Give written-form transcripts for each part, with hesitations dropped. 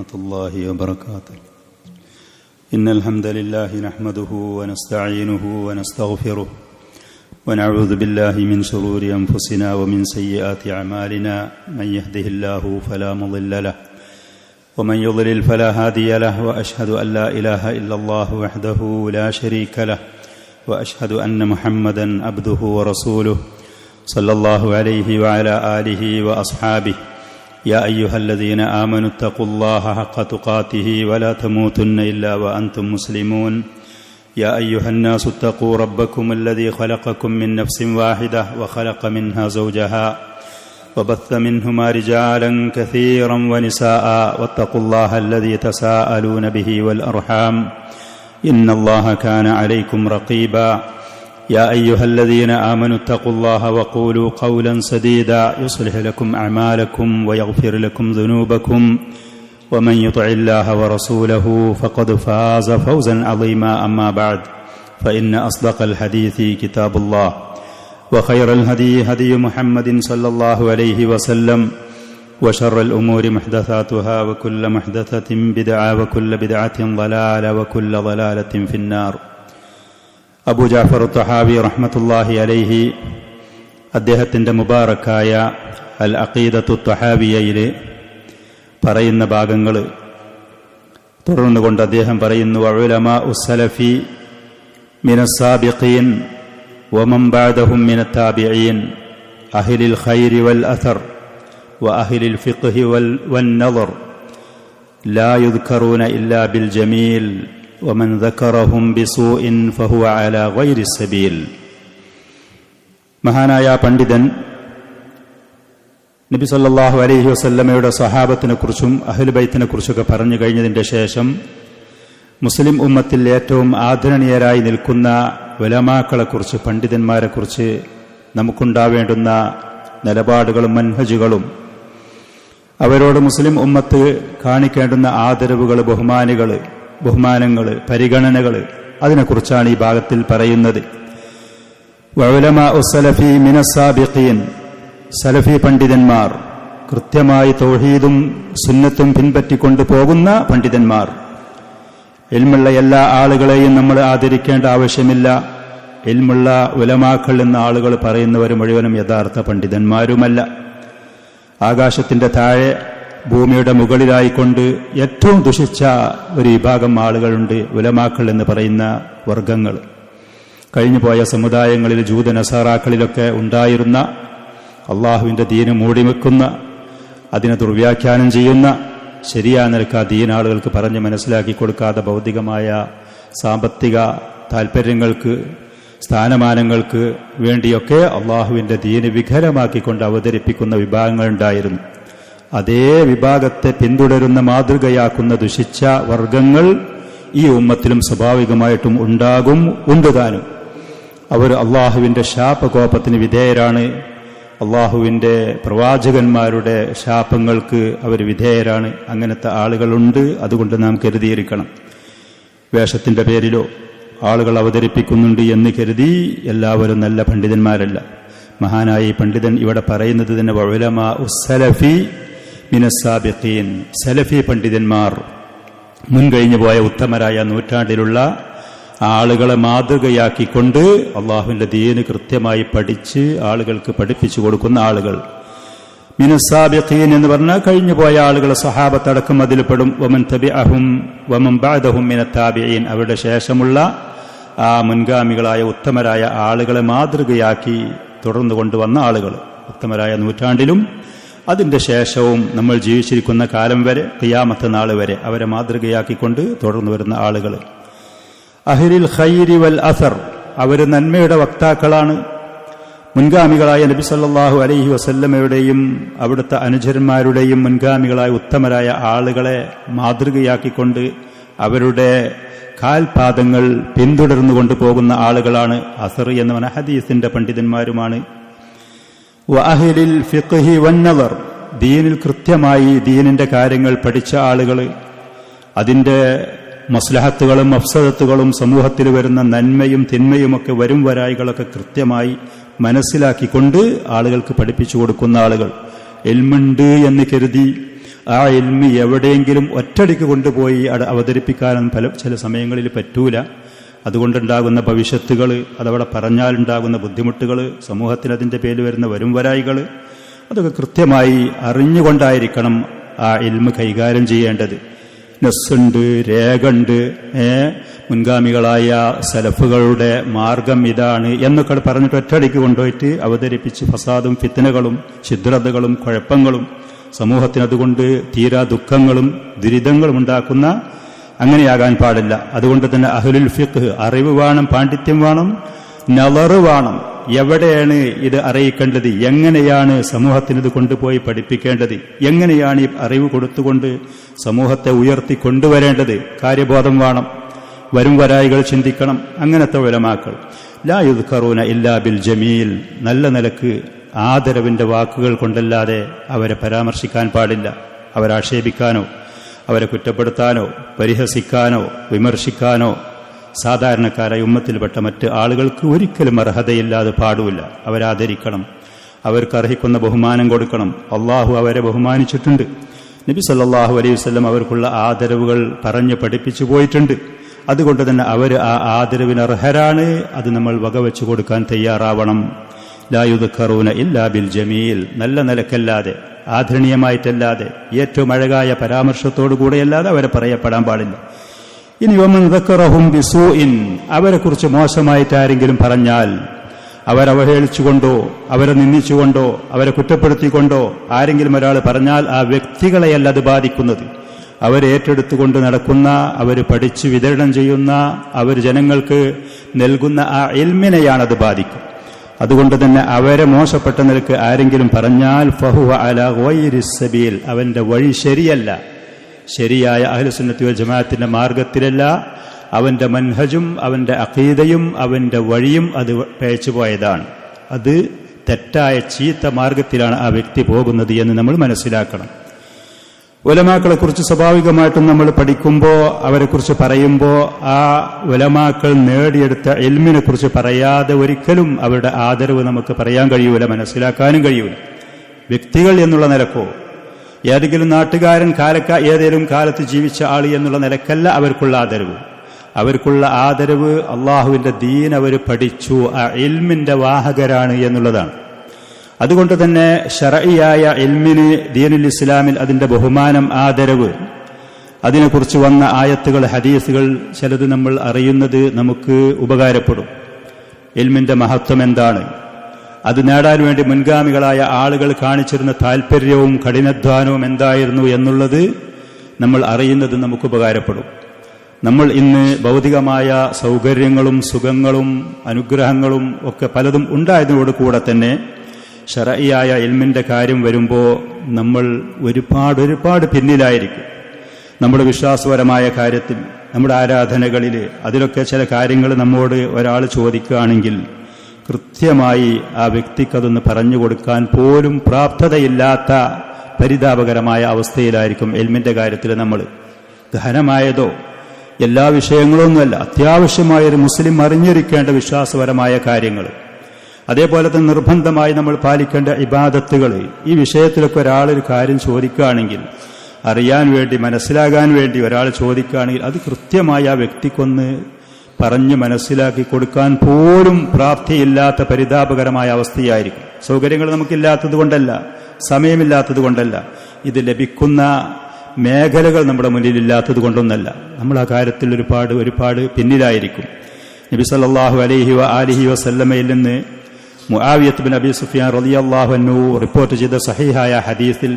ورحمة الله وبركاته. إن الحمد لله نحمده ونستعينه ونستغفره ونعوذ بالله من شرور أنفسنا ومن سيئات أعمالنا. من يهده الله فلا مضل له ومن يضلل فلا هادي له. وأشهد أن لا إله إلا الله وحده لا شريك له وأشهد أن محمدا عبده ورسوله صلى الله عليه وعلى آله وأصحابه. يا أيها الذين آمنوا اتقوا الله حق تقاته ولا تموتن إلا وأنتم مسلمون. يا أيها الناس اتقوا ربكم الذي خلقكم من نفس واحدة وخلق منها زوجها وبث منهما رجالا كثيرا ونساء واتقوا الله الذي تساءلون به والأرحام إن الله كان عليكم رقيبا. يا أيها الذين آمنوا اتقوا الله وقولوا قولا سديدا يصلح لكم أعمالكم ويغفر لكم ذنوبكم ومن يطع الله ورسوله فقد فاز فوزا عظيما. أما بعد فإن أصدق الحديث كتاب الله وخير الهدي هدي محمد صلى الله عليه وسلم وشر الأمور محدثاتها وكل محدثة بدعة وكل بدعة ضلالة وكل ضلالة في النار. അബൂ ജഅഫർ തഹാവി റഹ്മത്തുള്ളാഹി അലൈഹി അദ്ദേഹത്തിൻ്റെ മുബാറക്കായ അൽ അഖീദത്തു തഹാവിയയിൽ പറയുന്ന ഭാഗങ്ങൾ തുടർന്നുകൊണ്ട് അദ്ദേഹം പറയുന്നു: ഉലമാഉ സലഫി മിനസ്സാബിഖീൻ വമൻ ബഅദഹും മിനത്താബിഈൻ അഹ്ലിൽ ഖൈരി വൽ അഥർ വഅഹ്ലിൽ ഫിഖ്ഹി വന്നദർ ലാ യുദ്കറൂന ഇല്ലാ ബിൽ ജമീൽ ومن ذكرهم بسوء فهو على غير السبيل. മഹാനായ പണ്ഡിതൻ നബി സല്ലല്ലാഹു അലൈഹി വസല്ലമയുടെ സ്വഹാബത്തിനെ കുറിച്ചും അഹ്ലു ബൈത്തിനെ കുറിച്ചൊക്കെ പറഞ്ഞു കഴിഞ്ഞതിൻ്റെ ശേഷം മുസ്ലിം ഉമ്മത്തിൽ ഏറ്റവും ആദരണീയരായി നിൽക്കുന്ന ഉലമാക്കളെക്കുറിച്ച്, പണ്ഡിതന്മാരെക്കുറിച്ച് നമുക്കുണ്ടാവേണ്ടുന്ന നിലപാടുകളും മൻഹജുകളും അവരോട് മുസ്ലിം ഉമ്മത്ത് കാണിക്കേണ്ടുന്ന ആദരവുകൾ, ബഹുമാനങ്ങൾ, പരിഗണനകൾ, അതിനെക്കുറിച്ചാണ് ഈ ഭാഗത്തിൽ പറയുന്നത്. ഉലമാഉ സലഫി മിനസ്സാബിഖീൻ, സലഫി പണ്ഡിതന്മാർ, കൃത്യമായി തൗഹീദും സുന്നത്തും പിൻപറ്റിക്കൊണ്ട് പോകുന്ന പണ്ഡിതന്മാർ. ഇൽമുള്ള എല്ലാ ആളുകളെയും നമ്മൾ ആദരിക്കേണ്ട ആവശ്യമില്ല. ഇൽമുള്ള ഉലമാക്കൾ എന്ന ആളുകൾ പറയുന്നവർ മുഴുവനും യഥാർത്ഥ പണ്ഡിതന്മാരുമല്ല. ആകാശത്തിന്റെ താഴെ ഭൂമിയുടെ മുകളിലായിക്കൊണ്ട് ഏറ്റവും ദുഷിച്ച ഒരു വിഭാഗം ആളുകളുണ്ട്, ഉലമാക്കൾ എന്ന് പറയുന്ന വർഗങ്ങൾ. കഴിഞ്ഞുപോയ സമുദായങ്ങളിൽ, ജൂത നസാറാക്കളിലൊക്കെ ഉണ്ടായിരുന്ന, അള്ളാഹുവിൻ്റെ ദീന് മൂടിവെക്കുന്ന, അതിനെ ദുർവ്യാഖ്യാനം ചെയ്യുന്ന, ശരിയായ നിലക്ക് ആ ദീൻ ആളുകൾക്ക് പറഞ്ഞ് മനസ്സിലാക്കി കൊടുക്കാതെ ഭൗതികമായ സാമ്പത്തിക താൽപ്പര്യങ്ങൾക്ക്, സ്ഥാനമാനങ്ങൾക്ക് വേണ്ടിയൊക്കെ അള്ളാഹുവിൻ്റെ ദീന് വികലമാക്കിക്കൊണ്ട് അവതരിപ്പിക്കുന്ന വിഭാഗങ്ങളുണ്ടായിരുന്നു. അതേ വിഭാഗത്തെ പിന്തുടരുന്ന, മാതൃകയാക്കുന്ന ദുഷിച്ച വർഗങ്ങൾ ഈ ഉമ്മത്തിലും സ്വാഭാവികമായിട്ടും ഉണ്ടുതാനും. അവർ അള്ളാഹുവിൻ്റെ ശാപകോപത്തിന് വിധേയരാണ്. അള്ളാഹുവിൻ്റെ പ്രവാചകന്മാരുടെ ശാപങ്ങൾക്ക് അവർ വിധേയരാണ്. അങ്ങനത്തെ ആളുകളുണ്ട്. അതുകൊണ്ട് നാം കരുതിയിരിക്കണം. വേഷത്തിൻ്റെ പേരിലോ ആളുകൾ അവതരിപ്പിക്കുന്നുണ്ട് എന്ന് കരുതി എല്ലാവരും നല്ല പണ്ഡിതന്മാരല്ല. മഹാനായ ഈ പണ്ഡിതൻ ഇവിടെ പറയുന്നത് തന്നെ ഉലമാഉ സലഫി മിനസ്സാബിഖീൻ, സലഫി പണ്ഡിതന്മാർ, മുൻകഴിഞ്ഞു പോയ ഉത്തമരായ നൂറ്റാണ്ടിലുള്ള ആളുകളെ മാതൃകയാക്കിക്കൊണ്ട് അള്ളാഹുവിൻ്റെ ദീന് കൃത്യമായി പഠിച്ച് ആളുകൾക്ക് പഠിപ്പിച്ചു കൊടുക്കുന്ന ആളുകൾ. മിനസ്സാബിഖീൻ എന്ന് പറഞ്ഞാൽ കഴിഞ്ഞു പോയ ആളുകൾ, സഹാബത്തടക്കം അതിൽ പെടും. വമൻ തബിഅഹും വമൻ ബഅദഹും മിനത്താബിഈൻ, അവരുടെ ശേഷമുള്ള ആ മുൻഗാമികളായ ഉത്തമരായ ആളുകളെ മാതൃകയാക്കി തുടർന്നു കൊണ്ടുവന്ന ആളുകൾ, ഉത്തമരായ നൂറ്റാണ്ടിലും അതിൻ്റെ ശേഷവും നമ്മൾ ജീവിച്ചിരിക്കുന്ന കാലം വരെ, ഖിയാമത്ത് നാൾ വരെ അവരെ മാതൃകയാക്കിക്കൊണ്ട് തുടർന്നു വരുന്ന ആളുകൾ. അഹ്ലിൽ ഖൈരി വൽ അഥർ, അവർ നന്മയുടെ വക്താക്കളാണ്. മുൻഗാമികളായ നബി സല്ലല്ലാഹു അലൈഹി വസല്ലമയുടെയും അവിടുത്തെ അനുചരന്മാരുടെയും മുൻഗാമികളായ ഉത്തമരായ ആളുകളെ മാതൃകയാക്കിക്കൊണ്ട് അവരുടെ കാൽപാദങ്ങൾ പിന്തുടർന്നു കൊണ്ടുപോകുന്ന ആളുകളാണ്. അസർ എന്ന് പറഞ്ഞ ഹദീസിന്റെ പണ്ഡിതന്മാരുമാണ്. വഅഹ്ലിൽ ഫിഖ്ഹി വന്നദർ, ദീനിൽ കൃത്യമായി ദീനിന്റെ കാര്യങ്ങൾ പഠിച്ച ആളുകൾ, അതിൻ്റെ മസ്ലഹത്തുകളും മഫ്സദത്തുകളും സമൂഹത്തിൽ വരുന്ന നന്മയും തിന്മയുമൊക്കെ വരും വരായികളൊക്കെ കൃത്യമായി മനസ്സിലാക്കിക്കൊണ്ട് ആളുകൾക്ക് പഠിപ്പിച്ചു കൊടുക്കുന്ന ആളുകൾ. ഇൽമുണ്ട് എന്ന് കരുതി ആ ഇൽമി എവിടെയെങ്കിലും ഒറ്റടിക്ക് കൊണ്ടുപോയി അവതരിപ്പിക്കാനൊന്നും ചില സമയങ്ങളിൽ പറ്റൂല. അതുകൊണ്ടുണ്ടാകുന്ന ഭവിഷ്യത്തുകൾ, അതവിടെ പറഞ്ഞാലുണ്ടാകുന്ന ബുദ്ധിമുട്ടുകൾ, സമൂഹത്തിന് അതിൻ്റെ പേരിൽ വരുന്ന വരുംവരായികൾ, അതൊക്കെ കൃത്യമായി അറിഞ്ഞുകൊണ്ടായിരിക്കണം ആ ഇൽമ് കൈകാര്യം ചെയ്യേണ്ടത്. നസ്സുണ്ട്, രേഖണ്ട്, മുൻഗാമികളായ സലഫുകളുടെ മാർഗം ഇതാണ് എന്നൊക്കെ പറഞ്ഞിട്ട് ഒറ്റടിക്ക് കൊണ്ടുപോയിട്ട് അവതരിപ്പിച്ച് ഫസാദും ഫിത്നകളും ഛിദ്രതകളും കുഴപ്പങ്ങളും സമൂഹത്തിനതുകൊണ്ട് തീരാ ദുഃഖങ്ങളും ദുരിതങ്ങളും ഉണ്ടാക്കുന്ന അങ്ങനെയാകാൻ പാടില്ല. അതുകൊണ്ട് തന്നെ അഹ്ലുൽ ഫിഖ് അറിവ് വേണം, പാണ്ഡിത്യം വേണം, നളറ് വേണം. എവിടെയാണ് ഇത് അറിയിക്കേണ്ടത്, എങ്ങനെയാണ് സമൂഹത്തിന് ഇത് കൊണ്ടുപോയി പഠിപ്പിക്കേണ്ടത്, എങ്ങനെയാണ് ഈ അറിവ് കൊടുത്തുകൊണ്ട് സമൂഹത്തെ ഉയർത്തി കൊണ്ടുവരേണ്ടത്, കാര്യബോധം വേണം. വരും വരായികൾ ചിന്തിക്കണം. അങ്ങനത്തെ ഉലമാക്കൾ ലാ യുദ്കറൂന ഇല്ലാ ബിൽ ജമീൽ, നല്ല നിലക്ക് ആദരവിന്റെ വാക്കുകൾ കൊണ്ടല്ലാതെ അവരെ പരാമർശിക്കാൻ പാടില്ല. അവരാക്ഷേപിക്കാനോ അവരെ കുറ്റപ്പെടുത്താനോ പരിഹസിക്കാനോ വിമർശിക്കാനോ സാധാരണക്കാരായ ഉമ്മത്തിൽപ്പെട്ട മറ്റ് ആളുകൾക്ക് ഒരിക്കലും അർഹതയില്ലാതെ പാടില്ല. അവരാദരിക്കണം, അവർക്ക് അർഹിക്കുന്ന ബഹുമാനം കൊടുക്കണം. അള്ളാഹു അവരെ ബഹുമാനിച്ചിട്ടുണ്ട്. നബി സല്ലല്ലാഹു അലൈഹി വസല്ലം അവർക്കുള്ള ആദരവുകൾ പറഞ്ഞ് പഠിപ്പിച്ചു പോയിട്ടുണ്ട്. അതുകൊണ്ട് തന്നെ അവർ ആ ആദരവിന് അർഹരാണ്. അത് നമ്മൾ വകവെച്ചു കൊടുക്കാൻ തയ്യാറാവണം. ലാ യുദ്കറൂന ഇല്ലാ ബിൽ ജമീൽ, നല്ല നിലക്കല്ലാതെ ആദരണീയമായിട്ടല്ലാതെ ഏറ്റവും അഴകായ പരാമർശത്തോടുകൂടെയല്ലാതെ അവരെ പറയപ്പെടാൻ പാടില്ല. ഇനി വമൻ ദക്കറഹും ബിസൂഇൻ, അവരെക്കുറിച്ച് മോശമായിട്ട് ആരെങ്കിലും പറഞ്ഞാൽ, അവരവഹേളിച്ചുകൊണ്ടോ അവരെ നിന്ദിച്ചുകൊണ്ടോ അവരെ കുറ്റപ്പെടുത്തിക്കൊണ്ടോ ആരെങ്കിലും ഒരാൾ പറഞ്ഞാൽ ആ വ്യക്തികളെയല്ല അത് ബാധിക്കുന്നത്. അവരേറ്റെടുത്തുകൊണ്ട് നടക്കുന്ന, അവർ പഠിച്ച് വിതരണം ചെയ്യുന്ന, അവർ ജനങ്ങൾക്ക് നൽകുന്ന ആ ഇൽമിനെയാണത് ബാധിക്കുക. അതുകൊണ്ട് തന്നെ അവരെ മോശപ്പെട്ട നിലക്ക് ആരെങ്കിലും പറഞ്ഞാൽ ഫഹുവ അലാ ഗൈരി സബീൽ, അവന്റെ വഴി ശരിയല്ല, ശരിയായ അഹ്ലുസുന്നത്തി വൽ ജമാഅത്തിന്റെ മാർഗത്തിലല്ല. അവന്റെ മൻഹജും അവന്റെ അഖീദയും അവന്റെ വഴിയും അത് പേച്ചുപോയതാണ്. അത് തെറ്റായ ചീത്ത മാർഗത്തിലാണ് ആ വ്യക്തി പോകുന്നത് എന്ന് നമ്മൾ മനസ്സിലാക്കണം. ഉലമാക്കളെ കുറിച്ച് സ്വാഭാവികമായിട്ടും നമ്മൾ പഠിക്കുമ്പോൾ, അവരെക്കുറിച്ച് പറയുമ്പോൾ, ആ ഉലമാക്കൾ നേടിയെടുത്ത ഇൽമിനെ കുറിച്ച് പറയാതെ ഒരിക്കലും അവരുടെ ആദരവ് നമുക്ക് പറയാൻ കഴിയൂല, മനസ്സിലാക്കാനും കഴിയൂല. വ്യക്തികൾ എന്നുള്ള നിലക്കോ ഏതെങ്കിലും നാട്ടുകാരൻ ഏതെങ്കിലും കാലത്ത് ജീവിച്ച ആൾ എന്നുള്ള നിലക്കല്ല അവർക്കുള്ള ആദരവ്. അവർക്കുള്ള ആദരവ് അള്ളാഹുവിന്റെ ദീൻ അവർ പഠിച്ചു, ആ ഇൽമിന്റെ വാഹകരാണ് എന്നുള്ളതാണ്. അതുകൊണ്ട് തന്നെ ശർഈയായ ഇൽമിന് ദീനുൽ ഇസ്ലാമിൽ അതിന്റെ ബഹുമാനം, ആദരവ്, അതിനെക്കുറിച്ച് വന്ന ആയത്തുകൾ, ഹദീസുകൾ ചിലത് നമ്മൾ അറിയുന്നത് നമുക്ക് ഉപകാരപ്പെടും. ഇൽമിന്റെ മഹത്വം എന്താണ്, അത് നേടാൻ വേണ്ടി മുൻഗാമികളായ ആളുകൾ കാണിച്ചിരുന്ന താല്പര്യവും കഠിനാധ്വാനവും എന്തായിരുന്നു എന്നുള്ളത് നമ്മൾ അറിയുന്നത് നമുക്ക് ഉപകാരപ്പെടും. നമ്മൾ ഇന്ന് ഭൗതികമായ സൗകര്യങ്ങളും സുഖങ്ങളും അനുഗ്രഹങ്ങളും ഒക്കെ പലതും ഉണ്ടായതിനോട് കൂടെ തന്നെ ശർഈയായ ഇൽമിന്റെ കാര്യം വരുമ്പോൾ നമ്മൾ ഒരുപാട് പിന്നിലായിരിക്കും. നമ്മുടെ വിശ്വാസപരമായ കാര്യത്തിൽ, നമ്മുടെ ആരാധനകളിൽ, അതിലൊക്കെ ചില കാര്യങ്ങൾ നമ്മോട് ഒരാൾ ചോദിക്കുകയാണെങ്കിൽ കൃത്യമായി ആ വ്യക്തിക്കതൊന്ന് പറഞ്ഞു കൊടുക്കാൻ പോലും പ്രാപ്തതയില്ലാത്ത പരിതാപകരമായ അവസ്ഥയിലായിരിക്കും ഇൽമിന്റെ കാര്യത്തിൽ നമ്മൾ. ഘനമായതോ എല്ലാ വിഷയങ്ങളൊന്നുമല്ല, അത്യാവശ്യമായൊരു മുസ്ലിം അറിഞ്ഞിരിക്കേണ്ട വിശ്വാസപരമായ കാര്യങ്ങൾ, അതേപോലെ തന്നെ നിർബന്ധമായി നമ്മൾ പാലിക്കേണ്ട ഇബാദത്തുകൾ, ഈ വിഷയത്തിലൊക്കെ ഒരാളൊരു കാര്യം ചോദിക്കുകയാണെങ്കിൽ, അറിയാൻ വേണ്ടി മനസ്സിലാകാൻ വേണ്ടി ഒരാൾ ചോദിക്കുകയാണെങ്കിൽ അത് കൃത്യമായി ആ വ്യക്തിക്കൊന്ന് പറഞ്ഞ് മനസ്സിലാക്കി കൊടുക്കാൻ പോലും പ്രാപ്തിയില്ലാത്ത പരിതാപകരമായ അവസ്ഥയായിരിക്കും. സൗകര്യങ്ങൾ നമുക്കില്ലാത്തത് കൊണ്ടല്ല, സമയമില്ലാത്തത് കൊണ്ടല്ല, ഇത് ലഭിക്കുന്ന മേഖലകൾ നമ്മുടെ മുന്നിലില്ലാത്തത് കൊണ്ടൊന്നല്ല. നമ്മൾ ആ കാര്യത്തിൽ ഒരുപാട് പിന്നിലായിരിക്കും. നബി സല്ലല്ലാഹു അലൈഹി വആലിഹി വസല്ലമയിൽ നിന്ന് മുആവിയത്ത് ബിൻ അബി സുഫിയാൻ റളിയല്ലാഹു അൻഹു റിപ്പോർട്ട് ചെയ്ത സഹീഹായ ഹദീസിൽ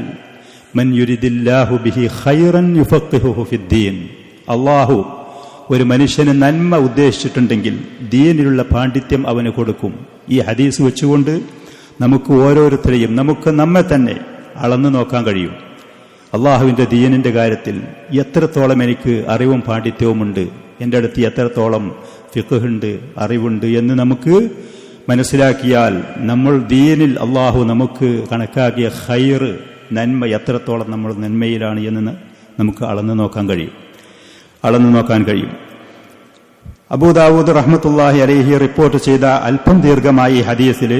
മൻ യുരിദില്ലാഹു ബിഹി ഖൈറൻ യുഫഖിഹുഹു ഫിദ്ദീൻ, അല്ലാഹു ഒരു മനുഷ്യന് നന്മ ഉദ്ദേശിച്ചിട്ടുണ്ടെങ്കിൽ ദീനിലുള്ള പാണ്ഡിത്യം അവന് കൊടുക്കും. ഈ ഹദീസ് വെച്ചുകൊണ്ട് നമുക്ക് ഓരോരുത്തരെയും നമ്മെ തന്നെ അളന്നു നോക്കാൻ കഴിയും. അള്ളാഹുവിന്റെ ദീനിന്റെ കാര്യത്തിൽ എത്രത്തോളം എനിക്ക് അറിവും പാണ്ഡിത്യവുമുണ്ട്, എൻ്റെ അടുത്ത് എത്രത്തോളം ഫിഖ്ഹുണ്ട്, അറിവുണ്ട് എന്ന് നമുക്ക് മനസ്സിലാക്കിയാൽ നമ്മൾ ദീനിൽ അള്ളാഹു നമുക്ക് കണക്കാക്കിയ ഖൈർ, നന്മ എത്രത്തോളം നമ്മൾ നന്മയിലാണ് എന്ന് നമുക്ക് അളന്നു നോക്കാൻ കഴിയും. അബൂ ദാവൂദ് റഹ്മത്തുള്ളാഹി അലൈഹി റിപ്പോർട്ട് ചെയ്ത അല്പം ദീർഘമായി ഹദീസിൽ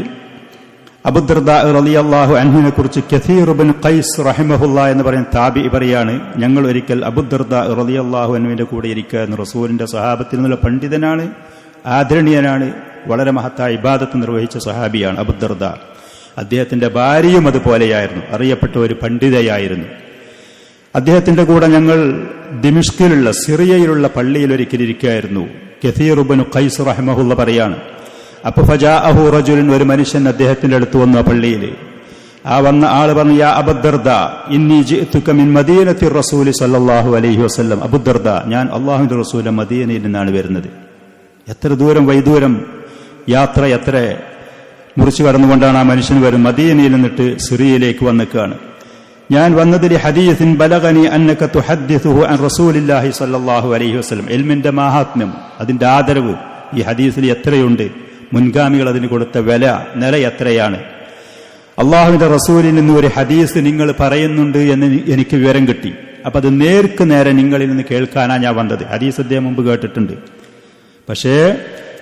അബൂദർദാ റളിയല്ലാഹു അൻഹുവിനെ കുറിച്ച് കസീർ ഇബ്നു ഖൈസ് റഹിമഹുല്ലാ എന്ന് പറയുന്ന താബിഈ പറയാണ്, ഞങ്ങൾ ഒരിക്കൽ അബൂദർദാ റളിയല്ലാഹു അൻഹുവിന്റെ കൂടെ ഇരിക്കുകയായിരുന്നു. റസൂലിന്റെ സഹാബത്തിൽ നിന്നുള്ള പണ്ഡിതനാണ്, ആദരണീയനാണ്, വളരെ മഹത്തായ ഇബാദത്ത് നിർവഹിച്ച സഹാബിയാണ് അബൂദർദാ. അദ്ദേഹത്തിന്റെ ഭാര്യയും അതുപോലെയായിരുന്നു, അറിയപ്പെട്ട ഒരു പണ്ഡിതയായിരുന്നു. അദ്ദേഹത്തിന്റെ കൂടെ ഞങ്ങൾ ദിമിഷ്കിലുള്ള സിറിയയിലുള്ള പള്ളിയിൽ ഒരിക്കൽ ഇരിക്കുകയായിരുന്നു. കസീർ ഇബ്നു ഖൈസ് റഹിമഹുല്ലാ പറയാണ്, അപ്പൊ ഫജാഅഹു റജുലുൻ, ഒരു മനുഷ്യൻ അദ്ദേഹത്തിന്റെ അടുത്ത് വന്നു ആ പള്ളിയിൽ. ആ വന്ന ആള് പറഞ്ഞു, യാ അബൂദർദാ ഇന്നി ജിഅ്തുക മിൻ മദീനത്തി റസൂലി സല്ലല്ലാഹു അലൈഹി വസല്ലം. അബൂദർദാ, ഞാൻ അല്ലാഹുവിന്റെ റസൂലിന്റെ മദീനയിൽ നിന്നാണ് വരുന്നത്. എത്ര ദൂരം വൈദൂരം യാത്ര, എത്ര മുറിച്ചു കടന്നുകൊണ്ടാണ് ആ മനുഷ്യൻ വരും. മദീനയിൽ നിന്നിട്ട് സിറിയയിലേക്ക് വന്നിക്കാണ്. ഞാൻ വന്നതിൽ ഹദീസിൻ ബലഗനി അന്നക തുഹദ്ദിസുഹു അൻ റസൂലില്ലാഹി സ്വല്ലല്ലാഹു അലൈഹി വസല്ലം. ഇൽമിന്റെ മാഹാത്മ്യം, അതിന്റെ ആദരവ് ഈ ഹദീസിൽ എത്രയുണ്ട്, മുൻഗാമികൾ അതിന് കൊടുത്ത നില എത്രയാണ്. അള്ളാഹുവിന്റെ റസൂലിൽ നിന്ന് ഒരു ഹദീസ് നിങ്ങൾ പറയുന്നുണ്ട് എന്ന് എനിക്ക് വിവരം കിട്ടി. അപ്പൊ അത് നേർക്ക് നേരെ നിങ്ങളിൽ നിന്ന് കേൾക്കാനാണ് ഞാൻ വന്നത്. ഹദീസ് അദ്ദേഹം മുമ്പ് കേട്ടിട്ടുണ്ട്. പക്ഷേ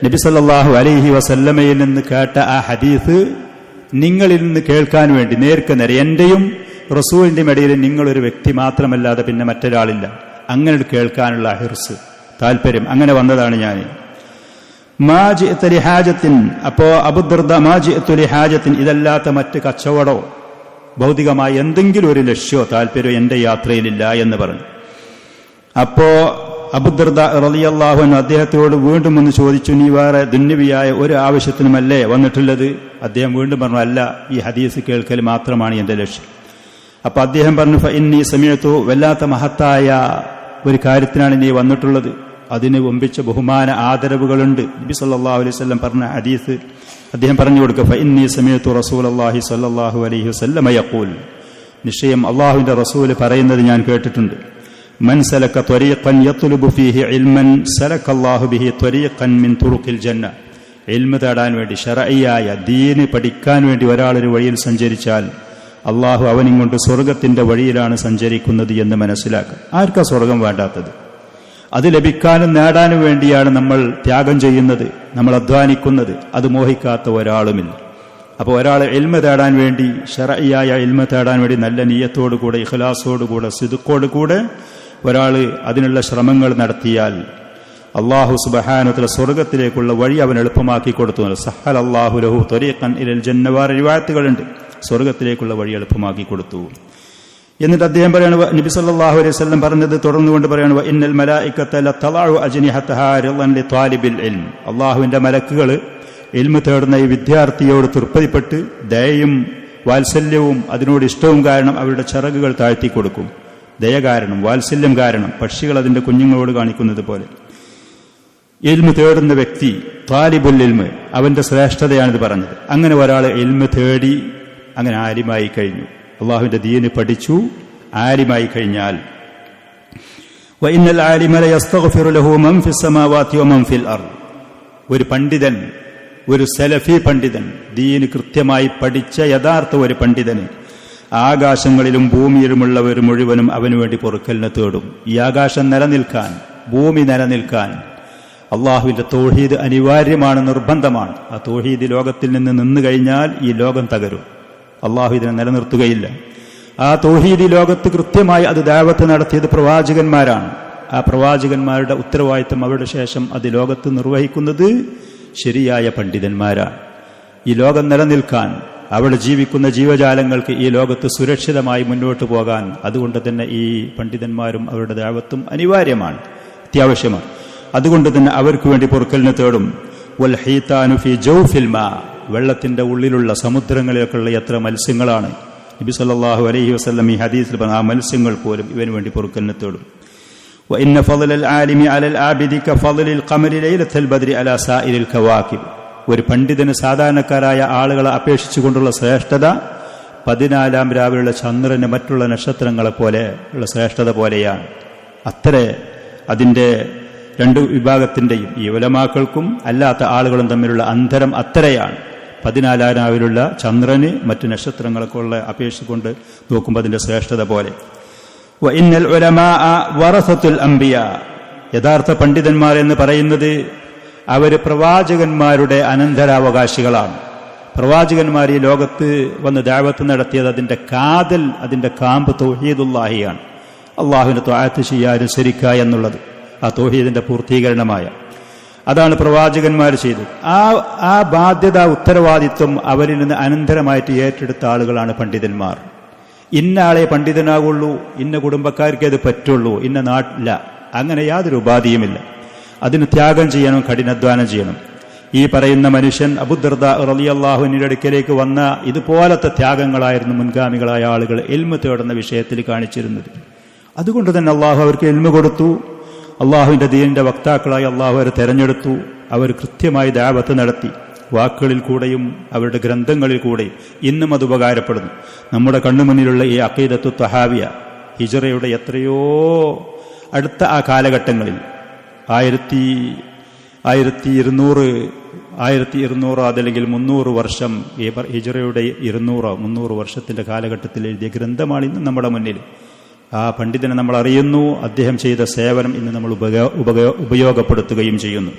നബി സല്ലല്ലാഹു അലൈഹി വസല്ലമയിൽ നിന്ന് കേട്ട ആ ഹദീസ് നിങ്ങളിൽ നിന്ന് കേൾക്കാൻ വേണ്ടി നേർക്ക് നേരെ, എന്റെയും റസൂലിന്റെയും ഇടയിൽ നിങ്ങളൊരു വ്യക്തി മാത്രമല്ലാതെ പിന്നെ മറ്റൊരാളില്ല, അങ്ങനെ കേൾക്കാനുള്ള ഹിർസ്, താല്പര്യം, അങ്ങനെ വന്നതാണ് ഞാൻ. മാ ജിഅ്ത ലിഹാജത്തിൻ, അപ്പോ അബൂദർദാ മാ ജിഅ്തു ലിഹാജത്തിൻ, ഇതല്ലാത്ത മറ്റ് കച്ചവടോ ഭൗതികമായ എന്തെങ്കിലും ഒരു ലക്ഷ്യമോ താല്പര്യമോ എന്റെ യാത്രയിലില്ല എന്ന് പറഞ്ഞു. അപ്പോ അബൂദർദാ റളിയല്ലാഹു അൻഹു അദ്ദേഹത്തോട് വീണ്ടും ഒന്ന് ചോദിച്ചു, നീ വേറെ ദുന്യവിയായ ഒരു ആവശ്യത്തിനുമല്ലേ വന്നിട്ടുള്ളത്? അദ്ദേഹം വീണ്ടും പറഞ്ഞു, അല്ല, ഈ ഹദീസ് കേൾക്കൽ മാത്രമാണ് എന്റെ ലക്ഷ്യം. അപ്പൊ അദ്ദേഹം പറഞ്ഞു, ഫഇന്നി സമീഅതു, വല്ലാത്ത മഹത്തായ ഒരു കാര്യത്തിനാണ് നീ വന്നിട്ടുള്ളത്, അതിന് ഒമ്പിച്ച ബഹുമാന ആദരവുകളുണ്ട്. നബി സല്ലല്ലാഹു അലൈഹി വസല്ലം പറഞ്ഞ ഹദീസ് അദ്ദേഹം പറഞ്ഞു കൊടുക്കുക, ഫഇന്നി സമീഅതു റസൂലല്ലാഹി സ്വല്ലല്ലാഹു അലൈഹി വസല്ലം യഖൂൽ, നിശ്ചയം അല്ലാഹുവിന്റെ റസൂൽ പറയുന്നത് ഞാൻ കേട്ടിട്ടുണ്ട്, മൻ സലക ത്വരീഖൻ യത്ലുബു ഫീഹി ഇൽമൻ സലകല്ലാഹു ബിഹി ത്വരീഖൻ മിൻ തുറുഖിൽ ജന്ന. ഇൽമ തേടാൻ വേണ്ടി, ശർഈയായ ദീന് പഠിക്കാൻ വേണ്ടി ഒരാളൊരു വഴിയിൽ സഞ്ചരിച്ചാൽ അള്ളാഹു അവനും കൊണ്ട് സ്വർഗത്തിന്റെ വഴിയിലാണ് സഞ്ചരിക്കുന്നത് എന്ന് മനസ്സിലാക്കുക. ആർക്കാ സ്വർഗം വേണ്ടാത്തത്? അത് ലഭിക്കാനും നേടാനും വേണ്ടിയാണ് നമ്മൾ ത്യാഗം ചെയ്യുന്നത്, നമ്മൾ അധ്വാനിക്കുന്നത്. അത് മോഹിക്കാത്ത ഒരാളുമില്ല. അപ്പോൾ ഒരാൾ ഇൽമ തേടാൻ വേണ്ടി, ശർഈയായ ഇൽമ തേടാൻ വേണ്ടി നല്ല നിയ്യത്തോടുകൂടെ, ഇഖ്ലാസോടുകൂടെ, സിദ്ഖോടുകൂടെ ഒരാൾ അതിനുള്ള ശ്രമങ്ങൾ നടത്തിയാൽ അല്ലാഹു സുബ്ഹാനഹു വ തആല സ്വർഗത്തിലേക്കുള്ള വഴി അവൻ എളുപ്പമാക്കി കൊടുത്തു. സഹലല്ലാഹു ലഹു ത്വരീഖൻ ഇലൽ ജന്ന, വേറെ റിവായത്തുകളുണ്ട്, സ്വർഗത്തിലേക്കുള്ള വഴി എളുപ്പമാക്കി കൊടുത്തു. എന്നിട്ട് അദ്ദേഹം പറയാണ്, നബി സല്ലല്ലാഹു അലൈഹി വസല്ലം പറഞ്ഞത് തുടർന്നുകൊണ്ട് പറയാണ്, ഇന്നൽ മലായികത ലതളഉ അജ്നിഹതഹാ റിളൻ ലിത്വാലിബിൽ ഇൽം. അല്ലാഹുവിന്റെ മലക്കുകൾ ഇൽമ തേടുന്ന ഈ വിദ്യാർത്ഥിയോട് തൃപ്തിപ്പെട്ട് ദയയും വാത്സല്യവും അതിനോട് ഇഷ്ടവും കാരണം അവരുടെ ചിറകുകൾ താഴ്ത്തി കൊടുക്കും. ദയ കാരണം, വാത്സല്യം കാരണം പക്ഷികൾ അതിന്റെ കുഞ്ഞുങ്ങളോട് കാണിക്കുന്നത് പോലെ ഇൽമ തേടുന്ന വ്യക്തി, ത്വാലിബുൽ ഇൽമ്, അവന്റെ ശ്രേഷ്ഠതയാണിത് പറഞ്ഞത്. അങ്ങനെ ഒരാൾ ഇൽമ തേടി അങ്ങനെ ആലിമായി കഴിഞ്ഞു, അള്ളാഹുവിന്റെ ദീന് പഠിച്ചു, ആലിമായി കഴിഞ്ഞാൽ വഇന്നൽ ആലിമ ലയസ്തഗ്ഫിറു ലഹു മൻ ഫിസ് സമാവാതി വമൻ ഫിൽ അർദ്. ഒരു പണ്ഡിതൻ, ഒരു സലഫി പണ്ഡിതൻ, ദീന് കൃത്യമായി പഠിച്ച യഥാർത്ഥ ഒരു പണ്ഡിതന് ആകാശങ്ങളിലും ഭൂമിയിലുമുള്ളവർ മുഴുവനും അവനു വേണ്ടി പൊറുക്കലിനെ തേടും. ഈ ആകാശം നിലനിൽക്കാൻ, ഭൂമി നിലനിൽക്കാൻ അള്ളാഹുവിന്റെ തൗഹീദ് അനിവാര്യമാണ്, നിർബന്ധമാണ്. ആ തൗഹീദ് ലോകത്തിൽ നിന്ന് കഴിഞ്ഞാൽ ഈ ലോകം തകരും, അള്ളാഹു ഇതിനെ നിലനിർത്തുകയില്ല. ആ തൗഹീദ് ലോകത്ത് കൃത്യമായി അത് ദഅവത്ത് നടത്തിയത് പ്രവാചകന്മാരാണ്. ആ പ്രവാചകന്മാരുടെ ഉത്തരവാദിത്തം അവരുടെ ശേഷം അത് ലോകത്ത് നിർവഹിക്കുന്നത് ശരിയായ പണ്ഡിതന്മാരാണ്. ഈ ലോകം നിലനിൽക്കാൻ, അവിടെ ജീവിക്കുന്ന ജീവജാലങ്ങൾക്ക് ഈ ലോകത്ത് സുരക്ഷിതമായി മുന്നോട്ട് പോകാൻ അതുകൊണ്ട് തന്നെ ഈ പണ്ഡിതന്മാരും അവരുടെ ദഅവത്തും അനിവാര്യമാണ്, അത്യാവശ്യമാണ്. അതുകൊണ്ട് തന്നെ അവർക്ക് വേണ്ടി പൊറുക്കലിനെ തേടും. വൽ ഹീതാനു ഫീ ജൗഫിൽ മാ, വെള്ളത്തിന്റെ ഉള്ളിലുള്ള സമുദ്രങ്ങളിലൊക്കെയുള്ള എത്ര മത്സ്യങ്ങളാണ്. നബി സല്ലല്ലാഹു അലൈഹി വസല്ലം ഈ ഹദീസിൽ പറഞ്ഞ ആ മത്സ്യങ്ങൾ പോലും ഇവന് വേണ്ടി പൊറുക്കലിനെ തേടും. വഇന്ന ഫളലൽ ആലിമി അലൽ ആബിദി കഫളലിൽ ഖമരി ലൈലത്തുൽ ബദ്രി അലാ സായിരിൽ കവാകിബ്. ഒരു പണ്ഡിതന് സാധാരണക്കാരായ ആളുകളെ അപേക്ഷിച്ചുകൊണ്ടുള്ള ശ്രേഷ്ഠത 14 രാവിലുള്ള ചന്ദ്രന് മറ്റുള്ള നക്ഷത്രങ്ങളെ പോലെ ഉള്ള ശ്രേഷ്ഠത പോലെയാണ്. അത്ര അതിൻ്റെ രണ്ട് വിഭാഗത്തിൻ്റെയും, ഈ ഉലമാക്കൾക്കും അല്ലാത്ത ആളുകളും തമ്മിലുള്ള അന്തരം അത്രയാണ്. 14 രാവിലുള്ള ചന്ദ്രന് മറ്റു നക്ഷത്രങ്ങളൊക്കെയുള്ള അപേക്ഷിച്ചുകൊണ്ട് നോക്കുമ്പോൾ അതിൻ്റെ ശ്രേഷ്ഠത പോലെ. വഇന്നൽ ഉലമാഅ വറസത്തുൽ അംബിയാ, യഥാർത്ഥ പണ്ഡിതന്മാർ എന്ന് പറയുന്നത് അവർ പ്രവാചകന്മാരുടെ അനന്തരാവകാശികളാണ്. പ്രവാചകന്മാർ ഈ ലോകത്ത് വന്ന് ദഅവത്ത് നടത്തിയത് അതിന്റെ കാമ്പ് തൗഹീദുല്ലാഹിയാണ്. അള്ളാഹുവിനെ ത്വഅത്ത് ചെയ്യുക, അനുസരിക്കുക എന്നുള്ളത് ആ തൗഹീദിന്റെ പൂർത്തീകരണമായ അതാണ് പ്രവാചകന്മാർ ചെയ്തത്. ആ ബാധ്യത, ഉത്തരവാദിത്വം അവരിൽ നിന്ന് അനന്തരമായിട്ട് ഏറ്റെടുത്ത ആളുകളാണ് പണ്ഡിതന്മാർ. ഇന്ന ആളെ പണ്ഡിതനാകുള്ളൂ, ഇന്ന കുടുംബക്കാർക്ക് അത് പറ്റുള്ളൂ, ഇന്ന നാട്ടില്ല, അങ്ങനെ യാതൊരു ഉപാധിയുമില്ല. അതിന് ത്യാഗം ചെയ്യണം, കഠിനാധ്വാനം ചെയ്യണം. ഈ പറയുന്ന മനുഷ്യൻ അബൂദർദാ റളിയല്ലാഹു അൻഹുവിന്റെ അടുക്കലേക്ക് വന്ന ഇതുപോലത്തെ ത്യാഗങ്ങളായിരുന്നു മുൻഗാമികളായ ആളുകൾ ഇൽമ് തേടുന്ന വിഷയത്തിൽ കാണിച്ചിരുന്നത്. അതുകൊണ്ട് തന്നെ അള്ളാഹു അവർക്ക് ഇൽമ് കൊടുത്തു. അള്ളാഹുവിന്റെ ദീനിന്റെ വക്താക്കളായി അള്ളാഹു അവരെ തെരഞ്ഞെടുത്തു. അവർ കൃത്യമായി ദഅവത്ത് നടത്തി, വാക്കുകളിൽ കൂടെയും അവരുടെ ഗ്രന്ഥങ്ങളിൽ കൂടെയും. ഇന്നും അത് ഉപകാരപ്പെടുന്നു. നമ്മുടെ കണ്ണുമുന്നിലുള്ള ഈ അഖീദത്തു തഹാവിയ ഹിജ്റയുടെ എത്രയോ അടുത്ത ആ കാലഘട്ടങ്ങളിൽ 1200 അതല്ലെങ്കിൽ 300 വർഷം, ഹിജ്റയുടെ 200-300 വർഷത്തിന്റെ കാലഘട്ടത്തിൽ എഴുതിയ ഗ്രന്ഥമാണ് ഇന്ന് നമ്മുടെ മുന്നിൽ. ആ പണ്ഡിതനെ നമ്മൾ അറിയുന്നു. അദ്ദേഹം ചെയ്ത സേവനം ഇന്ന് നമ്മൾ ഉപയോഗപ്പെടുത്തുകയും ചെയ്യുന്നു.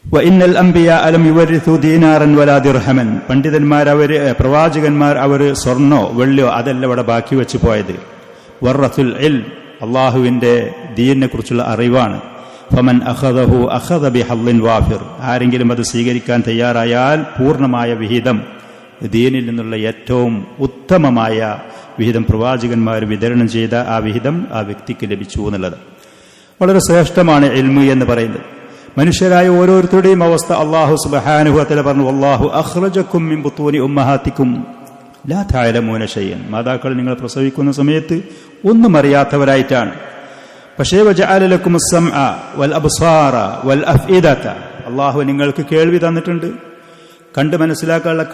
വഇന്നൽ അംബിയാ അലം യുവരിഥു ദീനാറൻ വലാ ദിർഹമൻ. പണ്ഡിതന്മാർ, പ്രവാചകന്മാർ അവർ സ്വർണ്ണോ വെള്ളിയോ അതല്ല ഇവിടെ ബാക്കി വെച്ച് പോയത്. വറത്തുൽ ഇൽം, അള്ളാഹുവിന്റെ ദീനിനെ കുറിച്ചുള്ള അറിവാണ്. ഫമൻ അഖദഹു അഖദ ബിഹദ്ദിൻ വാഫിർ. ആരെങ്കിലും അത് സ്വീകരിക്കാൻ തയ്യാറായാൽ പൂർണ്ണമായ വിഹിതം, ദീനിൽ നിന്നുള്ള ഏറ്റവും ഉത്തമമായ വിഹിതം പ്രവാചകന്മാർ വിതരണം ചെയ്ത ആ വിഹിതം ആ വ്യക്തിക്ക് ലഭിച്ചു എന്നുള്ളത് വളരെ ശ്രേഷ്ഠമാണ് ഇൽമ് എന്ന് പറയുന്നത്. മനുഷ്യരായ ഓരോരുത്തരുടെയും അവസ്ഥ അല്ലാഹു സുബ്ഹാനഹു വ തആല പറഞ്ഞു, വല്ലാഹു അഖ്റജകും മിൻ ബുത്തൂനി ഉമ്മഹാത്തിക്കും ലാ തഅലമൂന ഷൈഅൻ. മാതാക്കൾ നിങ്ങൾ പ്രസവിക്കുന്ന സമയത്ത് ഒന്നും അറിയാത്തവരായിട്ടാണ്. പക്ഷേ വജഅല ലക്കുമുസ് സമഅ വൽ അബ്സാറ വൽ അഫ്ഇദത. അല്ലാഹു നിങ്ങൾക്ക് കേൾവി തന്നിട്ടുണ്ട്, കണ്ട് മനസ്സിലാക്കാനുള്ള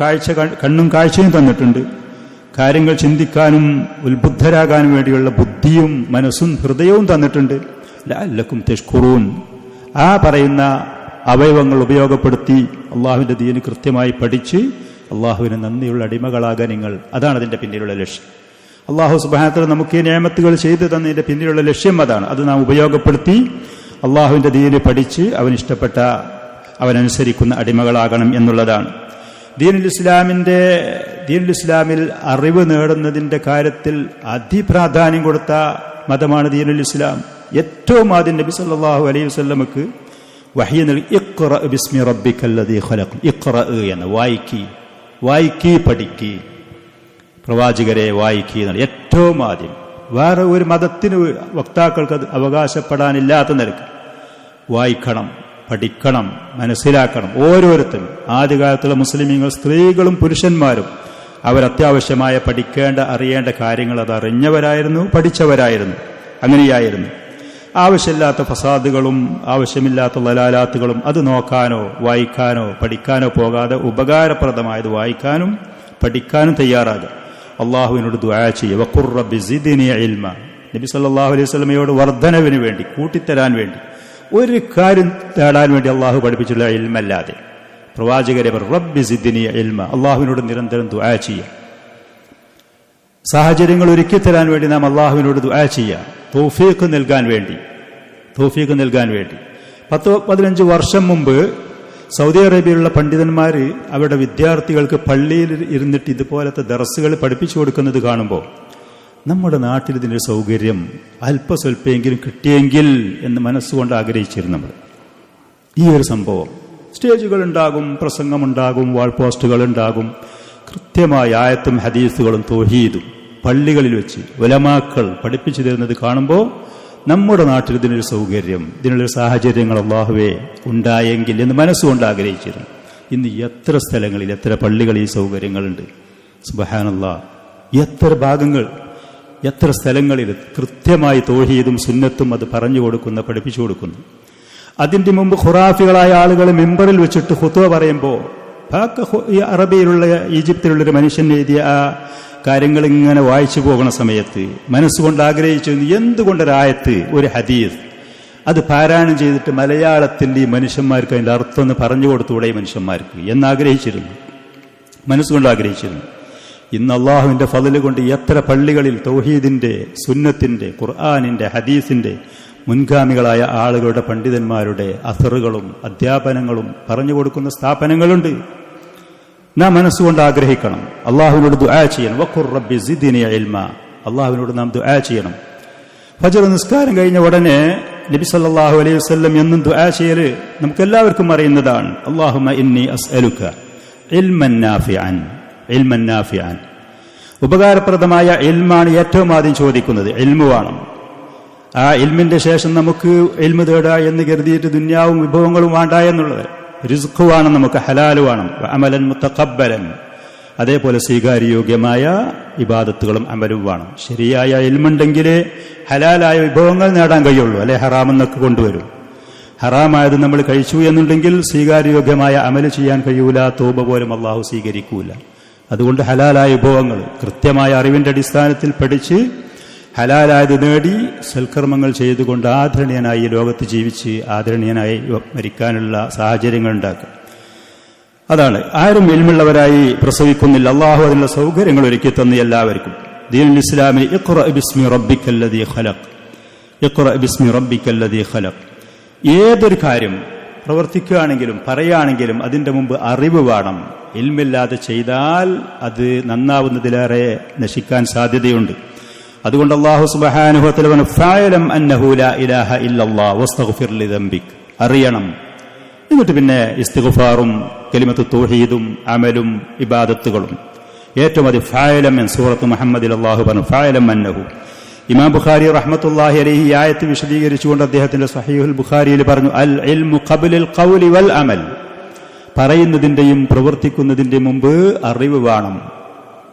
കണ്ണും കാഴ്ചയും തന്നിട്ടുണ്ട്. കാര്യങ്ങൾ ചിന്തിക്കാനും ഉത്ബുദ്ധരാകാനും വേണ്ടിയുള്ള ബുദ്ധിയും മനസ്സും ഹൃദയവും തന്നിട്ടുണ്ട്. ലഅല്ലക്കും തഷ്കുറൂൻ. ആ പറയുന്ന അവയവങ്ങൾ ഉപയോഗപ്പെടുത്തി അള്ളാഹുവിന്റെ ദീന് കൃത്യമായി പഠിച്ച് അള്ളാഹുവിന് നന്ദിയുള്ള അടിമകളാകാൻ നിങ്ങൾ. അതാണ് അതിന്റെ പിന്നിലുള്ള ലക്ഷ്യം. അള്ളാഹു സുബ്ഹാനഹു വ തആല നമുക്ക് ഈ നിഅമത്തുകൾ ചെയ്തു തന്നതിന്റെ പിന്നിലുള്ള ലക്ഷ്യം അതാണ്. അത് നാം ഉപയോഗപ്പെടുത്തി അള്ളാഹുവിന്റെ ദീന് പഠിച്ച് അവനിഷ്ടപ്പെട്ട, അവനനുസരിക്കുന്ന അടിമകളാകണം എന്നുള്ളതാണ്. ദീനുൽ ഇസ്ലാമിൽ അറിവ് നേടുന്നതിന്റെ കാര്യത്തിൽ അതിപ്രാധാന്യം കൊടുത്ത മതമാണ് ദീനുൽ ഇസ്ലാം. ഏറ്റവും ആദ്യം നബി സല്ലല്ലാഹു അലൈഹി വസല്ലമക്ക് വഹ്യ് നൽകി, ഇഖ്റ ബിസ്മി റബ്ബിക്കല്ലദീ ഖലഖ്. ഇഖ്റ എന്ന വായിക്കി പഠിക്കി, പ്രവാചകരെ വായിക്കി എന്നാണ് ഏറ്റവും ആദ്യം. വേറെ ഒരു മതത്തിന് വക്താക്കൾക്ക് അത് അവകാശപ്പെടാനില്ലാത്ത നിലക്ക് വായിക്കണം, പഠിക്കണം, മനസ്സിലാക്കണം. ഓരോരുത്തരും ആദ്യകാലത്തുള്ള മുസ്ലിമീങ്ങൾ, സ്ത്രീകളും പുരുഷന്മാരും അവരത്യാവശ്യമായ പഠിക്കേണ്ട, അറിയേണ്ട കാര്യങ്ങൾ അത് അറിഞ്ഞവരായിരുന്നു, പഠിച്ചവരായിരുന്നു. അങ്ങനെയായിരുന്നു. ആവശ്യമില്ലാത്ത ഫസാദുകളും ആവശ്യമില്ലാത്ത ലലാലാത്തുകളും അത് നോക്കാനോ വായിക്കാനോ പഠിക്കാനോ പോകാതെ ഉപകാരപ്രദമായത് വായിക്കാനും പഠിക്കാനും തയ്യാറാകുക. അള്ളാഹുവിനോട് ദുആ ചെയ്യുക. വഖുർ റബ്ബി സിദ്നി ഇൽമ. നബി സല്ലല്ലാഹു അലൈഹി വസല്ലമയോട് വർധനവിന് വേണ്ടി, കൂട്ടിത്തരാൻ വേണ്ടി, ഒരു കാര്യം തേടാൻ വേണ്ടി അള്ളാഹു പഠിപ്പിച്ചുള്ള ഇൽമല്ലാതെ പ്രവാചകരെ റബ്ബി സിദ്നി ഇൽമ, അള്ളാഹുവിനോട് നിരന്തരം ദുആ ചെയ്യുക. സാഹചര്യങ്ങൾ ഒരുക്കി തരാൻ വേണ്ടി നാം അള്ളാഹുവിനോട് ദുആ ചെയ്യുക. തൗഫീഖ് നൽകാൻ വേണ്ടി. 10-15 വർഷം മുമ്പ് സൗദി അറേബ്യയിലുള്ള പണ്ഡിതന്മാർ അവരുടെ വിദ്യാർത്ഥികൾക്ക് പള്ളിയിൽ ഇരുന്നിട്ട് ഇതുപോലത്തെ ദർസുകൾ പഠിപ്പിച്ചു കൊടുക്കുന്നത് കാണുമ്പോൾ നമ്മുടെ നാട്ടിൽ ഇതിൻ്റെ സൗകര്യം അല്പസ്വല്പമെങ്കിലും കിട്ടിയെങ്കിൽ എന്ന് മനസ്സുകൊണ്ട് ആഗ്രഹിച്ചിരുന്നു നമ്മൾ. ഈ ഒരു സംഭവം, സ്റ്റേജുകളുണ്ടാകും, പ്രസംഗമുണ്ടാകും, വാൾ പോസ്റ്റുകൾ ഉണ്ടാകും, കൃത്യമായ ആയത്തും ഹദീസുകളും തൗഹീദും പള്ളികളിൽ വെച്ച് ഉലമാക്കൾ പഠിപ്പിച്ചു തരുന്നത് കാണുമ്പോൾ നമ്മുടെ നാട്ടിൽ ഇതിനൊരു സൗകര്യം, ഇതിനുള്ളൊരു സാഹചര്യങ്ങൾ അല്ലാഹുവേ ഉണ്ടായെങ്കിൽ എന്ന് മനസ്സുകൊണ്ട് ആഗ്രഹിച്ചിരുന്നു. ഇന്ന് എത്ര സ്ഥലങ്ങളിൽ, എത്ര പള്ളികളിൽ ഈ സൗകര്യങ്ങളുണ്ട്. സുബ്ഹാനല്ലാഹ്, എത്ര ഭാഗങ്ങൾ, എത്ര സ്ഥലങ്ങളിൽ കൃത്യമായി തൗഹീദും സുന്നത്തും അത് പറഞ്ഞു കൊടുക്കുന്ന, പഠിപ്പിച്ചു കൊടുക്കുന്നു. അതിന്റെ മുമ്പ് ഖുറാഫികളായ ആളുകൾ മിമ്പറിൽ വെച്ചിട്ട് ഖുത്ബ പറയുമ്പോൾ അറബിയിലുള്ള, ഈജിപ്തിലുള്ളൊരു മനുഷ്യൻ എഴുതിയ ആ കാര്യങ്ങൾ ഇങ്ങനെ വായിച്ചു പോകുന്ന സമയത്ത് മനസ്സുകൊണ്ട് ആഗ്രഹിച്ചു, എന്തുകൊണ്ടൊരായത്ത്, ഒരു ഹദീസ് അത് പാരായണം ചെയ്തിട്ട് മലയാളത്തിൽ ഈ മനുഷ്യന്മാർക്ക് അതിൻ്റെ അർത്ഥം ഒന്ന് പറഞ്ഞു കൊടുത്തുകൂടെ ഈ മനുഷ്യന്മാർക്ക് എന്നാഗ്രഹിച്ചിരുന്നു, മനസ്സുകൊണ്ട് ആഗ്രഹിച്ചിരുന്നു. ഇന്ന് അള്ളാഹുവിന്റെ ഫضല് കൊണ്ട് എത്ര പള്ളികളിൽ തൗഹീദിന്റെ, സുന്നത്തിന്റെ, ഖുർആനിന്റെ, ഹദീസിന്റെ മുൻഗാമികളായ ആളുകളുടെ, പണ്ഡിതന്മാരുടെ അസറുകളും അധ്യാപനങ്ങളും പറഞ്ഞു കൊടുക്കുന്ന സ്ഥാപനങ്ങളുണ്ട്. നാം മനസ്സുകൊണ്ട് ആഗ്രഹിക്കണം, അള്ളാഹുവിനോട് ദുആ ചെയ്യണം. വഖുർ റബ്ബി സിദ്നി ഇൽമ, അള്ളാഹുവിനോട് നാം ദുആ ചെയ്യണം. ഫജ്ർ നിസ്കാരം കഴിഞ്ഞ ഉടനെ നബി സല്ലല്ലാഹു അലൈഹി വസല്ലം എന്നും ദുആ ചെയ്യല് നമുക്കെല്ലാവർക്കും അറിയുന്നതാണ്. അല്ലാഹുമ്മ ഇന്നി അസ്അലുക ഇൽമൻ നാഫിഅൻ, ഇൽമൻ നാഫിഅൻ, ഉപകാരപ്രദമായ ഇൽമാണ് ഏറ്റവും ആദ്യം ചോദിക്കുന്നത്. ഇൽമു വേണം. ആ ഇൽമിന്റെ ശേഷം നമുക്ക് ഇൽമു തേടുക എന്ന് കരുതിയിട്ട് ദുന്യാവും വിഭവങ്ങളും വേണ്ട എന്നുള്ളത്. റിസ്ഖ് വേണം, നമുക്ക് ഹലാൽ വേണം. അമലൻ മുതഖബ്ബലൻ, അതേപോലെ സ്വീകാര്യയോഗ്യമായ ഇബാദത്തുകളും അമലും വേണം. ശരിയായ ഇൽമുണ്ടെങ്കിലേ ഹലാലായ വിഭവങ്ങൾ നേടാൻ കഴിയുള്ളൂ, അല്ലെ ഹറാമെന്നൊക്കെ കൊണ്ടുവരും. ഹറാമായത് നമ്മൾ കഴിച്ചു എന്നുണ്ടെങ്കിൽ സ്വീകാര്യയോഗ്യമായ അമല് ചെയ്യാൻ കഴിയൂല, തൗബ പോലും അള്ളാഹു സ്വീകരിക്കൂല. അതുകൊണ്ട് ഹലാലായ വിഭവങ്ങൾ കൃത്യമായ അറിവിന്റെ അടിസ്ഥാനത്തിൽ പഠിച്ച് ഹലാലായത് നേടി സൽക്കർമ്മങ്ങൾ ചെയ്തുകൊണ്ട് ആദരണീയനായി ലോകത്ത് ജീവിച്ച് ആദരണീയനായി മരിക്കാനുള്ള സാഹചര്യങ്ങൾ ഉണ്ടാക്കുക. അതാണ്. ആരും ഇൽമുള്ളവരായി പ്രസവിക്കുന്നില്ല. അള്ളാഹു അതിനുള്ള സൗകര്യങ്ങൾ ഒരുക്കി തന്നു എല്ലാവർക്കും. ദീനുൽ ഇസ്ലാമിൽ ഇഖ്റ ബിസ്മി റബ്ബിക്കല്ലദീ ഖലഖ്, ഇഖ്റ ബിസ്മി റബ്ബിക്കല്ലദീ ഖലഖ്. ഏതൊരു കാര്യം പ്രവർത്തിക്കുകയാണെങ്കിലും പറയുകയാണെങ്കിലും അതിന്റെ മുമ്പ് അറിവ് വേണം. ഇൽമില്ലാതെ ചെയ്താൽ അത് നന്നാവുന്നതിലേറെ നശിക്കാൻ സാധ്യതയുണ്ട്. അതുകൊണ്ട് അല്ലാഹു സുബ്ഹാനഹു വ തആല ഫഅലം അന്നഹു ലാ ഇലാഹ ഇല്ലല്ലാഹ് വസ്തഗ്ഫിർ ലിദംബിക്, അറിയണം. എന്നിട്ട് പിന്നെ ഇസ്തിഗ്ഫാറും കലിമത്ത് തൗഹീദും അമലും ഇബാദത്തുകളും. ഏറ്റവും അധികം ഫഅലം എൻ സൂറത്ത് മുഹമ്മദിൽ അല്ലാഹു പറഞ്ഞു ഫഅലം അന്നഹു. ഇമാം ബുഖാരി റഹ്മത്തുള്ളാഹി അലൈഹി ഈ ആയത്ത് വിശദീകരിച്ചുകൊണ്ട് അദ്ദേഹത്തിന്റെ സ്വഹീഹുൽ ബുഖാരിയിൽ പറഞ്ഞു, അൽ ഇൽമു ഖബ്ലൽ ഖൗലി വൽ അമൽ, പറയുന്നതിന്റെയും പ്രവർത്തിക്കുന്നതിന്റെ മുമ്പ് അറിവ് വേണം.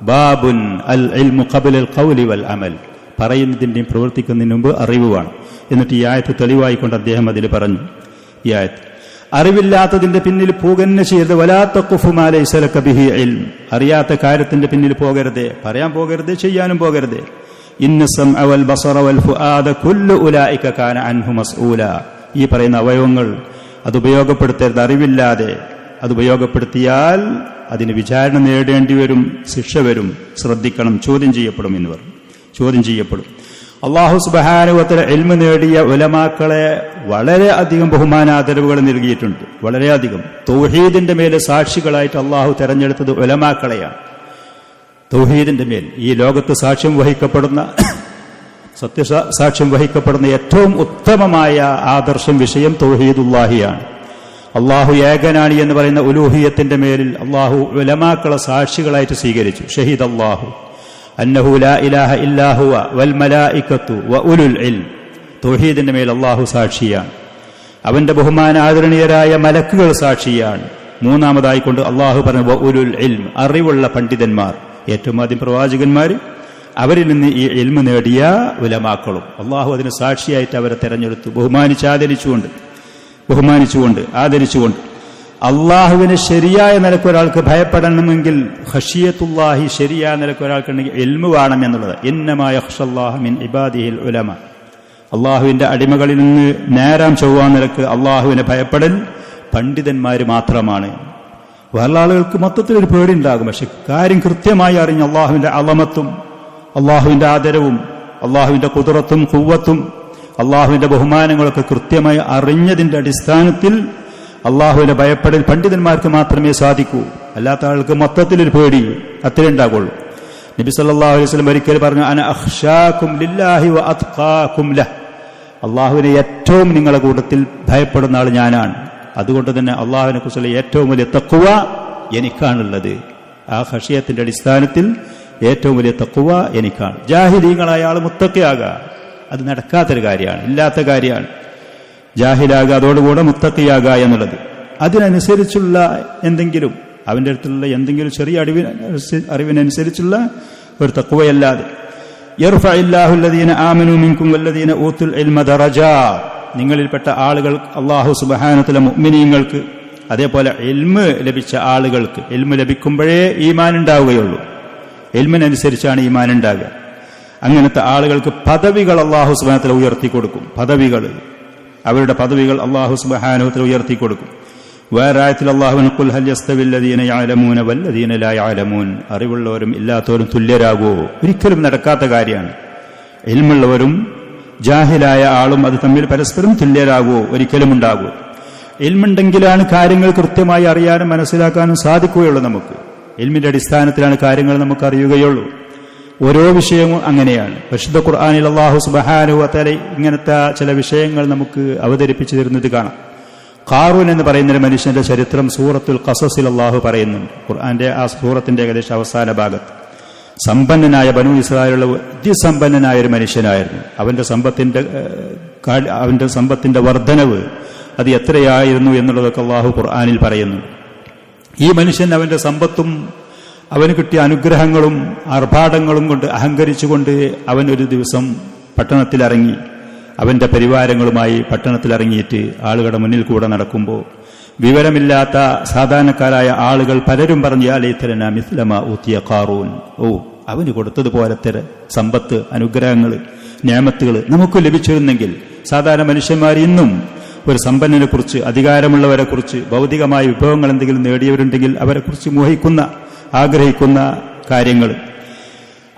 ബാബുൻ അൽ ഇൽമു ഖബ്ലൽ ഖൗലി വൽ അമൽ, പറയുന്നതിന്റെയും പ്രവർത്തിക്കുന്നതിന് മുമ്പ് അറിവ് വേണം. എന്നിട്ട് ഈ ആയത്ത് തെളിവായിക്കൊണ്ട് അദ്ദേഹം അതിൽ പറഞ്ഞു, ഈ ആയത്ത് അറിവില്ലാത്തതിന്റെ പിന്നിൽ പോകന്നെ ചെയ്യരുത്. വലാ തഖുഫു മാ ലൈസ ലക ബിഹി ഇൽം, അറിയാത്ത കാര്യത്തിന്റെ പിന്നിൽ പോകരുത്, പറയാൻ പോകരുത്, ചെയ്യാനും പോകരുത്. ഇന്ന സമഅ വൽ ബസറ വൽ ഫുആദ കുല്ലു ഉലൈക കാന അൻഹു മസ്ഊല, ഈ പറയുന്ന അവയവങ്ങൾ അത് ഉപയോഗപ്പെടുത്തരുത്. അറിവില്ലാതെ അത് ഉപയോഗപ്പെടുത്തിയാൽ അതിന് വിചാരണ നേടേണ്ടി വരും, ശിക്ഷ വരും, ശ്രദ്ധിക്കണം, ചോദ്യം ചെയ്യപ്പെടും എന്ന് പറഞ്ഞു. ചോദ്യം ചെയ്യപ്പെടും. അല്ലാഹു സുബ്ഹാനഹു വ തആല ഇൽമു നേടിയ ഉലമാക്കളെ വളരെ അധികം ബഹുമാനാദരവുകൾ നൽകിയിട്ടുണ്ട്. വളരെയധികം. തൗഹീദിന്റെ മേലെ സാക്ഷികളായിട്ട് അല്ലാഹു തെരഞ്ഞെടുത്തത് ഉലമാക്കളെയാണ്. തൗഹീദിന്റെ മേൽ ഈ ലോകത്ത് സാക്ഷ്യം വഹിക്കപ്പെടുന്ന, സത്യസാക്ഷ്യം വഹിക്കപ്പെടുന്ന ഏറ്റവും ഉത്തമമായ ആദർശം വിഷയം തൗഹീദുല്ലാഹിയാണ്. അള്ളാഹു ഏകനാണ് എന്ന് പറയുന്ന ഉലൂഹിയത്തിന്റെ മേലിൽ അള്ളാഹു ഉലമാക്കളെ സാക്ഷികളായിട്ട് സ്വീകരിച്ചു. ഷഹീദ് അല്ലാഹു അന്നഹു ലാ ഇലാഹ ഇല്ലാ ഹുവ വൽ മലായികത്തു വ ഉലുൽ ഇൽം. തൗഹീദിന്റെ മേൽ അള്ളാഹു സാക്ഷിയാണ്. അവന്റെ ബഹുമാന ആദരണീയരായ മലക്കുകൾ സാക്ഷിയാണ്. മൂന്നാമതായിക്കൊണ്ട് അള്ളാഹു പറഞ്ഞു വ ഉലുൽ ഇൽം, അറിവുള്ള പണ്ഡിതന്മാർ. ഏറ്റവും ആദ്യം പ്രവാചകന്മാർ, അവരിൽ നിന്ന് ഈ ഇൽമു നേടിയ ഉലമാക്കളും. അള്ളാഹു അതിന് സാക്ഷിയായിട്ട് അവരെ തെരഞ്ഞെടുത്തു. ബഹുമാനിച്ചുകൊണ്ട് ആദരിച്ചുകൊണ്ട്. അള്ളാഹുവിന് ശരിയായ നിലക്ക് ഒരാൾക്ക് ഭയപ്പെടണമെങ്കിൽ ഖശിയത്തുല്ലാഹി ശരിയായ നിലക്ക് ഒരാൾക്കുണ്ടെങ്കിൽ ഇൽമു വേണം എന്നുള്ളത്. ഇന്നമാ യഖ്ഷല്ലാഹ മിൻ ഇബാദിഹിൽ ഉലമ, അള്ളാഹുവിന്റെ അടിമകളിൽ നിന്ന് നേരാം ചൊവ്വാൻ നിലക്ക് അള്ളാഹുവിനെ ഭയപ്പെടൽ പണ്ഡിതന്മാര് മാത്രമാണ്. വേറെ ആളുകൾക്ക് മൊത്തത്തിലൊരു പേടിയുണ്ടാകും. പക്ഷെ കാര്യം കൃത്യമായി അറിഞ്ഞ് അള്ളാഹുവിന്റെ അളമത്തും അള്ളാഹുവിന്റെ ആദരവും അള്ളാഹുവിന്റെ ഖുദ്റത്തും ഖുവ്വത്തും അള്ളാഹുവിന്റെ ബഹുമാനങ്ങളൊക്കെ കൃത്യമായി അറിഞ്ഞതിന്റെ അടിസ്ഥാനത്തിൽ അള്ളാഹുവിനെ ഭയപ്പെടൽ പണ്ഡിതന്മാർക്ക് മാത്രമേ സാധിക്കൂ. അല്ലാത്ത ആൾക്ക് മൊത്തത്തിലൊരു പേടി അത്രേ ഉണ്ടാകുള്ളൂ. നബി സല്ലല്ലാഹു അലൈഹി വസല്ലം ഒരിക്കൽ പറഞ്ഞു, അന അഖ്ശാകും ലില്ലാഹി വ അത്ഖാകും ലഹ്, അള്ളാഹുവിനെ ഏറ്റവും നിങ്ങളുടെ കൂട്ടത്തിൽ ഭയപ്പെടുന്ന ആൾ ഞാനാണ്. അതുകൊണ്ട് തന്നെ അള്ളാഹുവിനെ കുറിച്ചുള്ള ഏറ്റവും വലിയ തഖ്വ എനിക്കാണുള്ളത്. ആ ഖശിയത്തിന്റെ അടിസ്ഥാനത്തിൽ ഏറ്റവും വലിയ തഖ്വ എനിക്കാണ്. ജാഹിലീങ്ങളായ ആൾ മുത്തഖിയാകുക അത് നടക്കാത്തൊരു കാര്യമാണ്, ഇല്ലാത്ത കാര്യമാണ്. ജാഹിലാകുക, അതോടുകൂടെ മുത്തഖിയാകുക എന്നുള്ളത്. അതിനനുസരിച്ചുള്ള എന്തെങ്കിലും, അവന്റെ അടുത്തുള്ള എന്തെങ്കിലും ചെറിയ അറിവിനനുസരിച്ചുള്ള ഒരു തഖ്വയല്ലാതെ. യർഫഇല്ലാഹു അല്ലദീന ആമനൂ മിൻകും വല്ലദീന ഊതുൽ ഇൽമ ദറജാത്ത്, നിങ്ങളിൽപ്പെട്ട ആളുകൾ അല്ലാഹു സുബ്ഹാനഹു വ തആല മുഅ്മിനീങ്ങൾക്ക്, അതേപോലെ ഇൽമ് ലഭിച്ച ആളുകൾക്ക്, ഇൽമ് ലഭിക്കുമ്പോഴേ ഈമാൻ ഉണ്ടാവുകയുള്ളൂ. ഇൽമിനനുസരിച്ചാണ് ഈമാൻ ഉണ്ടാകുക. അങ്ങനത്തെ ആളുകൾക്ക് പദവികൾ അല്ലാഹു സുബ്ഹാനഹു വ തആല ഉയർത്തി കൊടുക്കും. അവരുടെ പദവികൾ അല്ലാഹു സുബ്ഹാനഹു വ തആല ഉയർത്തി കൊടുക്കും. വേറെ ആയത്തിൽ അല്ലാഹു ഖുൽ ഹൽ യസ്തവിൽ ലദീന യഅലമൂന വല്ലദീന ലാ യഅലമൂൻ, അറിവുള്ളവരും ഇല്ലാത്തവരും തുല്യരാകുമോ? ഒരിക്കലും നടക്കാത്ത കാര്യമാണ്. ഇൽമുള്ളവരും ജാഹിലായ ആളും അത് തമ്മിൽ പരസ്പരം തുല്യരാകുമോ? ഒരിക്കലും ഉണ്ടാകുമോ? ഇൽമുണ്ടെങ്കിലാണ് കാര്യങ്ങൾ കൃത്യമായി അറിയാനും മനസ്സിലാക്കാനും സാധിക്കുകയുള്ളൂ നമുക്ക്. ഇൽമിന്റെ അടിസ്ഥാനത്തിലാണ് കാര്യങ്ങൾ നമുക്ക് അറിയുകയുള്ളൂ. ഓരോ വിഷയവും അങ്ങനെയാണ്. പരിശുദ്ധ ഖുർആനിൽ അല്ലാഹു സുബ്ഹാനഹു വ തആല ഇങ്ങനത്തെ ചില വിഷയങ്ങൾ നമുക്ക് അവതരിപ്പിച്ചു തരുന്നത് കാണാം. ഖാറൂൻ എന്ന് പറയുന്ന ഒരു മനുഷ്യന്റെ ചരിത്രം സൂറത്തുൽ ഖസസിൽ അല്ലാഹു പറയുന്നുണ്ട്. ഖുർആന്റെ ആ സൂറത്തിന്റെ ഏകദേശം അവസാന ഭാഗത്ത് സമ്പന്നനായ ബനൂ ഇസ്രായേലുള്ള അതിസമ്പന്നനായ ഒരു മനുഷ്യനായിരുന്നു. അവന്റെ സമ്പത്തിന്റെ വർധനവ് അത് എത്രയായിരുന്നു എന്നുള്ളതൊക്കെ അല്ലാഹു ഖുർആനിൽ പറയുന്നു. ഈ മനുഷ്യൻ അവന്റെ സമ്പത്തും അവന് കിട്ടിയ അനുഗ്രഹങ്ങളും ആർഭാടങ്ങളും കൊണ്ട് അഹങ്കരിച്ചുകൊണ്ട് അവൻ ഒരു ദിവസം പട്ടണത്തിലിറങ്ങി, അവന്റെ പരിവാരങ്ങളുമായി പട്ടണത്തിലിറങ്ങിയിട്ട് ആളുകളുടെ മുന്നിൽ കൂടെ നടക്കുമ്പോൾ വിവരമില്ലാത്ത സാധാരണക്കാരായ ആളുകൾ പലരും പറഞ്ഞു, യാ ലൈതലനാ മിസ്ലമാ ഊതിയ ഖാറൂൻ, അവന് കൊടുത്തതുപോലത്തെ സമ്പത്ത്, അനുഗ്രഹങ്ങൾ, നിഅമത്തുകൾ നമുക്ക് ലഭിച്ചിരുന്നെങ്കിൽ. സാധാരണ മനുഷ്യന്മാർ ഇന്നും ഒരു സമ്പന്നനെ കുറിച്ച്, അധികാരമുള്ളവരെ കുറിച്ച്, ഭൗതികമായ വിഭവങ്ങൾ എന്തെങ്കിലും നേടിയവരുണ്ടെങ്കിൽ അവരെക്കുറിച്ച് മോഹിക്കുന്ന, ആഗ്രഹിക്കുന്ന കാര്യങ്ങൾ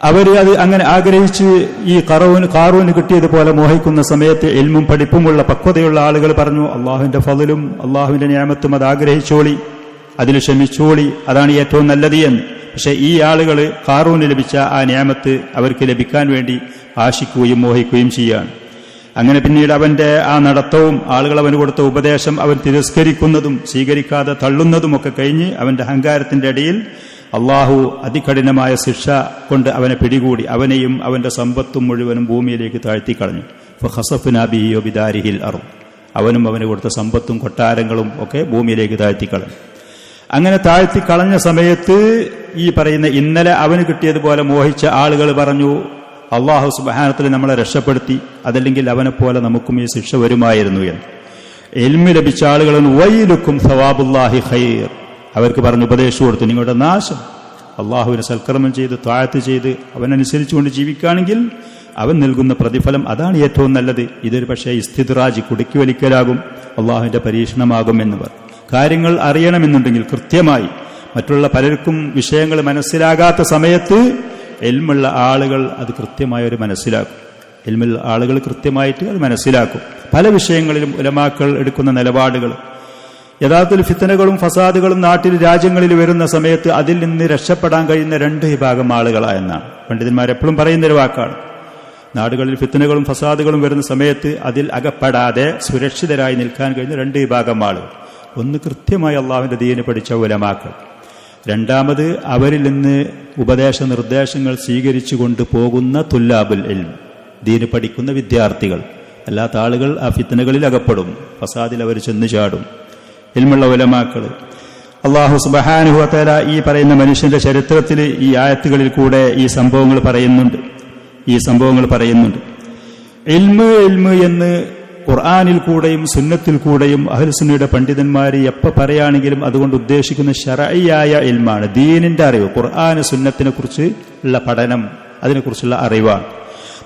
അത് അങ്ങനെ ആഗ്രഹിച്ച് ഈ ഖാറൂന് കിട്ടിയതുപോലെ മോഹിക്കുന്ന സമയത്ത് ഇൽമും പഠിപ്പുമുള്ള പക്വതയുള്ള ആളുകൾ പറഞ്ഞു, അള്ളാഹുവിന്റെ ഫളലും അള്ളാഹുവിന്റെ നിഅമത്തും അത് ആഗ്രഹിച്ചോളി, അതിൽ ക്ഷമിച്ചോളി, അതാണ് ഏറ്റവും നല്ലത് എന്ന്. പക്ഷെ ഈ ആളുകൾ ഖാറൂന് ലഭിച്ച ആ നിഅമത്ത് അവർക്ക് ലഭിക്കാൻ വേണ്ടി ആശിക്കുകയും മോഹിക്കുകയും ചെയ്യാണ്. അങ്ങനെ പിന്നീട് അവന്റെ ആ നടത്തവും ആളുകൾ അവന് കൊടുത്ത ഉപദേശം അവൻ തിരസ്കരിക്കുന്നതും സ്വീകരിക്കാതെ തള്ളുന്നതുമൊക്കെ കഴിഞ്ഞ് അവന്റെ അഹങ്കാരത്തിന്റെ ഇടയിൽ അള്ളാഹു അതികഠിനമായ ശിക്ഷ കൊണ്ട് അവനെ പിടികൂടി അവനെയും അവന്റെ സമ്പത്തും മുഴുവനും ഭൂമിയിലേക്ക് താഴ്ത്തിക്കളഞ്ഞു. ഫഖസഫ്നാ ബിഹി വബിദാരിഹിൽ അർദ്, അവനും അവന് കൊടുത്ത സമ്പത്തും കൊട്ടാരങ്ങളും ഒക്കെ ഭൂമിയിലേക്ക് താഴ്ത്തിക്കളഞ്ഞു. അങ്ങനെ താഴ്ത്തിക്കളഞ്ഞ സമയത്ത് ഈ പറയുന്ന ഇന്നലെ അവന് കിട്ടിയതുപോലെ മോഹിച്ച ആളുകൾ പറഞ്ഞു, അള്ളാഹു സുബ്ഹാനഹു നമ്മളെ രക്ഷപ്പെടുത്തി, അതല്ലെങ്കിൽ അവനെപ്പോലെ നമുക്കും ഈ ശിക്ഷ വരുമായിരുന്നു എന്ന്. ഇൽമ് ലഭിച്ച ആളുകൾ വൈലുക്കും സവാബുല്ലാഹി ഖൈർ, അവർക്ക് പറഞ്ഞ് ഉപദേശം കൊടുത്തു, നിങ്ങളുടെ നാശം, അള്ളാഹുവിനെ സൽക്കർമ്മം ചെയ്ത് ത്വാഅത്ത് ചെയ്ത് അവനനുസരിച്ചുകൊണ്ട് ജീവിക്കുകയാണെങ്കിൽ അവൻ നൽകുന്ന പ്രതിഫലം അതാണ് ഏറ്റവും നല്ലത്. ഇതൊരു പക്ഷേ ഇസ്തിദ്റാജ്, കുടുക്കി വലിക്കലാകും, അള്ളാഹുവിന്റെ പരീക്ഷണമാകും എന്നിവർ. കാര്യങ്ങൾ അറിയണമെന്നുണ്ടെങ്കിൽ കൃത്യമായി, മറ്റുള്ള പലർക്കും വിഷയങ്ങൾ മനസ്സിലാകാത്ത സമയത്ത് ഇൽമുള്ള ആളുകൾ അത് കൃത്യമായി മനസ്സിലാക്കും. ഇൽമുള്ള ആളുകൾ കൃത്യമായിട്ട് അത് മനസ്സിലാക്കും. പല വിഷയങ്ങളിലും ഉലമാക്കൾ എടുക്കുന്ന നിലപാടുകൾ, യഥാർത്ഥത്തിൽ ഫിത്നകളും ഫസാദുകളും നാട്ടിൽ രാജ്യങ്ങളിൽ വരുന്ന സമയത്ത് അതിൽ നിന്ന് രക്ഷപ്പെടാൻ കഴിയുന്ന രണ്ട് വിഭാഗം ആളുകളായെന്നാണ് പണ്ഡിതന്മാരെപ്പോഴും പറയുന്നൊരു വാക്കാണ്. നാടുകളിൽ ഫിത്നകളും ഫസാദുകളും വരുന്ന സമയത്ത് അതിൽ അകപ്പെടാതെ സുരക്ഷിതരായി നിൽക്കാൻ കഴിയുന്ന രണ്ട് വിഭാഗം ആളുകൾ. ഒന്ന് കൃത്യമായി അള്ളാഹുവിന്റെ ദീന് പഠിച്ച ഉലമാക്കൾ, രണ്ടാമത് അവരിൽ നിന്ന് ഉപദേശ നിർദ്ദേശങ്ങൾ സ്വീകരിച്ചു കൊണ്ട് പോകുന്ന തുല്ലാബുൽ ഇൽം, ദീന് പഠിക്കുന്ന വിദ്യാർത്ഥികൾ. അല്ലാത്ത ആളുകൾ ആ ഫിത്നകളിൽ അകപ്പെടും, ഫസാദിൽ അവർ ചെന്നു ചാടും. ഇൽമുള്ള ഉലമാക്കൾ. അല്ലാഹു സുബ്ഹാനഹു വ തആല ഈ പറയുന്ന മനുഷ്യന്റെ ചരിത്രത്തിൽ ഈ ആയത്തുകളിൽ കൂടെ ഈ സംഭവങ്ങൾ പറയുന്നുണ്ട്. ഇൽമ് എന്ന് ഖുർആനിൽ കൂടെയും സുന്നത്തിൽ കൂടെയും അഹ്ലുസുന്നയുടെ പണ്ഡിതന്മാർ എപ്പോൾ പറയുകയാണെങ്കിലും അതുകൊണ്ട് ഉദ്ദേശിക്കുന്ന ശർഈയായ ഇൽമാണ്, ദീനിന്റെ അറിവ്. ഖുർആൻ സുന്നത്തിനെ കുറിച്ച് ഉള്ള പഠനം, അതിനെക്കുറിച്ചുള്ള അറിവാണ്.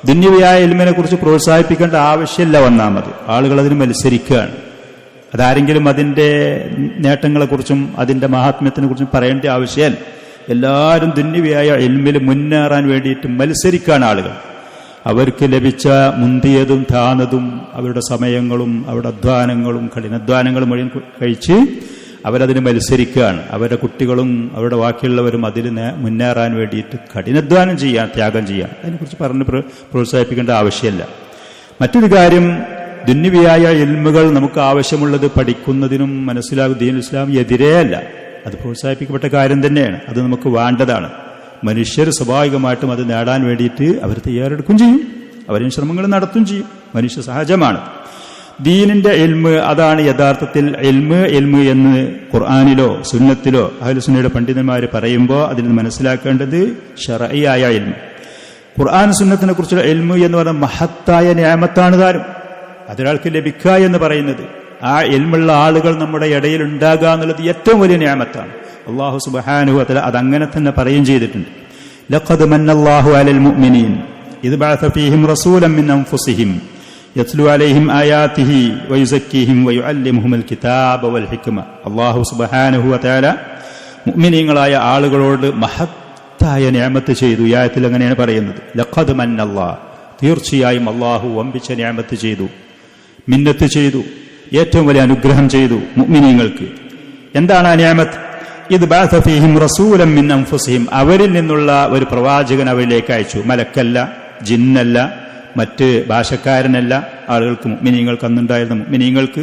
ദുന്യവിയായ ഇൽമിനെ കുറിച്ച് പ്രോത്സാഹിപ്പിക്കേണ്ട ആവശ്യമില്ല. ഒന്നാമത് ആളുകൾ അതിന് മത്സരിക്കുകയാണ്. അതാരെങ്കിലും അതിന്റെ നേട്ടങ്ങളെക്കുറിച്ചും അതിന്റെ മഹാത്മ്യത്തിനെ കുറിച്ചും പറയേണ്ട ആവശ്യമല്ല. എല്ലാവരും ദുന്യവിയായ ഇൽമിൽ മുന്നേറാൻ വേണ്ടിയിട്ട് മത്സരിക്കുകയാണ് ആളുകൾ. അവർക്ക് ലഭിച്ച മുന്തിയതും താന്നതും അവരുടെ സമയങ്ങളും അവരുടെ അധ്വാനങ്ങളും കഠിനാധ്വാനങ്ങളും മുഴുവൻ കഴിച്ച് അവരതിന് മത്സരിക്കുകയാണ്. അവരുടെ കുട്ടികളും അവരുടെ ബാക്കിയുള്ളവരും അതിൽ മുന്നേറാൻ വേണ്ടിയിട്ട് കഠിനാധ്വാനം ചെയ്യാൻ, ത്യാഗം ചെയ്യാൻ. അതിനെക്കുറിച്ച് പറഞ്ഞ് പ്രോത്സാഹിപ്പിക്കേണ്ട ആവശ്യമില്ല. മറ്റൊരു കാര്യം, ദുന്യവിയായ ഇൽമുകൾ നമുക്ക് ആവശ്യമുള്ളത് പഠിക്കുന്നതിനും മനസ്സിലാകും ദീനുൽ ഇസ്ലാം എതിരേ അല്ല. അത് പ്രോത്സാഹിപ്പിക്കപ്പെട്ട കാര്യം തന്നെയാണ്. അത് നമുക്ക് വേണ്ടതാണ്. മനുഷ്യർ സ്വാഭാവികമായിട്ടും അത് നേടാൻ വേണ്ടിയിട്ട് അവർ തയ്യാറെടുക്കും ചെയ്യും, അവരും ശ്രമങ്ങൾ നടത്തും ചെയ്യും. മനുഷ്യ സഹജമാണ്. ദീനിന്റെ ഇൽമ്, അതാണ് യഥാർത്ഥത്തിൽ ഇൽമ് എന്ന് ഖുർആനിലോ സുന്നത്തിലോ അഹ്ലുസുന്നയുടെ പണ്ഡിതന്മാർ പറയുമ്പോൾ അതിൽ നിന്ന് മനസ്സിലാക്കേണ്ടത് ശർഈയായ ഇൽമ്. ഖുർആൻ സുന്നത്തിനെ കുറിച്ചുള്ള ഇൽമ് എന്ന് പറയുന്ന മഹത്തായ നിഅമത്താണ് താനും. അതൊരാൾക്ക് ലഭിക്കുക എന്ന് പറയുന്നത്, ആ ഇൽമുള്ള ആളുകൾ നമ്മുടെ ഇടയിൽ ഉണ്ടാകുക എന്നുള്ളത് ഏറ്റവും വലിയ നിഅമത്താണ്. അല്ലാഹു സുബ്ഹാനഹു വ തആല അതങ്ങനെ തന്നെ പറയുകയും ചെയ്തിട്ടുണ്ട്. ലഖദ് മന്നല്ലാഹു അലൽ മുഅ്മിനീൻ ഇദ് ബഅസ ഫീഹിം റസൂലൻ മിൻ അൻഫുസിഹിം യത്ലു അലൈഹിം ആയാതിഹി വയുസക്കീഹിം വയുഅല്ലിമുഹുൽ കിതാബ വൽ ഹിക്മ. അല്ലാഹു സുബ്ഹാനഹു വ തആല മുഅ്മിനീങ്ങളായ ആളുകളോട് മഹത്തായ നിഅമത്ത് ചെയ്തു. ഈ ആയത്തിൽ അങ്ങനെയാണ് പറയുന്നത്. ലഖദ് മന്നല്ലാഹ്, തീർച്ചയായും അല്ലാഹു വമ്പിച്ച നിഅമത്ത് ചെയ്തു, മിന്നത്ത് ചെയ്തു, ഏറ്റവും വലിയ അനുഗ്രഹം ചെയ്തു മുഅ്മിനീങ്ങൾക്ക്. എന്താണ് ആ നിഅമത്ത്? ഇത് ബഅസ ഫീഹിം റസൂലൻ മിൻ അൻഫുസിഹിം, അവരിൽ നിന്നുള്ള ഒരു പ്രവാചകൻ അവരിലേക്ക് അയച്ചു. മലക്കല്ല, ജിന്നല്ല, മറ്റ് ഭാഷക്കാരനല്ല. ആളുകൾക്ക് മുഅ്മിനീങ്ങൾക്ക് അന്നുണ്ടായിരുന്ന മുഅ്മിനീങ്ങൾക്ക്,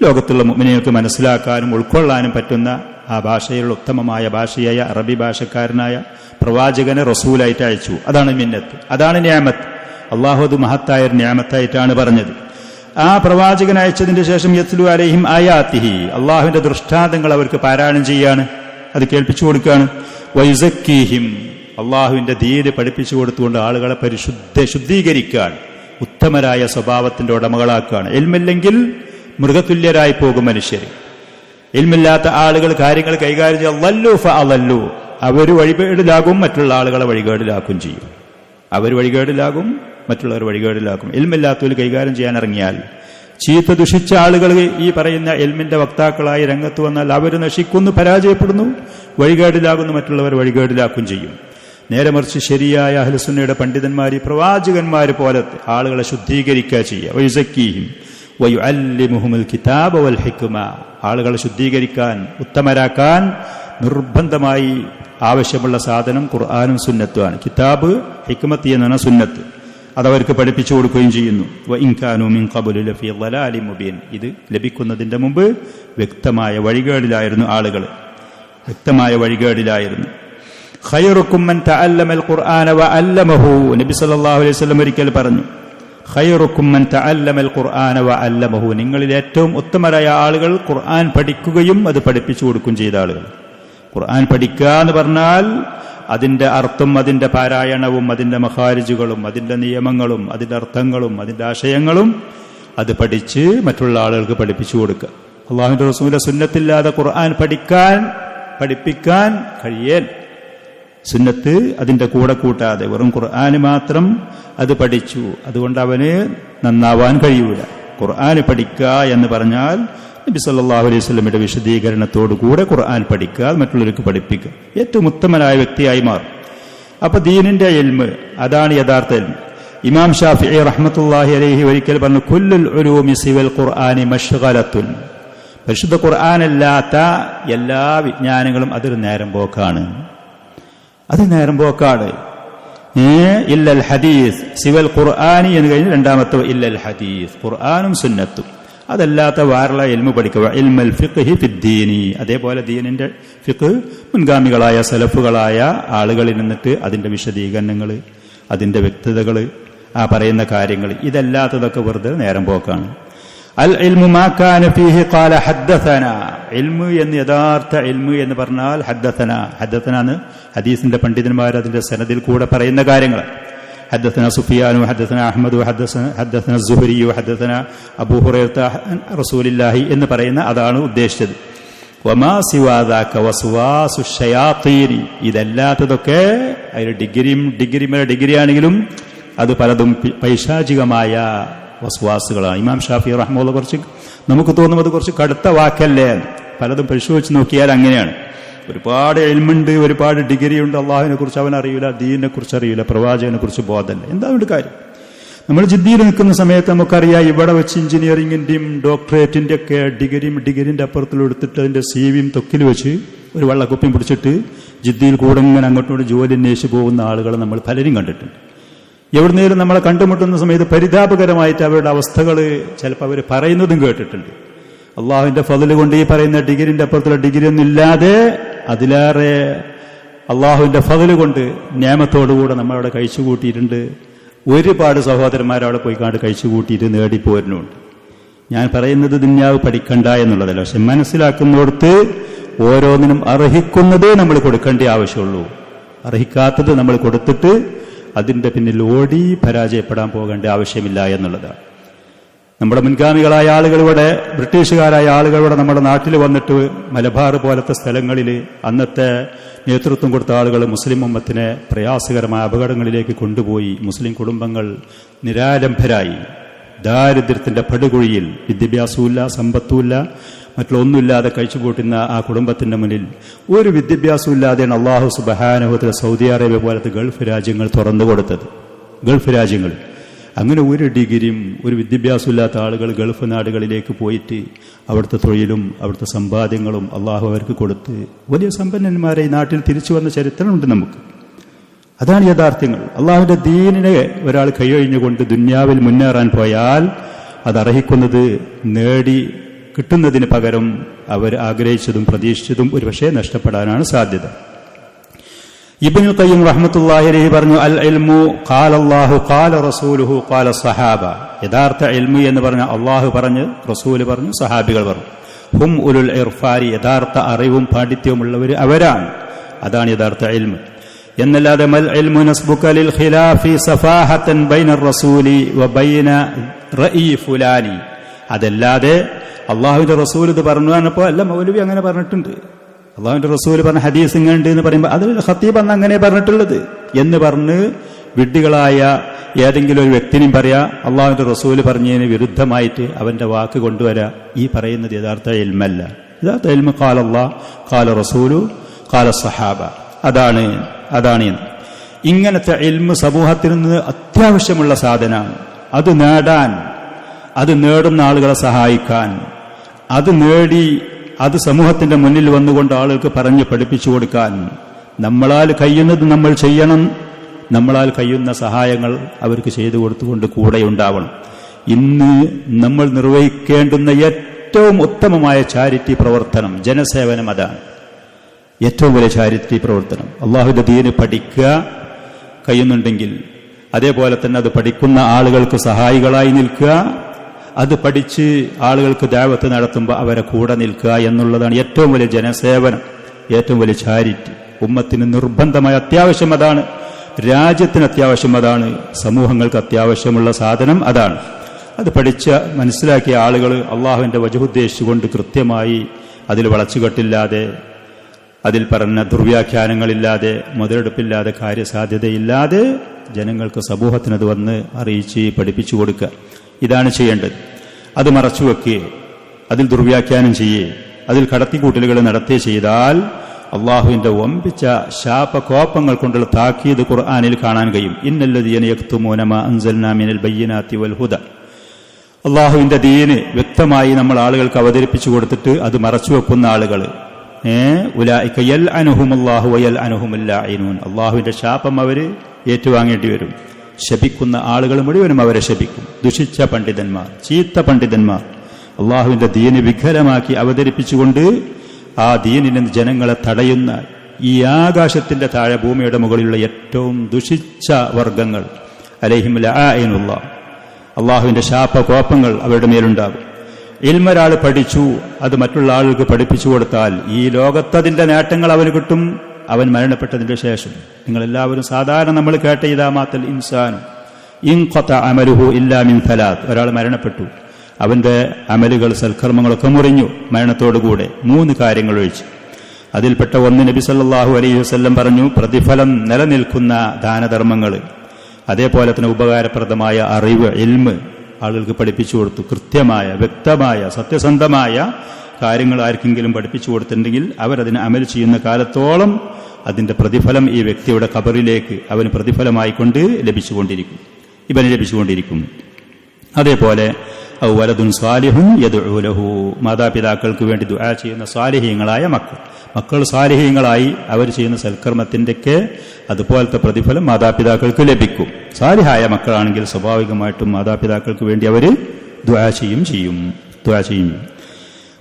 ലോകത്തുള്ള മുഅ്മിനീങ്ങൾക്ക് മനസ്സിലാക്കാനും ഉൾക്കൊള്ളാനും പറ്റുന്ന ആ ഭാഷയിലുള്ള ഉത്തമമായ ഭാഷയായ അറബി ഭാഷക്കാരനായ പ്രവാചകനെ റസൂലായിട്ട് അയച്ചു. അതാണ് മിന്നത്ത്, അതാണ് നിഅമത്ത്. അള്ളാഹു അത് മഹത്തായ ഒരു നിഅമത്തായിട്ടാണ് പറഞ്ഞത്. ആ പ്രവാചകൻ അയച്ചതിന്റെ ശേഷം യത്ലു അലൈഹിം ആയാതിഹി, അള്ളാഹുവിന്റെ ദൃഷ്ടാന്തങ്ങൾ അവർക്ക് പാരായണം ചെയ്യാണ്, അത് കേൾപ്പിച്ചു കൊടുക്കുകയാണ്. വയുസക്കീഹിം, അള്ളാഹുവിന്റെ ദീന് പഠിപ്പിച്ചു കൊടുത്തുകൊണ്ട് ആളുകളെ ശുദ്ധീകരിക്കാൻ, ഉത്തമരായ സ്വഭാവത്തിന്റെ ഉടമകളാക്കുകയാണ്. ഇൽമില്ലെങ്കിൽ മൃഗതുല്യരായി പോകും മനുഷ്യർ. ഇൽമില്ലാത്ത ആളുകൾ കാര്യങ്ങൾ കൈകാര്യം ചെയ്ത് അളല്ലു ഫഅളല്ലു, അവർ വഴികേടിലാകും, മറ്റുള്ള ആളുകളെ വഴികേടിലാക്കും ചെയ്യും. അവർ വഴികേടിലാകും, മറ്റുള്ളവർ വഴികേടിലാക്കും. ഇൽമില്ലാത്തവർ കൈകാര്യം ചെയ്യാൻ ഇറങ്ങിയാൽ, ചീത്ത ദുഷിച്ച ആളുകൾ ഈ പറയുന്ന ഇൽമിന്റെ വക്താക്കളായി രംഗത്ത് വന്നാൽ അവർ നശിക്കുന്നു, പരാജയപ്പെടുന്നു, വഴികേടിലാകുന്നു, മറ്റുള്ളവർ വഴികേടിലാക്കും ചെയ്യും. നേരെ മറിച്ച് ശരിയായ അഹ്ലുസുന്നയുടെ പണ്ഡിതന്മാർ, പ്രവാചകന്മാർ പോലെ ആളുകളെ ശുദ്ധീകരിക്കുക ചെയ്യുക. വയുസക്കീഹിം വയുഅല്ലിമുഹുൽ കിതാബ വൽ ഹിക്മ, ആളുകളെ ശുദ്ധീകരിക്കാൻ, ഉത്തമരാക്കാൻ നിർബന്ധമായി ആവശ്യമുള്ള സാധനം ഖുർആനും സുന്നത്തുമാണ്. കിതാബ്, ഹിക്മത്ത് എന്നാണ് സുന്നത്ത്. അതവർക്ക് പഠിപ്പിച്ചു കൊടുക്കുകയും ചെയ്യുന്നു. വഇൻ കാനൂ മിൻ ഖബ്ലു ലഫീ ളലാലിൻ മുബീൻ, ഇത് ലഭിക്കുന്നതിന്റെ മുമ്പ് വ്യക്തമായ വഴികേടിലായിരുന്നു ആളുകൾ, വ്യക്തമായ വഴികേടിലായിരുന്നു. ഖൈറുക്കും മൻ തഅല്ലമൽ ഖുർആന വഅല്ലമഹു, നബി സല്ലല്ലാഹു അലൈഹി വസല്ലം ഒരിക്കൽ പറഞ്ഞു, ഖൈറുക്കും മൻ തഅല്ലമൽ ഖുർആന വഅല്ലമഹു, നിങ്ങളിൽ ഏറ്റവും ഉത്തമരായ ആളുകൾ ഖുർആൻ പഠിക്കുകയും അത് പഠിപ്പിച്ചു കൊടുക്കുകയും ചെയ്ത ആളുകൾ. ഖുർആൻ പഠിക്കുക എന്ന് പറഞ്ഞാൽ അതിന്റെ അർത്ഥം, അതിന്റെ പാരായണവും, അതിന്റെ മഖാരിജുകളും, അതിന്റെ നിയമങ്ങളും, അതിന്റെ അർത്ഥങ്ങളും, അതിന്റെ ആശയങ്ങളും അത് പഠിച്ച് മറ്റുള്ള ആളുകൾക്ക് പഠിപ്പിച്ചു കൊടുക്കുക. അള്ളാഹുവിന്റെ റസൂലിന്റെ സുന്നത്തില്ലാതെ ഖുർആൻ പഠിപ്പിക്കാൻ കഴിയേൽ. സുന്നത്ത് അതിന്റെ കൂടെ കൂട്ടാതെ വെറും ഖുർആന് മാത്രം അത് പഠിച്ചു, അതുകൊണ്ട് അവന് നന്നാവാൻ കഴിയൂല. ഖുർആന് പഠിക്കുക എന്ന് പറഞ്ഞാൽ നബി സല്ലല്ലാഹു അലൈഹി വസല്ലമയുടെ വിശദീകരണത്തോടുകൂടെ ഖുർആൻ പഠിക്കുക, മറ്റുള്ളവർക്ക് പഠിപ്പിക്കുക, ഏറ്റവും ഉത്തമനായ വ്യക്തിയായി മാറും. അപ്പൊ ദീനിന്റെ ഇൽമ്, അതാണ് യഥാർത്ഥ ഇൽമ്. ഇമാം ഷാഫിഈ റഹ്മത്തുള്ളാഹി അലൈഹി ഒരിക്കൽ പറഞ്ഞു, കുല്ലുൽ ഉലൂമി സിവൽ ഖുർആനി മശ്ഗലത്തുൻ, പരിശുദ്ധ ഖുർആനല്ലാത്ത എല്ലാ വിജ്ഞാനങ്ങളും അതൊരു നേരം പോക്കാണ്, അത് നേരം പോക്കാണ്. ഇല്ലൽ ഹദീസ് സിവൽ ഖുർആനി എന്ന് കഴിഞ്ഞ് രണ്ടാമത്തെ ഇല്ലൽ ഹദീസ്, ഖുർആനും സുന്നത്തും, അതല്ലാത്ത വേറുള്ള ഇൽമു പഠിക്കുക. ഇൽമുൽ ഫിഖ്ഹി ഫിദ്ദീനി, അതേപോലെ ദീനിന്റെ ഫിഖ് മുൻഗാമികളായ സലഫുകളായ ആളുകളിൽ നിന്നിട്ട് അതിന്റെ വിശദീകരണങ്ങൾ, അതിന്റെ വ്യക്തതകൾ, ആ പറയുന്ന കാര്യങ്ങൾ, ഇതല്ലാത്തതൊക്കെ വെറുതെ നേരം പോക്കാണ്. അൽ ഇൽമു മാ കാന ഫീഹി ഖാല ഹദ്ദസന, ഇൽമു എന്ന് യഥാർത്ഥ ഇൽമു എന്ന് പറഞ്ഞാൽ ഹദ്ദസന, ഹദ്ദസന എന്ന് ഹദീസിന്റെ പണ്ഡിതന്മാർ അതിന്റെ സനദിൽ കൂടെ പറയുന്ന കാര്യങ്ങൾ. حدثنا سفيان وحدثنا أحمد وحدثنا الزهري وحدثنا أبو هريرة رسول الله എന്ന് പറയുന്ന അതാണ് ഉദ്ദേശിച്ചത്. വമാ സിവാ ദാക വസ്വാസു ശയാത്തീനി, ഇതല്ലാത്തതൊക്കെ അതിൽ ഡിഗ്രി ആണെങ്കിലും അത് പലതും പൈശാചികമായ വസ്വാസുകളാണ്. ഇമാം ഷാഫി റഹ്മത്തുള്ളാഹി കുറച്ച് നമുക്ക് തോന്നും അത് കുറച്ച് കടുത്ത വാക്കല്ലേ, പലതും പരിശോധിച്ച് നോക്കിയാൽ അങ്ങനെയാണ്. ഒരുപാട് ഇൽമുണ്ട്, ഒരുപാട് ഡിഗ്രി ഉണ്ട്, അള്ളാഹുവിനെ കുറിച്ച് അവൻ അറിയില്ല, ദീനിനെ കുറിച്ച് അറിയില്ല, പ്രവാചകനെ കുറിച്ച് ബോധമല്ല. എന്താ ഒരു കാര്യം? നമ്മൾ ജിദ്ദിയിൽ നിൽക്കുന്ന സമയത്ത് നമുക്കറിയാം, ഇവിടെ വെച്ച് എഞ്ചിനീയറിംഗിന്റെയും ഡോക്ടറേറ്റിന്റെ ഒക്കെ ഡിഗ്രിന്റെ അപ്പുറത്തിലെടുത്തിട്ട് അതിന്റെ സീവിയും തൊക്കിൽ വെച്ച് ഒരു വെള്ളക്കുപ്പിയും പിടിച്ചിട്ട് ജിദ്ദിയിൽ കൂടെ ഇങ്ങനെ അങ്ങോട്ടും ജോലി അന്വേഷിച്ച് പോകുന്ന ആളുകളെ നമ്മൾ പലരും കണ്ടിട്ടുണ്ട്. എവിടുന്നേലും നമ്മളെ കണ്ടുമുട്ടുന്ന സമയത്ത് പരിതാപകരമായിട്ട് അവരുടെ അവസ്ഥകൾ ചിലപ്പോൾ അവർ പറയുന്നതും കേട്ടിട്ടുണ്ട്. അള്ളാഹുവിന്റെ ഫضل കൊണ്ട് ഈ പറയുന്ന ഡിഗ്രിന്റെ അപ്പുറത്തുള്ള ഡിഗ്രി ഒന്നും ഇല്ലാതെ അതിലേറെ അള്ളാഹുവിന്റെ ഫضل കൊണ്ട് നിയമത്തോടുകൂടെ നമ്മളവിടെ കഴിച്ചു കൂട്ടിയിട്ടുണ്ട്. ഒരുപാട് സഹോദരന്മാരവിടെ പോയി കണ്ട് കഴിച്ചു കൂട്ടിയിട്ട് നേടിപ്പോരുന്നുണ്ട്. ഞാൻ പറയുന്നത് ദുന്യാവ് പഠിക്കണ്ട എന്നുള്ളതല്ല, പക്ഷെ മനസ്സിലാക്കുന്നിടത്ത് ഓരോന്നിനും അർഹിക്കുന്നത് നമ്മൾ കൊടുക്കേണ്ട ആവശ്യമുള്ളൂ. അർഹിക്കാത്തത് നമ്മൾ കൊടുത്തിട്ട് അതിന്റെ പിന്നിൽ ഓടി പരാജയപ്പെടാൻ പോകേണ്ട ആവശ്യമില്ല എന്നുള്ളതാണ്. നമ്മുടെ മുൻഗാമികളായ ആളുകൾ ഇവിടെ, ബ്രിട്ടീഷുകാരായ ആളുകൾ ഇവിടെ നമ്മുടെ നാട്ടിൽ വന്നിട്ട് മലബാർ പോലത്തെ സ്ഥലങ്ങളിൽ അന്നത്തെ നേതൃത്വം കൊടുത്ത ആളുകൾ മുസ്ലിം ഉമ്മത്തിനെ പ്രയാസകരമായ അപകടങ്ങളിലേക്ക് കൊണ്ടുപോയി. മുസ്ലിം കുടുംബങ്ങൾ നിരാലംബരായി, ദാരിദ്ര്യത്തിന്റെ പടുകുഴിയിൽ, വിദ്യാഭ്യാസവുമില്ല, സമ്പത്തുമില്ല, മറ്റുള്ളൊന്നുമില്ലാതെ കഴിച്ചുകൂട്ടുന്ന ആ കുടുംബത്തിന്റെ മുന്നിൽ ഒരു വിദ്യാഭ്യാസമില്ലാതെയാണ് അള്ളാഹു സുബ്ഹാനഹു വ തആല സൗദി അറേബ്യ പോലത്തെ ഗൾഫ് രാജ്യങ്ങൾ തുറന്നു കൊടുത്തത്. ഗൾഫ് രാജ്യങ്ങൾ അങ്ങനെ ഒരു ഡിഗ്രിയും ഒരു വിദ്യാഭ്യാസമില്ലാത്ത ആളുകൾ ഗൾഫ് നാടുകളിലേക്ക് പോയിട്ട് അവിടുത്തെ തൊഴിലും അവിടുത്തെ സമ്പാദ്യങ്ങളും അള്ളാഹു അവർക്ക് കൊടുത്ത് വലിയ സമ്പന്നന്മാരെ ഈ നാട്ടിൽ തിരിച്ചു വന്ന ചരിത്രമുണ്ട് നമുക്ക്. അതാണ് യഥാർത്ഥ്യങ്ങൾ. അള്ളാഹുവിന്റെ ദീനിനെ ഒരാൾ കൈയൊഴിഞ്ഞുകൊണ്ട് ദുന്യാവിൽ മുന്നേറാൻ പോയാൽ അത് അർഹിക്കുന്നത് നേടി കിട്ടുന്നതിന് പകരം അവർ ആഗ്രഹിച്ചതും പ്രതീക്ഷിച്ചതും ഒരുപക്ഷെ നഷ്ടപ്പെടാനാണ് സാധ്യത. ഇബ്നുൽ ഖയ്യിം റഹ്മത്തുള്ളാഹി അലൈഹി പറഞ്ഞു, അൽ ഇൽമു ഖാല അല്ലാഹു ഖാല റസൂലുഹു ഖാല സഹാബ. യഥാർത്ഥ ഇൽമു എന്ന് പറഞ്ഞാൽ അള്ളാഹു പറഞ്ഞു, റസൂല് പറഞ്ഞു, സഹാബികൾ പറഞ്ഞു. ഹും ഉലുൽ ഇർഫാരി, യഥാർത്ഥ അറിവും പാണ്ഡിത്യവുമുള്ളവർ അവരാണ്. അതാണ് യഥാർത്ഥ ഇൽമു. എന്നല്ലാതെ മൽ ഇൽമു നസ്ബുക ലിൽ ഖിലാഫി സഫാഹതൻ ബൈന റസൂലി വബൈന റഈ ഫുലാനി. അതല്ലാതെ അള്ളാഹുവിന്റെ റസൂൽ ഇത് പറഞ്ഞു പറഞ്ഞപ്പോ അല്ല മൗലവി അങ്ങനെ പറഞ്ഞിട്ടുണ്ട്, അള്ളാഹുവിന്റെ റസൂൽ പറഞ്ഞ ഹദീസ് ഇങ്ങനെയുണ്ട് എന്ന് പറയുമ്പോൾ അതിൽ ഖത്തീബ് അന്ന് അങ്ങനെ പറഞ്ഞിട്ടുള്ളത് എന്ന് പറഞ്ഞ് വിഡ്ഢികളായ ഏതെങ്കിലും ഒരു വ്യക്തിനും പറയാ അള്ളാഹുവിന്റെ റസൂൽ പറഞ്ഞതിന് വിരുദ്ധമായിട്ട് അവന്റെ വാക്ക് കൊണ്ടുവരാ. ഈ പറയുന്നത് യഥാർത്ഥ ഇൽമല്ല. യഥാർത്ഥ ഇൽമു ഖാല അല്ലാഹ് ഖാല റസൂലു ഖാല സഹാബ. അതാണ് ഇങ്ങനത്തെ ഇൽമു സമൂഹത്തിൽ നിന്ന് അത്യാവശ്യമുള്ള സാധനമാണ്. അത് നേടാൻ, അത് നേടുന്ന ആളുകളെ സഹായിക്കാൻ, അത് നേടി അത് സമൂഹത്തിന്റെ മുന്നിൽ വന്നുകൊണ്ട് ആളുകൾക്ക് പറഞ്ഞ് പഠിപ്പിച്ചു കൊടുക്കാൻ നമ്മളാൽ കഴിയുന്നത് നമ്മൾ ചെയ്യണം. നമ്മളാൽ കഴിയുന്ന സഹായങ്ങൾ അവർക്ക് ചെയ്തു കൊടുത്തുകൊണ്ട് കൂടെ ഉണ്ടാവണം. ഇന്ന് നമ്മൾ നിർവഹിക്കേണ്ടുന്ന ഏറ്റവും ഉത്തമമായ ചാരിറ്റി പ്രവർത്തനം ജനസേവനം. അതാണ് ഏറ്റവും വലിയ ചാരിറ്റി പ്രവർത്തനം. അള്ളാഹുവിന്റെ ദീന് പഠിക്കുക കഴിയുന്നുണ്ടെങ്കിൽ അതേപോലെ തന്നെ അത് പഠിക്കുന്ന ആളുകൾക്ക് സഹായികളായി നിൽക്കുക, അത് പഠിച്ച് ആളുകൾക്ക് ദഅവത്ത് നടത്തുമ്പോൾ അവരെ കൂടെ നിൽക്കുക എന്നുള്ളതാണ് ഏറ്റവും വലിയ ജനസേവനം, ഏറ്റവും വലിയ ചാരിറ്റി. ഉമ്മത്തിന് നിർബന്ധമായ അത്യാവശ്യം അതാണ്, രാജ്യത്തിന് അത്യാവശ്യം അതാണ്, സമൂഹങ്ങൾക്ക് അത്യാവശ്യമുള്ള സാധനം അതാണ്. അത് പഠിച്ച മനസ്സിലാക്കിയ ആളുകൾ അള്ളാഹുവിന്റെ വജഹുദ്ദേശിച്ചുകൊണ്ട് കൃത്യമായി അതിൽ വളച്ചുകെട്ടില്ലാതെ, അതിൽ പറഞ്ഞ ദുർവ്യാഖ്യാനങ്ങളില്ലാതെ, മുതലെടുപ്പില്ലാതെ, കാര്യസാധ്യതയില്ലാതെ ജനങ്ങൾക്ക് സമൂഹത്തിനത് വന്ന് അറിയിച്ച് പഠിപ്പിച്ചു കൊടുക്കുക. ഇതാണ് ചെയ്യേണ്ടത്. അത് മറച്ചുവെക്കുകയെ, അതിൽ ദുർവ്യാഖ്യാനം ചെയ്യേ, അതിൽ കടത്തിക്കൂട്ടലുകൾ നടത്തുകയെ ചെയ്താൽ അള്ളാഹുവിന്റെ വമ്പിച്ച ശാപകോപങ്ങൾ കൊണ്ടുള്ള താക്കീത് ഖുർആനിൽ കാണാൻ കഴിയും. ഇന്നല്ലദീന യക്തുമൂന മാ അൻസൽനാ മിനൽ ബയ്യിനാതി വൽ ഹുദ. അള്ളാഹുവിന്റെ ദീന് വ്യക്തമായി നമ്മൾ ആളുകൾക്ക് അവതരിപ്പിച്ചു കൊടുത്തിട്ട് അത് മറച്ചുവെക്കുന്ന ആളുകൾ, ഉലൈക യൽഅനുഹുമുല്ലാഹു വയൽഅനുഹുമുൽ ലാഇനൂൻ. അള്ളാഹുവിന്റെ ശാപം അവര് ഏറ്റുവാങ്ങേണ്ടി വരും. ശപിക്കുന്ന ആളുകൾ മുഴുവനും അവരെ ശപിക്കും. ദുഷിച്ച പണ്ഡിതന്മാർ, ചീത്ത പണ്ഡിതന്മാർ അള്ളാഹുവിന്റെ ദീന് വിഘലമാക്കി അവതരിപ്പിച്ചുകൊണ്ട് ആ ദീനിന് ജനങ്ങളെ തടയുന്ന ഈ ആകാശത്തിന്റെ താഴെ ഭൂമിയുടെ മുകളിലുള്ള ഏറ്റവും ദുഷിച്ച വർഗങ്ങൾ, അലൈഹിം ലഅഇനുല്ലാഹ്, അള്ളാഹുവിന്റെ ശാപകോപങ്ങൾ അവരുടെ മേലുണ്ടാകും. ഇൽമൊരാൾ പഠിച്ചു, അത് മറ്റുള്ള ആളുകൾക്ക് പഠിപ്പിച്ചു കൊടുത്താൽ ഈ ലോകത്തതിന്റെ നേട്ടങ്ങൾ അവന് കിട്ടും. അവൻ മരണപ്പെട്ടതിന്റെ ശേഷം നിങ്ങളെല്ലാവരും സാധാരണ നമ്മൾ കേട്ട ഇദാമാത്തൽ ഇൻസാനു ഇൻഖത അമലുഹു ഇല്ലാ മിൻ തലാത്ത്. ഒരാൾ മരണപ്പെട്ടു, അവന്റെ അമലുകൾ, സൽക്കർമ്മങ്ങളൊക്കെ മുറിഞ്ഞു മരണത്തോടുകൂടെ 3 കാര്യങ്ങൾ ഒഴിച്ച്. അതിൽപ്പെട്ട ഒന്ന് നബി സല്ലല്ലാഹു അലൈഹി വസല്ലം പറഞ്ഞു, പ്രതിഫലം നിലനിൽക്കുന്ന ദാനധർമ്മങ്ങൾ, അതേപോലെ തന്നെ ഉപകാരപ്രദമായ അറിവ്, ഇൽമ് ആളുകൾക്ക് പഠിപ്പിച്ചു കൊടുത്തു. കൃത്യമായ, വ്യക്തമായ, സത്യസന്ധമായ കാര്യങ്ങൾ ആർക്കെങ്കിലും പഠിപ്പിച്ചു കൊടുത്തിട്ടുണ്ടെങ്കിൽ അവരതിന് അമൽ ചെയ്യുന്ന കാലത്തോളം അതിന്റെ പ്രതിഫലം ഈ വ്യക്തിയുടെ ഖബറിലേക്ക് അവന് പ്രതിഫലമായിക്കൊണ്ട് ലഭിച്ചുകൊണ്ടിരിക്കും. അതേപോലെ വലദുൻ സ്വാലിഹുൻ യദ്ഉ ലഹു, മാതാപിതാക്കൾക്ക് വേണ്ടി ദുആ ചെയ്യുന്ന സ്വാലിഹീങ്ങളായ മക്കൾ സ്വാലിഹീങ്ങളായി അവർ ചെയ്യുന്ന സൽക്കർമ്മത്തിൻ്റെയൊക്കെ അതുപോലത്തെ പ്രതിഫലം മാതാപിതാക്കൾക്ക് ലഭിക്കും. സാലിഹായ മക്കളാണെങ്കിൽ സ്വാഭാവികമായിട്ടും മാതാപിതാക്കൾക്ക് വേണ്ടി അവർ ദുആ ചെയ്യും.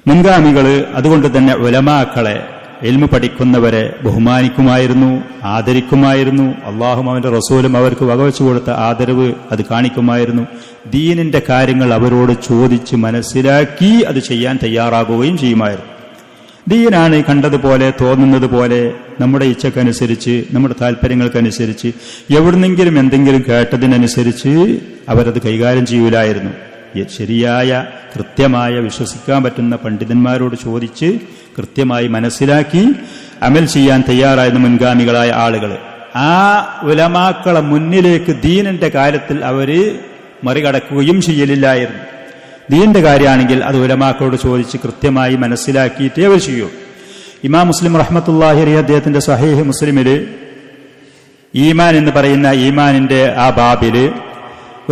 മുൻഗാമികൾ അതുകൊണ്ട് തന്നെ ഉലമാക്കളെ, ഇൽമു പഠിക്കുന്നവരെ ബഹുമാനിക്കുമായിരുന്നു, ആദരിക്കുമായിരുന്നു. അള്ളാഹും അവന്റെ റസൂലും അവർക്ക് വകവെച്ചു കൊടുത്ത ആദരവ് അത് കാണിക്കുമായിരുന്നു. ദീനിന്റെ കാര്യങ്ങൾ അവരോട് ചോദിച്ച് മനസ്സിലാക്കി അത് ചെയ്യാൻ തയ്യാറാകുകയും ചെയ്യുമായിരുന്നു. ദീനാണ് കണ്ടതുപോലെ, തോന്നുന്നത് പോലെ, നമ്മുടെ ഇച്ഛക്കനുസരിച്ച്, നമ്മുടെ താല്പര്യങ്ങൾക്കനുസരിച്ച്, എവിടുന്നെങ്കിലും എന്തെങ്കിലും കേട്ടതിനനുസരിച്ച് അവരത് കൈകാര്യം ചെയ്യൂലായിരുന്നു. ശരിയായ, കൃത്യമായ, വിശ്വസിക്കാൻ പറ്റുന്ന പണ്ഡിതന്മാരോട് ചോദിച്ച് കൃത്യമായി മനസ്സിലാക്കി അമൽ ചെയ്യാൻ തയ്യാറായിരുന്ന മുൻഗാമികളായ ആളുകൾ. ആ ഉലമാക്കളെ മുന്നിലേക്ക് ദീനിന്റെ കാര്യത്തിൽ അവര് മറികടക്കുകയും ചെയ്യലില്ലായിരുന്നു. ദീനിന്റെ കാര്യമാണെങ്കിൽ അത് ഉലമാക്കളോട് ചോദിച്ച് കൃത്യമായി മനസ്സിലാക്കിയിട്ടേ അവർ ചെയ്യൂ. ഇമാം മുസ്ലിം റഹ്മത്തുള്ളാഹി അലൈഹി അദ്ദേഹത്തിന്റെ സഹീഹ് മുസ്ലിമില് ഈമാൻ എന്ന് പറയുന്ന ഈമാനിന്റെ ആ ബാബില്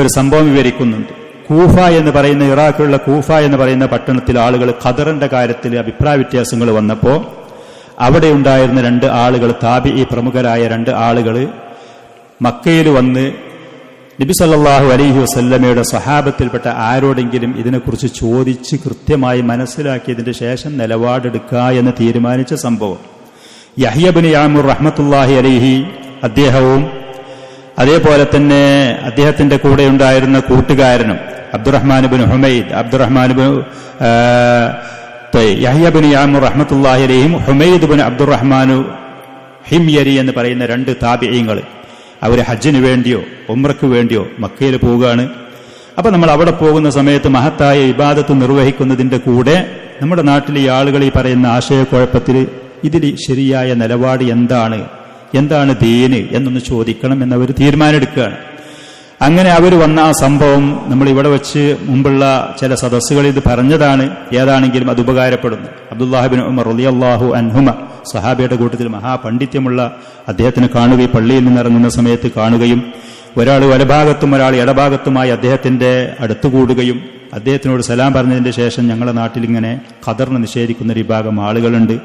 ഒരു സംഭവം വിവരിക്കുന്നുണ്ട്. കൂഫ എന്ന് പറയുന്ന, ഇറാഖിലുള്ള കൂഫ എന്ന് പറയുന്ന പട്ടണത്തിൽ ആളുകൾ ഖദറിന്റെ കാര്യത്തിൽ അഭിപ്രായ വ്യത്യാസങ്ങൾ വന്നപ്പോൾ അവിടെ ഉണ്ടായിരുന്ന 2 ആളുകൾ, താബിഈ പ്രമുഖരായ 2 ആളുകൾ മക്കയിൽ വന്ന് നബി സല്ലല്ലാഹു അലൈഹി വസല്ലമയുടെ സ്വഹാബത്തിൽപ്പെട്ട ആരോടെങ്കിലും ഇതിനെക്കുറിച്ച് ചോദിച്ച് കൃത്യമായി മനസ്സിലാക്കിയതിന്റെ ശേഷം നിലപാടെടുക്കുക എന്ന് തീരുമാനിച്ച സംഭവം. യഹ്യ ഇബ്നു യാമുർ റഹ്മത്തുള്ളാഹി അലൈഹി അദ്ദേഹവും അതേപോലെ തന്നെ അദ്ദേഹത്തിന്റെ കൂടെ ഉണ്ടായിരുന്ന കൂട്ടുകാരനും അബ്ദുറഹ്മാൻ ഇബ്നു ഹുമൈദ്, യഹ്യ ഇബ്നു യാമുർ റഹ്മത്തുള്ളാഹി അലൈഹിം ഹുമൈദ് ഇബ്നു അബ്ദുറഹ്മാനു ഹിംയരി എന്ന് പറയുന്ന 2 താബിഈങ്ങൾ അവർ ഹജ്ജിന് വേണ്ടിയോ ഉംറയ്ക്ക് വേണ്ടിയോ മക്കയിൽ പോവുകയാണ്. അപ്പൊ നമ്മൾ അവിടെ പോകുന്ന സമയത്ത് മഹത്തായ ഇബാദത്ത് നിർവഹിക്കുന്നതിന്റെ കൂടെ നമ്മുടെ നാട്ടിലെ ഈ ആളുകൾ ഈ പറയുന്ന ആശയക്കുഴപ്പത്തിൽ ഇതിൽ ശരിയായ നിലപാട് എന്താണ് ദീന് എന്നൊന്ന് ചോദിക്കണം എന്നവർ തീരുമാനമെടുക്കുകയാണ്. അങ്ങനെ അവർ വന്ന ആ സംഭവം നമ്മൾ ഇവിടെ വെച്ച് മുമ്പുള്ള ചില സദസ്സുകളിൽ ഇത് പറഞ്ഞതാണ്. ഏതാണെങ്കിലും അത് ഉപകാരപ്പെടുന്നു. അബ്ദുല്ലാഹി ഇബ്നു ഉമർ റളിയല്ലാഹു അൻഹുമ സഹാബിയുടെ കൂട്ടത്തിൽ മഹാപണ്ഡിത്യമുള്ള അദ്ദേഹത്തിന് കാണുകയും പള്ളിയിൽ നിന്നിറങ്ങുന്ന സമയത്ത് കാണുകയും ഒരാൾ വലഭാഗത്തും ഒരാൾ ഇടഭാഗത്തുമായി അദ്ദേഹത്തിന്റെ അടുത്ത് കൂടുകയും അദ്ദേഹത്തിനോട് സലാം പറഞ്ഞതിന്റെ ശേഷം ഞങ്ങളുടെ നാട്ടിൽ ഇങ്ങനെ ഖദറിനെ നിഷേധിക്കുന്ന ഒരു വിഭാഗം ആളുകളുണ്ട്,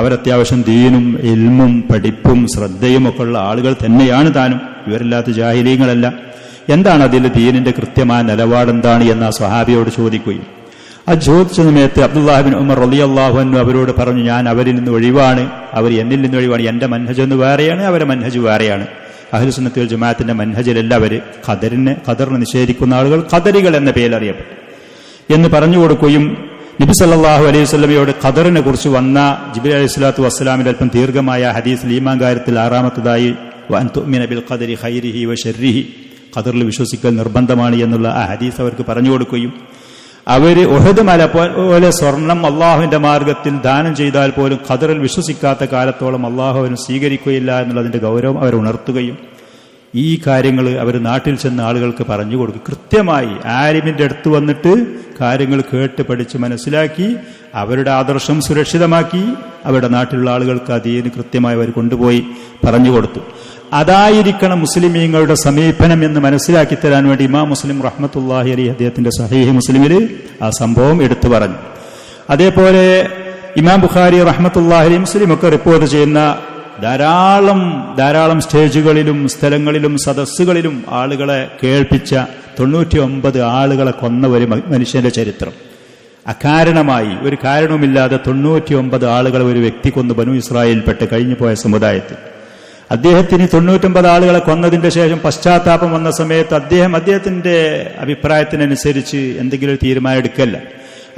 അവരത്യാവശ്യം ദീനും ഇൽമും പഠിപ്പും ശ്രദ്ധയും ഒക്കെ ഉള്ള ആളുകൾ തന്നെയാണ് താനും, ഇവരില്ലാത്ത ജാഹിലീങ്ങളല്ല, എന്താണ് അതിൽ ദീനിന്റെ കൃത്യമായ നിലപാടെന്താണ് എന്ന് ആ സ്വഹാബിയോട് ചോദിക്കുകയും ആ ചോദിച്ച സമയത്ത് അബ്ദുല്ലാഹി ഇബ്നു ഉമർ റളിയല്ലാഹു അൻഹു അവരോട് പറഞ്ഞു, ഞാൻ അവരിൽ നിന്ന് ഒഴിവാണ്, അവർ എന്നിൽ നിന്ന് ഒഴിവാണ്, എന്റെ മൻഹജ് എന്ന് വേറെയാണ്, അവരെ മൻഹജ് വേറെയാണ്. അഹ്ലുസുന്നത്തി വൽ ജമാഅത്തിന്റെ മൻഹജിലല്ല അവർ ഖദറിനെ നിഷേധിക്കുന്ന ആളുകൾ ഖദരികൾ എന്ന പേരിൽ അറിയപ്പെട്ടു എന്ന് പറഞ്ഞു കൊടുക്കുകയും നബി സല്ലല്ലാഹു അലൈഹി വസല്ലമയോട് ഖദറിനെ കുറിച്ച് വന്ന ജിബ്രീൽ അലൈഹിസ്സലാത്തു വസ്സലാമിന്റെ അല്പം ദീർഘമായ ഹദീസിൽ ഈമാൻ കാര്യത്തിൽ 6-ാമത്തേതായി വഅൻ തുഅ്മിന ബിൽ ഖദരി ഖൈരിഹി വശർരിഹി, ഖദറിൽ വിശ്വസിക്കൽ നിർബന്ധമാണ് എന്നുള്ള ആ ഹദീസ് അവർക്ക് പറഞ്ഞു കൊടുക്കുകയും അവര് ഉഹദ് മല പോലെ സ്വർണം അള്ളാഹുവിന്റെ മാർഗത്തിൽ ദാനം ചെയ്താൽ പോലും ഖദറിൽ വിശ്വസിക്കാത്ത കാലത്തോളം അള്ളാഹു അവന് സ്വീകരിക്കുകയില്ല എന്നുള്ളതിന്റെ ഗൗരവം അവർ ഉണർത്തുകയും ഈ കാര്യങ്ങൾ അവർ നാട്ടിൽ ചെന്ന ആളുകൾക്ക് പറഞ്ഞു കൊടുക്കും. കൃത്യമായി ആലിമിന്റെ അടുത്ത് വന്നിട്ട് കാര്യങ്ങൾ കേട്ട് പഠിച്ച് മനസ്സിലാക്കി അവരുടെ ആദർശം സുരക്ഷിതമാക്കി അവരുടെ നാട്ടിലുള്ള ആളുകൾക്ക് അതീന് കൃത്യമായി അവർ കൊണ്ടുപോയി പറഞ്ഞു കൊടുത്തു. അതായിരിക്കണം മുസ്ലിമീങ്ങളുടെ സമീപനം എന്ന് മനസ്സിലാക്കി തരാൻ വേണ്ടി ഇമാം മുസ്ലിം റഹ്മത്തുള്ളാഹി അലൈഹി അദ്ദേഹത്തിന്റെ സഹീഹ് മുസ്ലിമിൽ ആ സംഭവം എടുത്തു പറഞ്ഞു. അതേപോലെ ഇമാം ബുഖാരി റഹ്മത്തുള്ളാഹി അലൈഹി മുസ്ലിം ഒക്കെ റിപ്പോർട്ട് ചെയ്യുന്ന ധാരാളം സ്റ്റേജുകളിലും സ്ഥലങ്ങളിലും സദസ്സുകളിലും ആളുകളെ കേൾപ്പിച്ച 99 ആളുകളെ കൊന്ന ഒരു മനുഷ്യന്റെ ചരിത്രം. അകാരണമായി ഒരു കാരണവുമില്ലാതെ 99 ആളുകളെ ഒരു വ്യക്തി കൊന്നു ബനു ഇസ്രായേലിൽപ്പെട്ട് കഴിഞ്ഞു പോയ സമുദായത്തിൽ. അദ്ദേഹത്തിന് 99 ആളുകളെ കൊന്നതിന്റെ ശേഷം പശ്ചാത്താപം വന്ന സമയത്ത് അദ്ദേഹത്തിന്റെ അഭിപ്രായത്തിനനുസരിച്ച് എന്തെങ്കിലും ഒരു തീരുമാനം എടുക്കല്ല,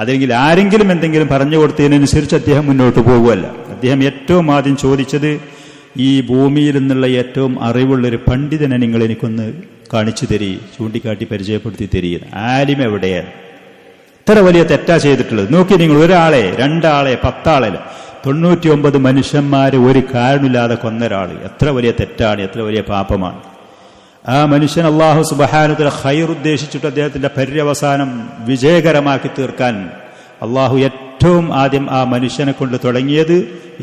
അല്ലെങ്കിൽ ആരെങ്കിലും എന്തെങ്കിലും പറഞ്ഞു കൊടുത്തതിനനുസരിച്ച് അദ്ദേഹം മുന്നോട്ട് പോകുമല്ല. അദ്ദേഹം ഏറ്റവും ആദ്യം ചോദിച്ചത്, ഈ ഭൂമിയിൽ നിന്നുള്ള ഏറ്റവും അറിവുള്ളൊരു പണ്ഡിതനെ നിങ്ങൾ എനിക്കൊന്ന് കാണിച്ചു തരീ, ചൂണ്ടിക്കാട്ടി പരിചയപ്പെടുത്തി തരീ. ആലിം എവിടെയാണ്? ഇത്ര വലിയ തെറ്റാ ചെയ്തിട്ടുള്ളത്. നോക്കി നിങ്ങൾ, 1 ആളെ 2 ആളെ 10 ആളെ 99 മനുഷ്യന്മാരെ ഒരു കാരണമില്ലാതെ കൊന്നൊരാൾ എത്ര വലിയ തെറ്റാണ്, എത്ര വലിയ പാപമാണ്. ആ മനുഷ്യൻ അല്ലാഹു സുബ്ഹാനഹു വ തആല ഖൈർ ഉദ്ദേശിച്ചിട്ട് അദ്ദേഹത്തിന്റെ പര്യവസാനം വിജയകരമാക്കി തീർക്കാൻ അല്ലാഹു ഏറ്റവും ആദ്യം ആ മനുഷ്യനെ കൊണ്ട് തുടങ്ങിയത്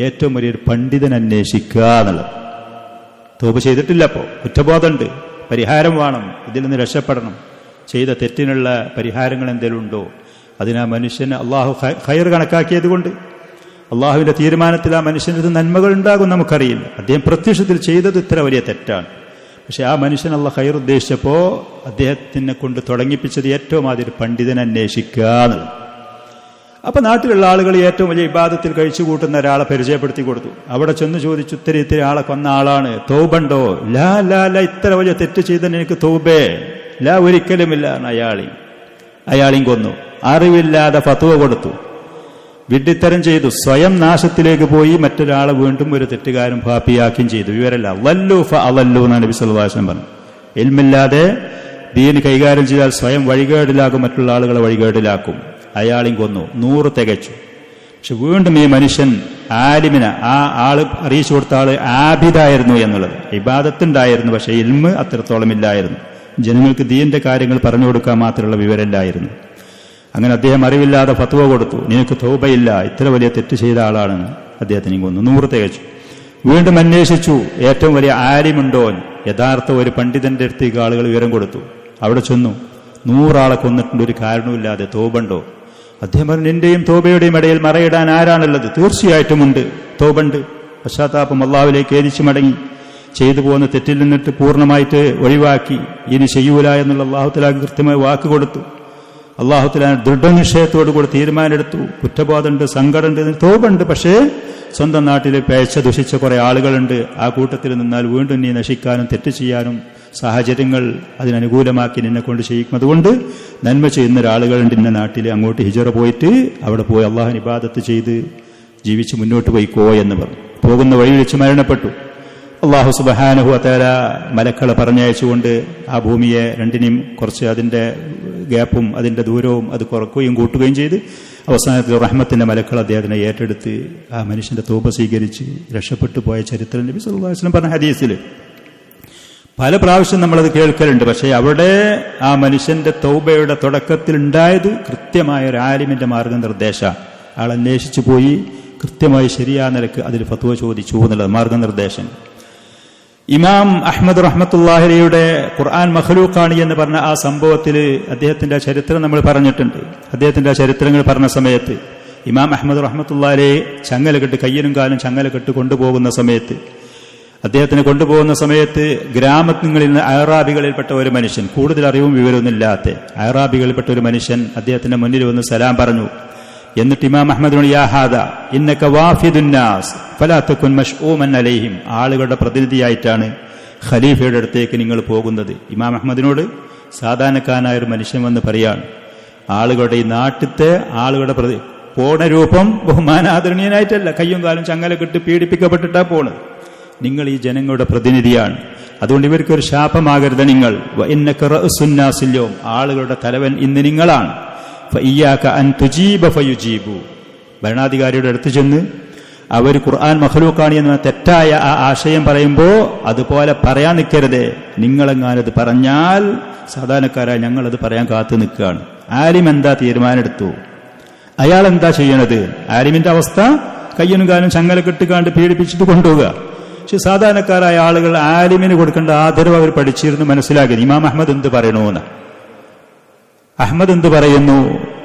ഏറ്റവും വലിയൊരു പണ്ഡിതൻ അന്വേഷിക്കുക എന്നുള്ളത്. തൗബ ചെയ്തിട്ടില്ല, അപ്പോ കുറ്റബോധമുണ്ട്, പരിഹാരം വേണം, ഇതിൽ നിന്ന് രക്ഷപ്പെടണം, ചെയ്ത തെറ്റിനുള്ള പരിഹാരങ്ങൾ എന്തെങ്കിലും ഉണ്ടോ? അതിനാ മനുഷ്യന് അല്ലാഹു ഖൈർ കണക്കാക്കിയത് കൊണ്ട് അള്ളാഹുവിന്റെ തീരുമാനത്തിൽ ആ മനുഷ്യന് ഇത് നന്മകൾ ഉണ്ടാകും നമുക്കറിയില്ല. അദ്ദേഹം പ്രത്യക്ഷത്തിൽ ചെയ്തത് ഇത്ര വലിയ തെറ്റാണ്. പക്ഷെ ആ മനുഷ്യൻ അള്ളാഹ് ഖൈർ ഉദ്ദേശിച്ചപ്പോ അദ്ദേഹത്തിനെ കൊണ്ട് തുടങ്ങിപ്പിച്ചത് ഏറ്റവും ആദ്യം പണ്ഡിതനെ അന്വേഷിക്കുക എന്നുള്ളത്. അപ്പൊ നാട്ടിലുള്ള ആളുകൾ ഏറ്റവും വലിയ ഇബാദത്തിൽ കഴിച്ചു കൂട്ടുന്ന ഒരാളെ പരിചയപ്പെടുത്തി കൊടുത്തു. അവിടെ ചെന്ന് ചോദിച്ചു, ഇത്തിരി ആളെ കൊന്ന ആളാണ്, തൗബണ്ടോ? ലാ ലാ ലാ, ഇത്ര വലിയ തെറ്റ് ചെയ്തതിന് എനിക്ക് തൗബേ ലാ, ഒരിക്കലുമില്ല. അയാളെയും കൊന്നു. അറിവില്ലാതെ ഫത്വ കൊടുത്തു, വിഡ്ഢിത്തരം ചെയ്തു, സ്വയം നാശത്തിലേക്ക് പോയി, മറ്റൊരാളെ വീണ്ടും ഒരു തെറ്റുകാരും പാപ്പിയാക്കുകയും ചെയ്തു. വിവരല്ല വല്ലു ഫഅളല്ലു എന്നാണ് നബി സല്ലല്ലാഹു അലൈഹി വസല്ലം പറഞ്ഞത്. ഇൽമില്ലാതെ ദീൻ കൈകാര്യം ചെയ്താൽ സ്വയം വഴികേടിലാകും, മറ്റുള്ള ആളുകളെ വഴികേടിലാക്കും. അയാളെയും കൊന്നു, 100 തികച്ചു. പക്ഷെ വീണ്ടും ഈ മനുഷ്യൻ ആലിമിനെ, ആ ആള് അറിയിച്ചു കൊടുത്ത ആള് ആബിദായിരുന്നു എന്നുള്ളത്, ഇബാദത്തുണ്ടായിരുന്നു, പക്ഷെ ഇൽമ് അത്രത്തോളം ഇല്ലായിരുന്നു. ജനങ്ങൾക്ക് ദീന്റെ കാര്യങ്ങൾ പറഞ്ഞു കൊടുക്കാൻ മാത്രമുള്ള വിവരമില്ലായിരുന്നു. അങ്ങനെ അദ്ദേഹം അറിവില്ലാതെ ഫത്വ കൊടുത്തു, നിനക്ക് തൗബയില്ല, ഇത്ര വലിയ തെറ്റ് ചെയ്ത ആളാണെന്ന്. അദ്ദേഹത്തിന് കൊന്നു, 100 തികച്ചു. വീണ്ടും അന്വേഷിച്ചു, ഏറ്റവും വലിയ ആലിമുണ്ടോ, യഥാർത്ഥ ഒരു പണ്ഡിതന്റെ അടുത്തേക്ക് ആളുകൾ വിവരം കൊടുത്തു. അവിടെ ചെന്നു. 100 ആളെ കൊന്നിട്ടുണ്ട്, ഒരു കാരണവുമില്ലാതെ. തോബുണ്ടോ? അദ്ദേഹം പറഞ്ഞു, നിന്റെയും തോബയുടെയും ഇടയിൽ മറയിടാൻ ആരാണുള്ളത്? തീർച്ചയായിട്ടും ഉണ്ട്, തോബുണ്ട്. പശ്ചാത്താപം, അള്ളാഹുവിലേക്ക് ഏതിച്ചു മടങ്ങി, ചെയ്തു പോകുന്ന തെറ്റിൽ നിന്നിട്ട് പൂർണ്ണമായിട്ട് ഒഴിവാക്കി, ഇനി ചെയ്യൂല എന്നുള്ള അള്ളാഹു തആല കൃത്യമായി വാക്ക് കൊടുത്തു. അള്ളാഹു തആല ദൃഢനിശ്ചയത്തോടുകൂടി തീരുമാനമെടുത്തു. കുറ്റബോധമുണ്ട്, സങ്കടമുണ്ട്, തോബുണ്ട്. പക്ഷേ സ്വന്തം നാട്ടിൽ പേച്ച ദുഷിച്ച കുറെ ആളുകളുണ്ട്. ആ കൂട്ടത്തിൽ നിന്നാൽ വീണ്ടും നീ നശിക്കാനും തെറ്റ് ചെയ്യാനും സാഹചര്യങ്ങൾ അതിനനുകൂലമാക്കി നിന്നെ കൊണ്ട് ചെയ്യിക്കും. അതുകൊണ്ട് നന്മ ചെയ്യുന്ന ഒരാളുകളുണ്ട് ഇന്ന നാട്ടിൽ, അങ്ങോട്ട് ഹിജറ പോയിട്ട് അവിടെ പോയി അള്ളാഹുവിനെ ഇബാദത്ത് ചെയ്ത് ജീവിച്ച് മുന്നോട്ട് പോയിക്കോ എന്ന് പറഞ്ഞു. പോകുന്ന വഴി വെച്ച് മരണപ്പെട്ടു. അള്ളാഹു സുബ്ഹാനഹു വ തആല മലക്കളെ പറഞ്ഞയച്ചുകൊണ്ട് ആ ഭൂമിയെ രണ്ടിനെയും കുറച്ച് അതിന്റെ ഗ്യാപ്പും അതിന്റെ ദൂരവും അത് കുറക്കുകയും കൂട്ടുകയും ചെയ്ത് അവസാനത്തിൽ റഹ്മത്തിന്റെ മലക്കൾ അദ്ദേഹത്തിനെ ഏറ്റെടുത്ത് ആ മനുഷ്യന്റെ തൗബ സ്വീകരിച്ച് രക്ഷപ്പെട്ടു പോയ ചരിത്രം നബി സല്ലല്ലാഹു അലൈഹി വസല്ലം പറഞ്ഞ ഹദീസിൽ പല പ്രാവശ്യം നമ്മളത് കേൾക്കലുണ്ട്. പക്ഷേ അവിടെ ആ മനുഷ്യന്റെ തൗബയുടെ തുടക്കത്തിൽ ഉണ്ടായത് കൃത്യമായ ഒരു ആലിമിന്റെ മാർഗനിർദ്ദേശ. ആൾ അന്വേഷിച്ചു പോയി കൃത്യമായി ശരിയായ നിലക്ക് അതിൽ ഫത്വ ചോദിച്ചു എന്നുള്ളത് മാർഗനിർദ്ദേശം. ഇമാം അഹ്മദ് റഹ്മത്തുള്ളാഹി അലൈഹിയുടെ ഖുർആൻ മഖ്ലൂഖാണ് എന്ന് പറഞ്ഞ ആ സംഭവത്തിൽ അദ്ദേഹത്തിന്റെ ചരിത്രം നമ്മൾ പറഞ്ഞിട്ടുണ്ട്. അദ്ദേഹത്തിന്റെ ചരിത്രങ്ങൾ പറഞ്ഞ സമയത്ത് ഇമാം അഹ്മദ് റഹ്മത്തുള്ളാഹി അലൈഹി ചങ്ങലകെട്ട്, കയ്യിലും കാലും ചങ്ങലകെട്ട് കൊണ്ടുപോകുന്ന സമയത്ത്, അദ്ദേഹത്തിന് കൊണ്ടുപോകുന്ന സമയത്ത് ഗ്രാമങ്ങളിൽ നിന്ന് അയറാബികളിൽപ്പെട്ട ഒരു മനുഷ്യൻ, കൂടുതൽ അറിവും വിവരമൊന്നുമില്ലാത്ത അയറാബികളിൽപ്പെട്ട ഒരു മനുഷ്യൻ അദ്ദേഹത്തിന്റെ മുന്നിൽ വന്ന് സലാം പറഞ്ഞു. എന്നിട്ട് ഇമാം അഹ്മദ് യാ ഹാദ ഇന്നക വാഫിദുൻ നാസ് ഫലാ തകുൻ മശ്ഊമൻ അലൈഹിം, ആളുകളുടെ പ്രതിനിധിയായിട്ടാണ് ഖലീഫയുടെ അടുത്തേക്ക് നിങ്ങൾ പോകുന്നത്. ഇമാം അഹ്മദിനോട് സാധാരണക്കാരനായ ഒരു മനുഷ്യൻ വന്ന് പറയാണ്, ആളുകളുടെ ഈ നാട്ടിലത്തെ ആളുകളുടെ പോണ രൂപം ബഹുമാനാദരണീയനായിട്ടല്ല, കയ്യും കാലും ചങ്ങലക്കെട്ട് പീഡിപ്പിക്കപ്പെട്ടിട്ടാ പോണ്. നിങ്ങൾ ഈ ജനങ്ങളുടെ പ്രതിനിധിയാണ്, അതുകൊണ്ട് ഇവർക്കൊരു ശാപമാകരുത്. നിങ്ങൾ ഇന്നക റഅസുൻ നാസിൽ യൗം, ആളുകളുടെ തലവൻ ഇന്ന് നിങ്ങളാണ്. ഫഇയ്യാക അൻ തുജീബ ഫയുജീബു, ഭരണാധികാരിയുടെ അടുത്ത് ചെന്ന് അവർ ഖുർആൻ മഖ്ലൂഖാണ് എന്ന തെറ്റായ ആ ആശയം പറയുമ്പോൾ അതുപോലെ പറയാൻ നിൽക്കരുത്. നിങ്ങളെങ്ങാനത് പറഞ്ഞാൽ സാധാരണക്കാരായ ഞങ്ങളത് പറയാൻ കാത്തു നിൽക്കുകയാണ്. ആലിം എന്താ തീരുമാനമെടുത്തു, അയാൾ എന്താ ചെയ്യണത്? ആലിമിന്റെ അവസ്ഥ കയ്യനും കാലും ചങ്ങലക്കെട്ടുകാണ്ട് പീഡിപ്പിച്ചിട്ട് കൊണ്ടുപോവുക. പക്ഷെ സാധാരണക്കാരായ ആളുകൾ ആലിമിന് കൊടുക്കേണ്ട ആദരവ് അവർ പഠിച്ചിരുന്നു, മനസ്സിലാക്കി. ഇമാം അഹ്മദ് എന്ത് പറയണമെന്ന്, അഹ്മദ് എന്ത് പറയുന്നു,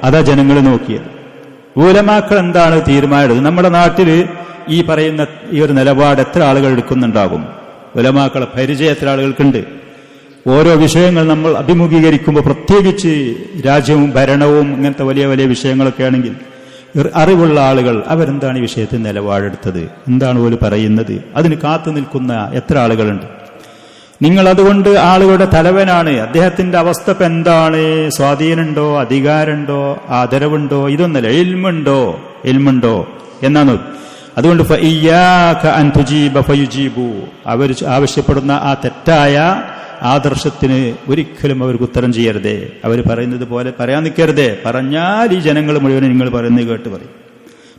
അതാ ജനങ്ങൾ നോക്കിയത്. ഉലമാക്കൾ എന്താണ് തീരുമാനമെടുത്തത്? നമ്മുടെ നാട്ടിൽ ഈ പറയുന്ന ഈ ഒരു നിലപാട് എത്ര ആളുകൾ എടുക്കുന്നുണ്ടാകും? ഉലമാക്കളെ പരിചയം എത്ര ആളുകൾക്കുണ്ട്? ഓരോ വിഷയങ്ങൾ നമ്മൾ അഭിമുഖീകരിക്കുമ്പോൾ, പ്രത്യേകിച്ച് രാജ്യവും ഭരണവും ഇങ്ങനത്തെ വലിയ വലിയ വിഷയങ്ങളൊക്കെ ആണെങ്കിൽ അറിവുള്ള ആളുകൾ അവരെന്താണ് ഈ വിഷയത്തിൽ നിലപാടെടുത്തത്, എന്താണ് പോലും പറയുന്നത്, അതിന് കാത്തു നിൽക്കുന്ന എത്ര ആളുകളുണ്ട്? നിങ്ങൾ അതുകൊണ്ട് ആളുകളുടെ തലവനാണ്, അദ്ദേഹത്തിന്റെ അവസ്ഥ ഇപ്പം എന്താണ്? സ്വാധീനമുണ്ടോ, അധികാരമുണ്ടോ, ആദരവുണ്ടോ? ഇതൊന്നല്ല, ഇൽമുണ്ടോ എന്നാണ്. അതുകൊണ്ട് ഫഇയ്യാക അൻ തുജീബ ഫയുജീബു, അവർ ആവശ്യപ്പെടുന്ന ആ തെറ്റായ ആദർശത്തിന് ഒരിക്കലും അവർക്ക് ഉത്തരം ചെയ്യരുതേ, അവർ പറയുന്നത് പോലെ പറയാൻ നിൽക്കരുതേ. പറഞ്ഞാൽ ഈ ജനങ്ങൾ മുഴുവനും നിങ്ങൾ പറയുന്നത് കേട്ട് പറയും,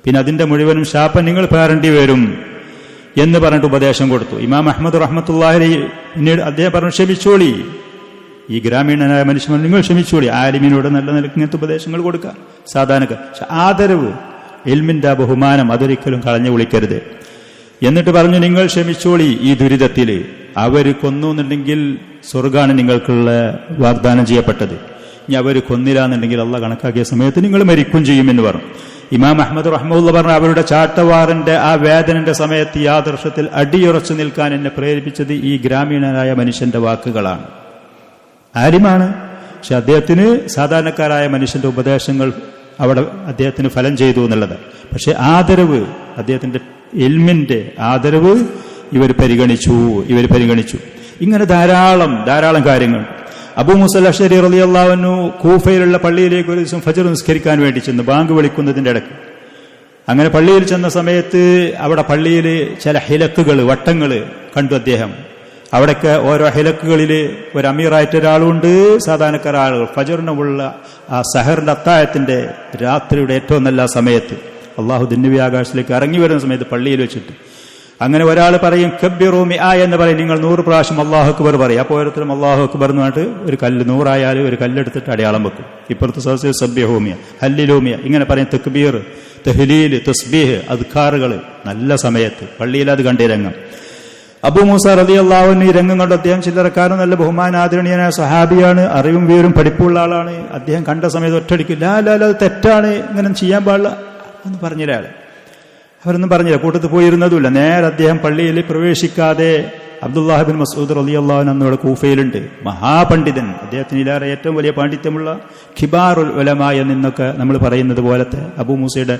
പിന്നെ അതിന്റെ മുഴുവനും ശാപം നിങ്ങൾ പേറേണ്ടി വരും എന്ന് പറഞ്ഞിട്ട് ഉപദേശം കൊടുത്തു. ഇമാം അഹ്മദ് റഹ്മത്തുള്ളാഹി അലൈഹി പിന്നീട് അദ്ദേഹം പറഞ്ഞു, ക്ഷമിച്ചോളി, ഈ ഗ്രാമീണനായ മനുഷ്യൻ നിങ്ങൾ ക്ഷമിച്ചോളി. ആലിമിനോട് നല്ല നിലക്ക് ഇങ്ങനത്തെ ഉപദേശങ്ങൾ കൊടുക്കുക സാധാരണ. പക്ഷെ ആദരവ്, ഇൽമിന്റെ ബഹുമാനം അതൊരിക്കലും കളഞ്ഞു വിളിക്കരുത്. എന്നിട്ട് പറഞ്ഞു, നിങ്ങൾ ക്ഷമിച്ചോളി ഈ ദുരിതത്തിൽ. അവർ കൊന്നുന്നുണ്ടെങ്കിൽ സ്വർഗാണ് നിങ്ങൾക്കുള്ള വാഗ്ദാനം ചെയ്യപ്പെട്ടത്. ഇനി അവർ കൊന്നില്ലാന്നുണ്ടെങ്കിൽ അള്ളാഹ് കണക്കാക്കിയ സമയത്ത് നിങ്ങൾ മരിക്കും ചെയ്യുമെന്ന് പറഞ്ഞു. ഇമാം അഹ്മദ് റഹ്മത്തുള്ളാഹി പറഞ്ഞു, അവരുടെ ചാട്ടവാറിന്റെ ആ വേദനന്റെ സമയത്ത് ഈ ആദർശത്തിൽ അടിയുറച്ചു നിൽക്കാൻ എന്നെ പ്രേരിപ്പിച്ചത് ഈ ഗ്രാമീണനായ മനുഷ്യന്റെ വാക്കുകളാണ്. ആലിമാണ്, പക്ഷെ അദ്ദേഹത്തിന് സാധാരണക്കാരായ മനുഷ്യന്റെ ഉപദേശങ്ങൾ അവിടെ അദ്ദേഹത്തിന് ഫലം ചെയ്തു എന്നുള്ളത്. പക്ഷെ ആദരവ്, അദ്ദേഹത്തിന്റെ ഇൽമിന്റെ ആദരവ് ഇവർ പരിഗണിച്ചു. ഇങ്ങനെ ധാരാളം കാര്യങ്ങൾ. അബൂ മൂസ അശ്അരി റളിയല്ലാഹു അൻഹു കൂഫയിലുള്ള പള്ളിയിലേക്ക് ഒരു ദിവസം ഫജ്ർ നിസ്കരിക്കാൻ വേണ്ടി ചെന്നു, ബാങ്ക് വിളിക്കുന്നതിന്റെ ഇടയ്ക്ക്. അങ്ങനെ പള്ളിയിൽ ചെന്ന സമയത്ത് അവിടെ പള്ളിയിൽ ചില ഹിലക്കുകൾ, വട്ടങ്ങൾ കണ്ടു അദ്ദേഹം. അവിടേക്ക് ഓരോ ഹിലക്കുകളിൽ ഒരു അമീറായിട്ട് ഒരാളുണ്ട്, സാധാരണക്കാര ആളുകൾ. ഫജ്റിനുള്ള ആ സഹറിന്റെ അത്താഴത്തിന്റെ രാത്രിയുടെ ഏറ്റവും നല്ല സമയത്ത് അള്ളാഹു ദിന്നവി ആകാശത്തിലേക്ക് ഇറങ്ങി വരുന്ന സമയത്ത് പള്ളിയിൽ വെച്ചിട്ട് അങ്ങനെ ഒരാൾ പറയും, കബ്ബിറൂ മിആ എന്ന് പറയും, നിങ്ങൾ 100 പ്രാവശ്യം അല്ലാഹു അക്ബർ പറയും. അപ്പോൾ ഓരോരുത്തരും അല്ലാഹു അക്ബർ എന്ന് പറഞ്ഞിട്ട് ഒരു കല്ല് 100 ആയാലും ഒരു കല്ലെടുത്തിട്ട് അടയാളം വെക്കും. ഇപ്പുറത്തെ സദസ്സിൽ സബ്ബിഹൂമിയ, ഹല്ലിലൂമിയ ഇങ്ങനെ പറയും. തക്ബീർ, തഹ്ലീൽ, തസ്ബീഹ്, അദ്കാറുകൾ നല്ല സമയത്ത് പള്ളിയിൽ അത് കണ്ടിരങ്ങും. അബൂ മൂസ റളിയല്ലാഹു അൻഹു ഈ രംഗം കണ്ട് അദ്ദേഹം ചില്ലറക്കാരൻ, നല്ല ബഹുമാനാദരണീയനായ സഹാബിയാണ്, അറിവും വീറും പഠിപ്പുള്ള ആളാണ്. അദ്ദേഹം കണ്ട സമയത്ത് ഒറ്റടിക്ക് ലാ അത് തെറ്റാണ്, ഇങ്ങനെ ചെയ്യാൻ പാടില്ല എന്ന് പറഞ്ഞില്ല. അവരൊന്നും പറഞ്ഞില്ല, കൂട്ടത്തിൽ പോയിരുന്നതുമില്ല. നേരെ അദ്ദേഹം പള്ളിയിൽ പ്രവേശിക്കാതെ അബ്ദുല്ലാഹ് ബിൻ മസ്ഊദ് റളിയല്ലാഹു അൻഹു അവിടെ കൂഫയിലുണ്ട്, മഹാപണ്ഡിതൻ, അദ്ദേഹത്തിന് ഇതിലേറെ ഏറ്റവും വലിയ പാണ്ഡിത്യമുള്ള ഖിബാറുൽ ഉലമാ എന്നൊക്കെ നമ്മൾ പറയുന്നത് പോലത്തെ അബൂ മൂസയുടെ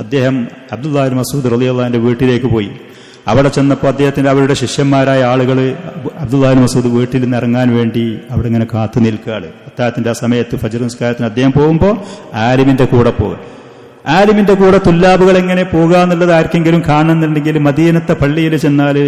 അദ്ദേഹം അബ്ദുല്ലാഹ് ബിൻ മസ്ഊദ് റളിയല്ലാഹുവിന്റെ വീട്ടിലേക്ക് പോയി. അവിടെ ചെന്നപ്പോൾ അദ്ദേഹത്തിന്റെ അവരുടെ ശിഷ്യന്മാരായ ആളുകൾ അബ്ദുല്ലാഹ് ബിൻ മസ്ഊദ് വീട്ടിൽ നിന്ന് ഇറങ്ങാൻ വേണ്ടി അവിടെ ഇങ്ങനെ കാത്തു നിൽക്കുകയാണ്. അത്താഴത്തിന്റെ ആ സമയത്ത് ഫജ്ർ നിസ്കാരത്തിന് അദ്ദേഹം പോകുമ്പോൾ ആലിമിന്റെ കൂടെ പോകും. ആലിമിന്റെ കൂടെ തുല്ലാബുകൾ എങ്ങനെ പോകുക എന്നുള്ളത് ആർക്കെങ്കിലും കാണുന്നുണ്ടെങ്കിൽ മദീനത്തെ പള്ളിയിൽ ചെന്നാൽ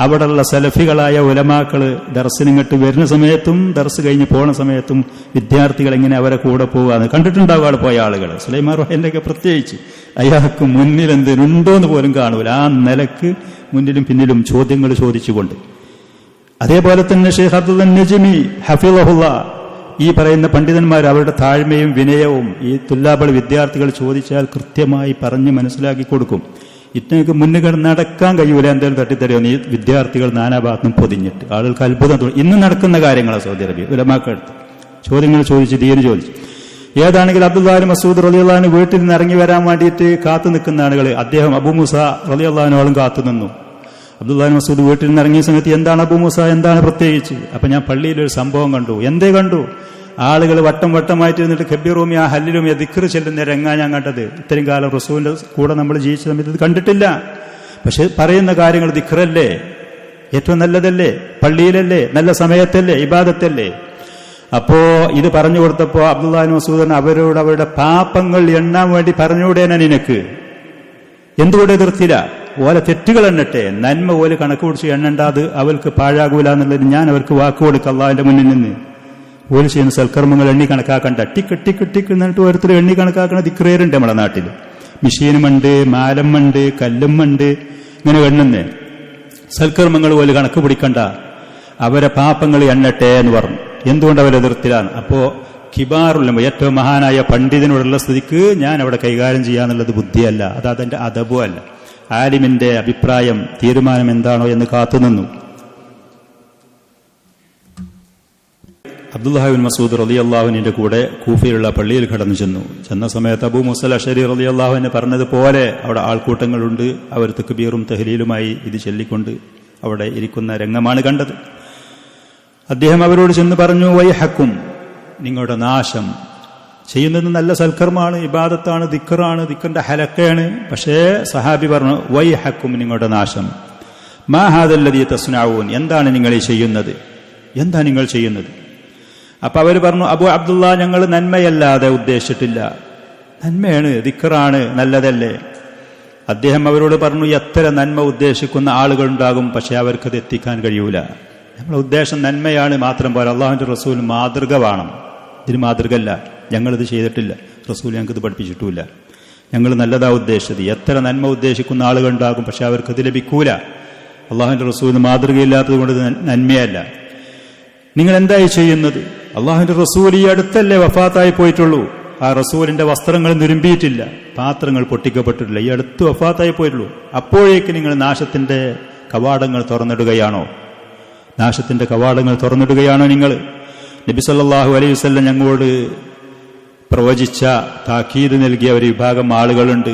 അവിടെയുള്ള സലഫികളായ ഉലമാക്കള് ദർസിനിങ്ങോട്ട് വരുന്ന സമയത്തും ദർസ് കഴിഞ്ഞ് പോണ സമയത്തും വിദ്യാർത്ഥികൾ എങ്ങനെ അവരെ കൂടെ പോകാന്ന് കണ്ടിട്ടുണ്ടാവും. അവിടെ പോയ ആളുകൾ സുലൈമാൻ റോഹന്റെ ഒക്കെ പ്രത്യേകിച്ച് അയാൾക്ക് മുന്നിൽ എന്തിനുണ്ടോ എന്ന് പോലും കാണൂല. ആ നിലക്ക് മുന്നിലും പിന്നിലും ചോദ്യങ്ങൾ ചോദിച്ചുകൊണ്ട്. അതേപോലെ തന്നെ ഷെയ്ഖ് അബ്ദുൽ നജ്മി ഹഫിളഹുല്ലാ, ഈ പറയുന്ന പണ്ഡിതന്മാർ അവരുടെ താഴ്മയും വിനയവും ഈ തുല്ലാബൾ വിദ്യാർത്ഥികൾ ചോദിച്ചാൽ കൃത്യമായി പറഞ്ഞ് മനസ്സിലാക്കി കൊടുക്കും. ഇറ്റങ്ങൾക്ക് മുന്നിൽ കിടന്ന് നടക്കാൻ കഴിയൂല, എന്തെങ്കിലും തട്ടിത്തരുമോ ഈ വിദ്യാർത്ഥികൾ നാനാഭാഗത്തും പൊതിഞ്ഞിട്ട് ആളുകൾക്ക് അത്ഭുതം തോന്നി. ഇന്ന് നടക്കുന്ന കാര്യങ്ങളാണ് സൗദി അറേബ്യ. ഉലമാക്കടുത്ത് ചോദ്യങ്ങൾ ചോദിച്ച് ദീന് ചോദിച്ചു. ഏതാണെങ്കിൽ അബ്ദുല്ലാഹി മസ്ഊദ് റളിയല്ലാഹു അൻഹു വീട്ടിൽ നിന്ന് ഇറങ്ങി വരാൻ വേണ്ടിയിട്ട് കാത്തു നിൽക്കുന്ന ആളുകൾ, അദ്ദേഹം അബൂ മൂസ റളിയല്ലാഹു അൻഹു കാത്തു നിന്നു. അബ്ദുല്ലാഹി മസ്ഊദ് വീട്ടിൽ നിന്ന് ഇറങ്ങിയ സമയത്ത് എന്താണ് അബൂ മൂസ, എന്താണ് പ്രത്യേകിച്ച്? അപ്പൊ ഞാൻ പള്ളിയിലൊരു സംഭവം കണ്ടു. എന്തേ കണ്ടു? ആളുകൾ വട്ടം വട്ടമായിട്ട് ഇരുന്നിട്ട് ഖബ്ബിറൂമി ആ ഹല്ലിലുമിയ ദിക്ർ ചെല്ലുന്ന രംഗാ ഞാൻ കണ്ടത്. ഇത്രയും കാലം റസൂലിന്റെ കൂടെ നമ്മൾ ജീവിച്ച സമയത്ത് ഇത് കണ്ടിട്ടില്ല. പക്ഷെ പറയുന്ന കാര്യങ്ങൾ ദിക്റല്ലേ, ഏറ്റവും നല്ലതല്ലേ, പള്ളിയിലല്ലേ, നല്ല സമയത്തല്ലേ, ഇബാദത്തല്ലേ. അപ്പോ ഇത് പറഞ്ഞു കൊടുത്തപ്പോ അബ്ദുല്ലാഹി മസ്ഊദ് അവരോട് അവരുടെ പാപങ്ങൾ എണ്ണാൻ വേണ്ടി പറഞ്ഞുകൂടേനാ നിനക്ക്, എന്തുകൊണ്ട് എതിർത്തില്ല? ഓലെ തെറ്റുകൾ എണ്ണട്ടെ, നന്മ ഓല് കണക്ക് പിടിച്ച് എണ്ണണ്ടാത് അവർക്ക് പാഴാകൂല എന്നുള്ളത് ഞാൻ അവർക്ക് വാക്ക് കൊടുക്കുക. അള്ളാഹിന്റെ മുന്നിൽ നിന്ന് ഓല് ചെയ്യുന്ന സൽക്കർമ്മങ്ങൾ എണ്ണി കണക്കാക്കണ്ട. ടിക്ക് ടിക്ക് ടിക്ക് എന്നിട്ട് ഓരോരുത്തർ എണ്ണി കണക്കാക്കണ ദിക്റേറുണ്ട് നമ്മളെ നാട്ടിൽ. മിഷീനുമുണ്ട്, മാലമ്മുണ്ട്, കല്ലുമ്മുണ്ട്, ഇങ്ങനെ എണ്ണുന്നേ. സൽക്കർമ്മങ്ങൾ പോലെ കണക്ക് പിടിക്കണ്ട, അവരെ പാപങ്ങൾ എണ്ണട്ടെ എന്ന് പറഞ്ഞു. എന്തുകൊണ്ട് അവരെ എതിർത്തിലാണ്? അപ്പോ കിബാറുള്ള ഏറ്റവും മഹാനായ പണ്ഡിതനോടുള്ള സ്ഥിതിക്ക് ഞാൻ അവിടെ കൈകാര്യം ചെയ്യാന്നുള്ളത് ബുദ്ധിയല്ല, അത് അതെന്റെ അദബും അല്ല. ആലിമിന്റെ അഭിപ്രായം തീരുമാനം എന്താണോ എന്ന് കാത്തുനിന്നു. അബ്ദുല്ലാഹി ബിൻ മസ്ഊദ് റളിയല്ലാഹു അൻഹുവിന്റെ കൂടെ കൂഫയിലുള്ള പള്ളിയിൽ കടന്നു ചെന്ന സമയത്ത് അബൂ മൂസ അശ്അരി റളിയല്ലാഹു അൻഹു പറഞ്ഞതുപോലെ അവിടെ ആൾക്കൂട്ടങ്ങളുണ്ട്. അവർ തക്ബീറും തഹ്ലീലുമായി ഇത് ചൊല്ലിക്കൊണ്ട് അവിടെ ഇരിക്കുന്ന രംഗമാണ് കണ്ടത്. അദ്ദേഹം അവരോട് ചെന്ന് പറഞ്ഞു, വൈഹക്കും, നിങ്ങളുടെ നാശം. ചെയ്യുന്നത് നല്ല സൽക്കർമ്മമാണ്, ഇബാദത്താണ്, ദിക്റാണ്, ദിക്റിന്റെ ഹലക്കയാണ്. പക്ഷേ സഹാബി പറഞ്ഞു, വൈഹക്കും, നിങ്ങളുടെ നാശം. മാ ഹാദല്ലദീ തസ്നഊൻ, എന്താണ് നിങ്ങൾ ഈ ചെയ്യുന്നത്, എന്താ നിങ്ങൾ ചെയ്യുന്നത്? അപ്പൊ അവർ പറഞ്ഞു, അബൂ അബ്ദുള്ള, ഞങ്ങൾ നന്മയല്ലാതെ ഉദ്ദേശിച്ചിട്ടില്ല, നന്മയാണ്, ദിക്റാണ്, നല്ലതല്ലേ. അദ്ദേഹം അവരോട് പറഞ്ഞു, എത്ര നന്മ ഉദ്ദേശിക്കുന്ന ആളുകളുണ്ടാകും, പക്ഷെ അവർക്കത് എത്തിക്കാൻ കഴിയൂല. നമ്മളെ ഉദ്ദേശം നന്മയാണ് മാത്രം പോരാ, അള്ളാഹുവിന്റെ റസൂൽ മാതൃക വേണം. ഇതിന് മാതൃക അല്ല, ഞങ്ങളിത് ചെയ്തിട്ടില്ല, റസൂൽ ഞങ്ങൾക്കിത് പഠിപ്പിച്ചിട്ടുമില്ല, ഞങ്ങൾ നല്ലതാ ഉദ്ദേശിച്ചത്. എത്ര നന്മ ഉദ്ദേശിക്കുന്ന ആളുകളുണ്ടാകും, പക്ഷെ അവർക്കത് ലഭിക്കൂല. അള്ളാഹുവിന്റെ റസൂലിന് മാതൃകയില്ലാത്തത് കൊണ്ട് നന്മയല്ല. നിങ്ങൾ എന്തായി ചെയ്യുന്നത്? അള്ളാഹുവിന്റെ റസൂൽ ഈ അടുത്തല്ലേ വഫാത്തായി പോയിട്ടുള്ളൂ. ആ റസൂലിന്റെ വസ്ത്രങ്ങൾ നുരുമ്പിയിട്ടില്ല, പാത്രങ്ങൾ പൊട്ടിക്കപ്പെട്ടിട്ടില്ല, ഈ അടുത്ത് വഫാത്തായി പോയിട്ടുള്ളൂ. അപ്പോഴേക്ക് നിങ്ങൾ നാശത്തിന്റെ കവാടങ്ങൾ തുറന്നിടുകയാണോ? നാശത്തിന്റെ കവാടങ്ങൾ തുറന്നിടുകയാണോ നിങ്ങൾ? നബി സല്ലല്ലാഹു അലൈഹി വസല്ലം ഞങ്ങളോട് പ്രവചിച്ച, താക്കീത് നൽകിയ ഒരു വിഭാഗം ആളുകളുണ്ട്.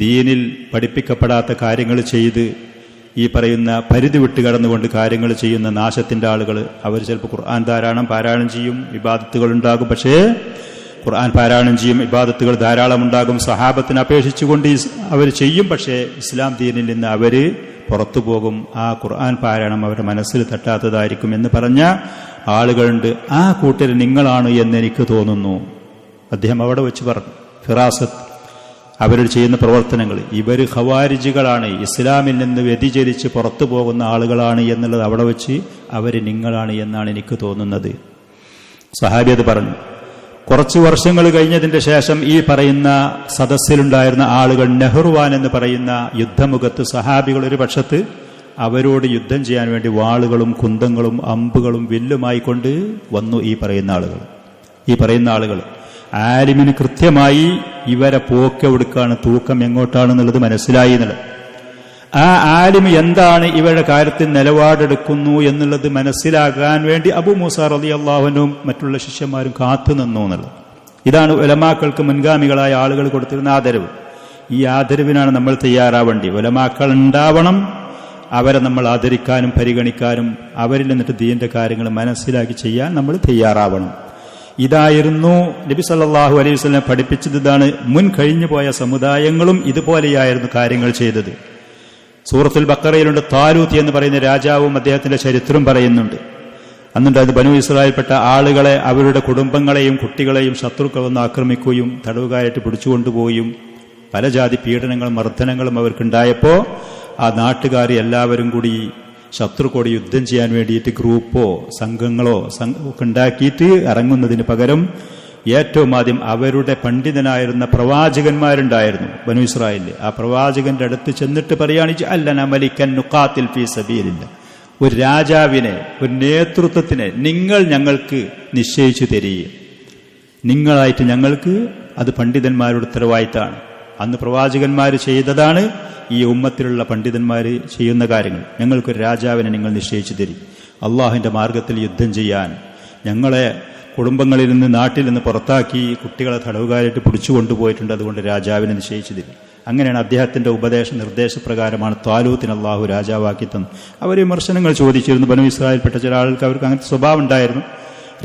ദീനിൽ പഠിപ്പിക്കപ്പെടാത്ത കാര്യങ്ങൾ ചെയ്ത് ഈ പറയുന്ന പരിധി വിട്ട് കടന്നുകൊണ്ട് കാര്യങ്ങൾ ചെയ്യുന്ന നാശത്തിന്റെ ആളുകൾ. അവർ ചിലപ്പോൾ ഖുർആൻ പാരായണം ചെയ്യും, ഇബാദത്തുകൾ ഉണ്ടാകും. പക്ഷേ ഖുർആൻ പാരായണം ചെയ്യും, ഇബാദത്തുകൾ ധാരാളം ഉണ്ടാകും, സഹാബത്തിനെ അപേക്ഷിച്ചുകൊണ്ട് അവർ ചെയ്യും. പക്ഷേ ഇസ്ലാം ദീനിൽ നിന്ന് അവര് പുറത്തു പോകും. ആ ഖുർആൻ പാരായണം അവരുടെ മനസ്സിൽ തട്ടാത്തതായിരിക്കും എന്ന് പറഞ്ഞ ആളുകളുണ്ട്. ആ കൂട്ടർ നിങ്ങളാണ് എന്ന് എനിക്ക് തോന്നുന്നു. അദ്ദേഹം അവിടെ വെച്ച് പറഞ്ഞു, ഫിറാസത്ത്, അവർ ചെയ്യുന്ന പ്രവർത്തനങ്ങൾ, ഇവർ ഖവാരിജികളാണ്, ഇസ്ലാമിൽ നിന്ന് വ്യതിചരിച്ച് പുറത്തു പോകുന്ന ആളുകളാണ് എന്നുള്ളത് അവിടെ വെച്ച് അവർ നിങ്ങളാണ് എന്നാണ് എനിക്ക് തോന്നുന്നത്. സഹാബി അത് പറഞ്ഞു. കുറച്ച് വർഷങ്ങൾ കഴിഞ്ഞതിന്റെ ശേഷം ഈ പറയുന്ന സദസ്സിലുണ്ടായിരുന്ന ആളുകൾ നെഹ്റുവാൻ എന്ന് പറയുന്ന യുദ്ധമുഖത്ത് സഹാബികൾ ഒരു പക്ഷത്ത് അവരോട് യുദ്ധം ചെയ്യാൻ വേണ്ടി വാളുകളും കുന്തങ്ങളും അമ്പുകളും വില്ലുമായി കൊണ്ട് വന്നു. ഈ പറയുന്ന ആളുകൾ ആലിമിന് കൃത്യമായി ഇവരെ പോക്കെടുക്കാണ്, തൂക്കം എങ്ങോട്ടാണെന്നുള്ളത് മനസ്സിലായി എന്നുള്ളത്. ആ ആലിമ് എന്താണ് ഇവരുടെ കാര്യത്തിൽ നിലപാടെടുക്കുന്നു എന്നുള്ളത് മനസ്സിലാക്കാൻ വേണ്ടി അബൂ മൂസാ റളിയല്ലാഹു അൻഹുവും മറ്റുള്ള ശിഷ്യന്മാരും കാത്തു നിന്നു എന്നുള്ളത്. ഇതാണ് ഉലമാക്കൾക്ക് മുൻഗാമികളായ ആളുകൾ കൊടുത്തിരുന്ന ആദരവ്. ഈ ആദരവിനാണ് നമ്മൾ തയ്യാറാവേണ്ടി. ഉലമാക്കൾ ഉണ്ടാവണം, അവരെ നമ്മൾ ആദരിക്കാനും പരിഗണിക്കാനും അവരിൽ നിന്നിട്ട് ദീന്റെ കാര്യങ്ങൾ മനസ്സിലാക്കി ചെയ്യാൻ നമ്മൾ തയ്യാറാവണം. ഇതായിരുന്നു നബി സല്ലല്ലാഹു അലൈഹി വസല്ലം പഠിപ്പിച്ചത്. ഇതാണ് മുൻ കഴിഞ്ഞു പോയ സമുദായങ്ങളും ഇതുപോലെയായിരുന്നു കാര്യങ്ങൾ ചെയ്തത്. സൂറത്തുൽ ബഖറയിലുണ്ട് താലൂത്ത് എന്ന് പറയുന്ന രാജാവും അദ്ദേഹത്തിന്റെ ചരിത്രം പറയുന്നുണ്ട്. എന്നിട്ട് അത് ബനൂ ഇസ്രായേൽപ്പെട്ട ആളുകളെ, അവരുടെ കുടുംബങ്ങളെയും കുട്ടികളെയും ശത്രുക്കൾ വന്ന് ആക്രമിക്കുകയും തടവുകാരായിട്ട് പിടിച്ചുകൊണ്ടുപോവുകയും പല ജാതി പീഡനങ്ങളും മർദ്ദനങ്ങളും അവർക്കുണ്ടായപ്പോൾ ആ നാട്ടുകാർ എല്ലാവരും കൂടി ശത്രുക്കളോട് യുദ്ധം ചെയ്യാൻ വേണ്ടിയിട്ട് ഗ്രൂപ്പോ സംഘങ്ങളോ ഒക്കെ ഉണ്ടാക്കിയിട്ട് ഇറങ്ങുന്നതിന് പകരം ഏറ്റവും ആദ്യം അവരുടെ പണ്ഡിതനായിരുന്ന പ്രവാചകന്മാരുണ്ടായിരുന്നു ബനൂ ഇസ്രായേലിൽ. ആ പ്രവാചകന്റെ അടുത്ത് ചെന്നിട്ട് പറയാണ്, അല്ലന മലിക്കൻ നുഖാത്തിൽ ഫീ സബീലില്ലാഹ്, ഒരു രാജാവിനെ, ഒരു നേതൃത്വത്തിനെ നിങ്ങൾ ഞങ്ങൾക്ക് നിശ്ചയിച്ചു തരിക. നിങ്ങളായിട്ട് ഞങ്ങൾക്ക് അത് പണ്ഡിതന്മാരുടെ ഉത്തരവാദിത്തമാണ്. അന്ന് പ്രവാചകന്മാർ ചെയ്തതാണ് ഈ ഉമ്മത്തിലുള്ള പണ്ഡിതന്മാർ ചെയ്യുന്ന കാര്യങ്ങൾ. ഞങ്ങൾക്കൊരു രാജാവിനെ നിങ്ങൾ നിശ്ചയിച്ചു തരും, അള്ളാഹുവിൻ്റെ മാർഗത്തിൽ യുദ്ധം ചെയ്യാൻ. ഞങ്ങളെ കുടുംബങ്ങളിൽ നിന്ന് നാട്ടിൽ നിന്ന് പുറത്താക്കി കുട്ടികളെ തടവുകാരായിട്ട് പിടിച്ചു കൊണ്ടുപോയിട്ടുണ്ട്, അതുകൊണ്ട് രാജാവിനെ നിശ്ചയിച്ചു തരും. അങ്ങനെയാണ് അദ്ദേഹത്തിന്റെ നിർദ്ദേശപ്രകാരമാണ് താലൂത്തിന് അള്ളാഹു രാജാവാക്കി തന്നത്. അവർ വിമർശനങ്ങൾ ചോദിച്ചിരുന്നു. ബനൂ ഇസ്രായേൽപ്പെട്ട ചില ആൾക്ക് അവർക്ക് അങ്ങനത്തെ സ്വഭാവം ഉണ്ടായിരുന്നു.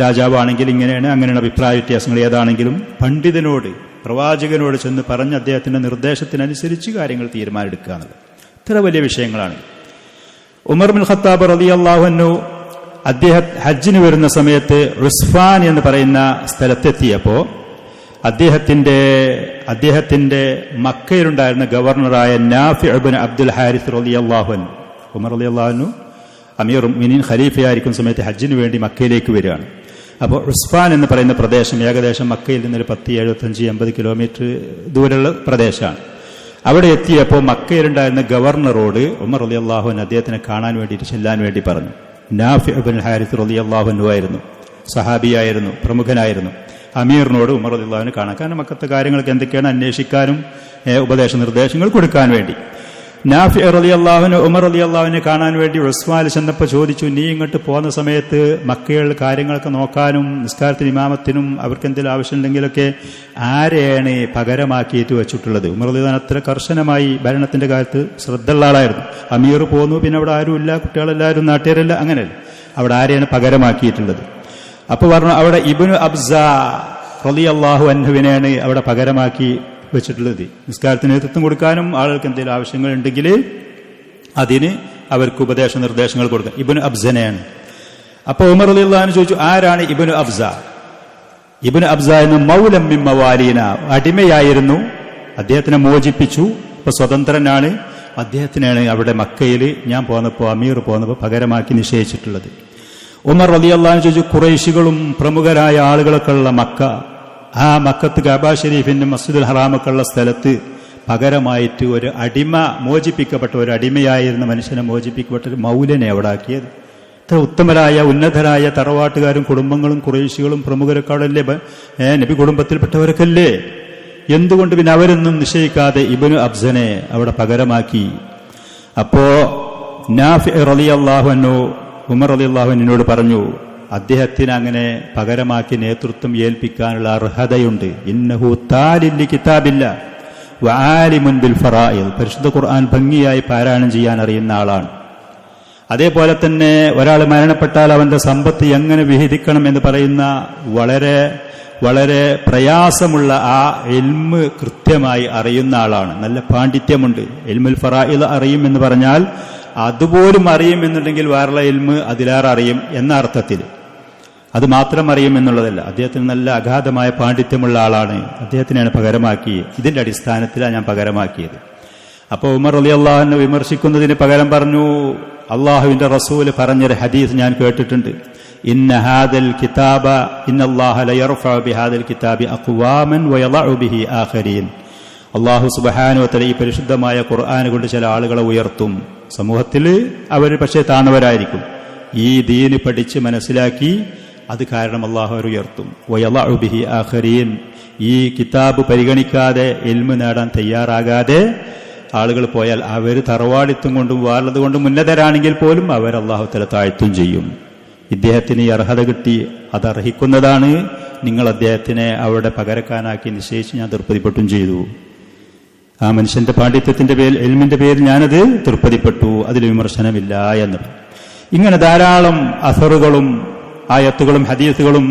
രാജാവാണെങ്കിൽ ഇങ്ങനെയാണ്, അങ്ങനെയാണ് അഭിപ്രായ വ്യത്യാസങ്ങൾ. ഏതാണെങ്കിലും പണ്ഡിതനോട്, പ്രവാചകനോട് ചെന്ന് പറഞ്ഞ് അദ്ദേഹത്തിന്റെ നിർദ്ദേശത്തിനനുസരിച്ച് കാര്യങ്ങൾ തീരുമാനമെടുക്കുക എന്നുള്ളത് ഇത്ര വലിയ വിഷയങ്ങളാണ്. ഉമർ ബിൻ ഖത്താബ് റളിയല്ലാഹു അൻഹു അദ്ദേഹം ഹജ്ജിന് വരുന്ന സമയത്ത് ഉസ്ഫാൻ എന്ന് പറയുന്ന സ്ഥലത്തെത്തിയപ്പോൾ അദ്ദേഹത്തിന്റെ മക്കയിലുണ്ടായിരുന്ന ഗവർണറായ നാഫി ഇബ്നു അബ്ദുൽ ഹാരിസ് റളിയല്ലാഹു അൻഹു, ഉമർ റളിയല്ലാഹു അൻഹു അമീറുൽ മുഅ്മിനീൻ ഖലീഫയായിരിക്കുന്ന സമയത്ത് ഹജ്ജിന് വേണ്ടി മക്കയിലേക്ക് വരികയാണ്. അപ്പോൾ ഉസ്ഫാൻ എന്ന് പറയുന്ന പ്രദേശം ഏകദേശം മക്കയിൽ നിന്നൊരു 10-75-80 കിലോമീറ്റർ ദൂരമുള്ള പ്രദേശമാണ്. അവിടെ എത്തിയപ്പോൾ മക്കയിലുണ്ടായിരുന്ന ഗവർണറോട് ഉമർ റളിയല്ലാഹു അൻഹു അദ്ദേഹത്തിനെ കാണാൻ വേണ്ടിയിട്ട് ചെല്ലാൻ വേണ്ടി പറഞ്ഞു. നാഫി ഇബ്നു ഹാരിസ് റളിയല്ലാഹു അൻഹു ആയിരുന്നു, സഹാബിയായിരുന്നു, പ്രമുഖനായിരുന്നു. അമീറിനോട് ഉമർ റളിയല്ലാഹു അൻഹു കാണാൻ, കാരണം മക്കത്തെ കാര്യങ്ങൾക്ക് എന്തൊക്കെയാണ് അന്വേഷിക്കാനും ഉപദേശ നിർദ്ദേശങ്ങൾ കൊടുക്കാൻ വേണ്ടി. നാഫി റളിയല്ലാഹു അൻഹു ഉമർ റളിയല്ലാഹു അൻഹു കാണാൻ വേണ്ടി ഉസ്മാൻ ചെന്നപ്പോൾ ചോദിച്ചു, നീ ഇങ്ങോട്ട് പോകുന്ന സമയത്ത് മക്കയിലുള്ള കാര്യങ്ങളൊക്കെ നോക്കാനും നിസ്കാരത്തിന് ഇമാമത്തിനും അവർക്ക് എന്തെങ്കിലും ആവശ്യമുണ്ടെങ്കിലൊക്കെ ആരെയാണ് പകരമാക്കിയിട്ട് വെച്ചിട്ടുള്ളത്? ഉമർ റളിയല്ലാഹു അൻഹു അത്ര കർശനമായി ഭരണത്തിന്റെ കാര്യത്തിൽ ശ്രദ്ധയുള്ള ആളായിരുന്നു. അമീർ പോന്നു, പിന്നെ അവിടെ ആരുമില്ല, കുട്ടികളെല്ലാവരും നാട്ടുകാരല്ല, അങ്ങനെയല്ല. അവിടെ ആരെയാണ് പകരമാക്കിയിട്ടുള്ളത്? അപ്പൊ പറഞ്ഞു, അവിടെ ഇബ്നു അബ്സ റളിയല്ലാഹു അൻഹുവിനെയാണ് അവിടെ പകരമാക്കി വെച്ചിട്ടുള്ളത്. നിസ്കാരത്തിന് നേതൃത്വം കൊടുക്കാനും ആളുകൾക്ക് എന്തെങ്കിലും ആവശ്യങ്ങൾ ഉണ്ടെങ്കിൽ അതിന് അവർക്ക് ഉപദേശ നിർദ്ദേശങ്ങൾ കൊടുക്കാം. ഇബ്നു അബ്സനെയാണ്. അപ്പോൾ ഉമർ റളിയല്ലാഹു അൻഹു ചോദിച്ചു, ആരാണ് ഇബ്നു അബ്സ? ഇബ്നു അബ്സ എന്ന് മൗലം മിൻ മവാലീന, അടിമയായിരുന്നു, അദ്ദേഹത്തിനെ മോചിപ്പിച്ചു, ഇപ്പൊ സ്വതന്ത്രനാണ്. അദ്ദേഹത്തിനാണ് അവിടെ മക്കയിൽ ഞാൻ പോന്നപ്പോൾ, അമീർ പോന്നപ്പോൾ പകരമാക്കി നിശ്ചയിച്ചിട്ടുള്ളത്. ഉമർ റളിയല്ലാഹു അൻഹു ചോദിച്ചു, ഖുറൈശികളും പ്രമുഖരായ ആളുകളൊക്കെ ഉള്ള മക്ക, ആ മക്കത്ത് കഅബ ഷരീഫിന്റെ മസ്ജിദുൽ ഹറാമൊക്കെ ഉള്ള സ്ഥലത്ത് പകരമായിട്ട് ഒരു അടിമ, മോചിപ്പിക്കപ്പെട്ട ഒരു അടിമയായിരുന്ന മനുഷ്യനെ മോചിപ്പിക്കപ്പെട്ട ഒരു മൗലനെ അവിടെ ആക്കിയത്. ഇത്ര ഉത്തമരായ ഉന്നതരായ തറവാട്ടുകാരും കുടുംബങ്ങളും ഖുറൈശികളും പ്രമുഖരൊക്കെ അവിടെ അല്ലേ, നബി കുടുംബത്തിൽപ്പെട്ടവരൊക്കെല്ലേ? എന്തുകൊണ്ട് പിന്നെ അവരൊന്നും നിശ്ചയിക്കാതെ ഇബ്നു അബ്സനെ അവിടെ പകരമാക്കി? അപ്പോ നാഫി റളിയല്ലാഹു അൻഹു ഉമർ റളിയല്ലാഹു അൻഹുവിനോട് പറഞ്ഞു, അദ്ദേഹത്തിന് അങ്ങനെ പകരമാക്കി നേതൃത്വം ഏൽപ്പിക്കാനുള്ള അർഹതയുണ്ട്. ഇന്നഹു താലിൻ കിതാബില്ലാഹ് വആലിമുൻ ബിൽ ഫറായിദ്, പരിശുദ്ധ ഖുർആൻ ഭംഗിയായി പാരായണം ചെയ്യാൻ അറിയുന്ന ആളാണ്. അതേപോലെ തന്നെ ഒരാൾ മരണപ്പെട്ടാൽ അവന്റെ സമ്പത്ത് എങ്ങനെ വിഹിതിക്കണം എന്ന് പറയുന്ന വളരെ വളരെ പ്രയാസമുള്ള ആ ഇൽമ് കൃത്യമായി അറിയുന്ന ആളാണ്. നല്ല പാണ്ഡിത്യമുണ്ട്. ഇൽമുൽ ഫറായിദ് അറിയും എന്ന് പറഞ്ഞാൽ അതുപോലും അറിയുമെന്നുണ്ടെങ്കിൽ വേറെ ഇൽമ് അതിലേറെ അറിയും എന്ന അർത്ഥത്തിൽ, അത് മാത്രം അറിയും എന്നുള്ളതല്ല. അദ്ദേഹത്തിന് നല്ല അഗാധമായ പാണ്ഡിത്യമുള്ള ആളാണ്. അദ്ദേഹത്തിനെയാണ് പകരമാക്കി. ഇതിന്റെ അടിസ്ഥാനത്തിലാണ് ഞാൻ പകരമാക്കിയത്. അപ്പോൾ ഉമർ റളിയല്ലാഹു അൻഹു വിമർശിക്കുന്നതിന് പകരം പറഞ്ഞു, അള്ളാഹുവിന്റെ റസൂൽ പറഞ്ഞൊരു ഹദീസ് ഞാൻ കേട്ടിട്ടുണ്ട്. ഇന്ന ഹാദൽ കിതാബ ഇന്നല്ലാഹ ലയർഫഉ ബിഹാദൽ കിതാബി അഖ്വാമൻ വയളഉ ബിഹി ആഖരീൻ. അള്ളാഹു സുബ്ഹാനഹു വ തആല ഈ പരിശുദ്ധമായ ഖുർആൻ കൊണ്ട് ചില ആളുകളെ ഉയർത്തും. സമൂഹത്തിൽ അവർ പക്ഷേ താണവരായിരിക്കും. ഈ ദീന് പഠിച്ച് മനസ്സിലാക്കി അത് കാരണം അള്ളാഹു അവർ ഉയർത്തും. വയളഉ ബിഹി ആഖരീൻ, ഈ കിതാബ് പരിഗണിക്കാതെ ഇൽമ് നേടാൻ തയ്യാറാകാതെ ആളുകൾ പോയാൽ അവർ തറവാടിത്തം കൊണ്ടും വാർന്നത് കൊണ്ടും ഉന്നതരാണെങ്കിൽ പോലും അവർ അല്ലാഹു തആല താഴ്ത്തും ചെയ്യും. ഇദ്ദേഹത്തിന് ഈ അർഹത കിട്ടി, അത് അർഹിക്കുന്നതാണ്, നിങ്ങൾ അദ്ദേഹത്തിനെ അവരുടെ പകരക്കാനാക്കി നിശ്ചയിച്ച് ഞാൻ തൃപ്തിപ്പെട്ടും ചെയ്തു. ആ മനുഷ്യന്റെ പാണ്ഡിത്യത്തിന്റെ പേരിൽ, എൽമിന്റെ പേരിൽ ഞാനത് തൃപ്തിപ്പെട്ടു, അതിൽ വിമർശനമില്ല എന്ന്. ഇങ്ങനെ ധാരാളം അസറുകളും ആയത്തുകളും ഹദീസുകളും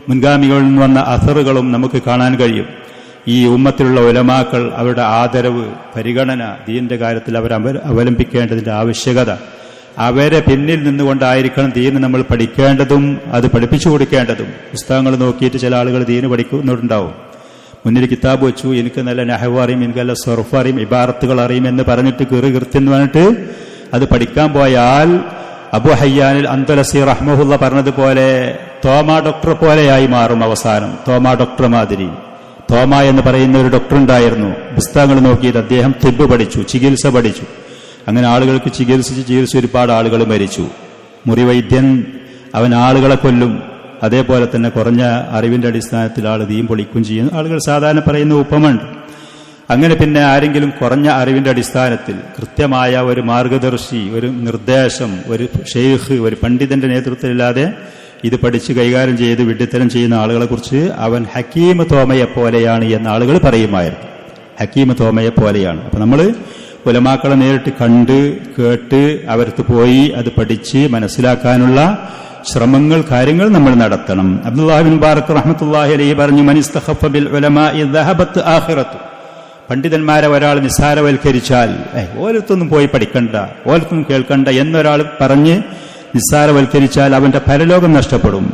മുൻഗാമികളിൽ നിന്ന് വന്ന അസറുകളും നമുക്ക് കാണാൻ കഴിയും. ഈ ഉമ്മത്തിലുള്ള ഉലമാക്കൾ, അവരുടെ ആദരവ്, പരിഗണന, ദീനിന്റെ കാര്യത്തിൽ അവർ അവലംബിക്കേണ്ടതിന്റെ ആവശ്യകത, അവരെ പിന്നിൽ നിന്നുകൊണ്ടായിരിക്കണം ദീന് നമ്മൾ പഠിക്കേണ്ടതും അത് പഠിപ്പിച്ചു കൊടുക്കേണ്ടതും. പുസ്തകങ്ങൾ നോക്കിയിട്ട് ചില ആളുകൾ ദീന് പഠിക്കുന്നുണ്ടാവും. മുന്നിൽ കിതാബ് വെച്ചു, എനിക്ക് നല്ല നഹ്വ് അറിയും, എനിക്ക് നല്ല സർഫ് അറിയും, ഇബാറത്തുകൾ അറിയും എന്ന് പറഞ്ഞിട്ട് കൃത്യം പറഞ്ഞിട്ട് അത് പഠിക്കാൻ പോയാൽ അബു ഹയ്യാനിൽ അന്തലസി റഹ്മഹുല്ല പറഞ്ഞതുപോലെ തോമാ ഡോക്ടർ പോലെയായി മാറും അവസാനം. തോമാ ഡോക്ടർ മാതിരി. തോമ എന്ന് പറയുന്ന ഒരു ഡോക്ടർ ഉണ്ടായിരുന്നു. പുസ്തകങ്ങൾ നോക്കിയിട്ട് അദ്ദേഹം തിബ് പഠിച്ചു, ചികിത്സ പഠിച്ചു. അങ്ങനെ ആളുകൾക്ക് ചികിത്സിച്ച് ഒരുപാട് ആളുകൾ മരിച്ചു. മുറിവൈദ്യൻ അവൻ ആളുകളെ കൊല്ലും. അതേപോലെ തന്നെ കുറഞ്ഞ അറിവിന്റെ അടിസ്ഥാനത്തിൽ ആൾ ദീൻ പൊളിക്കും ചെയ്യുന്ന ആളുകൾ സാധാരണ പറയുന്ന ഉപമയുണ്ട്. അങ്ങനെ പിന്നെ ആരെങ്കിലും കുറഞ്ഞ അറിവിന്റെ അടിസ്ഥാനത്തിൽ കൃത്യമായ ഒരു മാർഗദർശി, ഒരു നിർദ്ദേശം, ഒരു ഷെയ്ഖ്, ഒരു പണ്ഡിതന്റെ നേതൃത്വത്തിലില്ലാതെ ഇത് പഠിച്ച് കൈകാര്യം ചെയ്ത് വിഡ്ഢിത്തരം ചെയ്യുന്ന ആളുകളെ കുറിച്ച് അവൻ ഹക്കീം തോമയെ പോലെയാണ് എന്ന ആളുകൾ പറയുമായിരുന്നു. ഹക്കീം തോമയെ പോലെയാണ്. അപ്പൊ നമ്മൾ ഉലമാക്കളെ നേരിട്ട് കണ്ട് കേട്ട് അവർക്ക് പോയി അത് പഠിച്ച് മനസ്സിലാക്കാനുള്ള ശ്രമങ്ങൾ, കാര്യങ്ങൾ നമ്മൾ നടത്തണം. അബ്ദുല്ലാഹി ബിൻ മുബാറക് റഹ്മത്തുള്ളാഹി അലൈഹി പറഞ്ഞു, മൻ ഇസ്തഖഫ ബിൽ ഉലമാഇ ദഹബത് ആഖിറത്തു. പണ്ഡിതന്മാരെ ഒരാൾ നിസ്സാരവൽക്കരിച്ചാൽ, ഓലത്തൊന്നും പോയി പഠിക്കണ്ട, ഓലത്തൊന്നും കേൾക്കണ്ട എന്നൊരാൾ പറഞ്ഞ് നിസ്സാരവൽക്കരിച്ചാൽ അവന്റെ പരലോകം നഷ്ടപ്പെടും.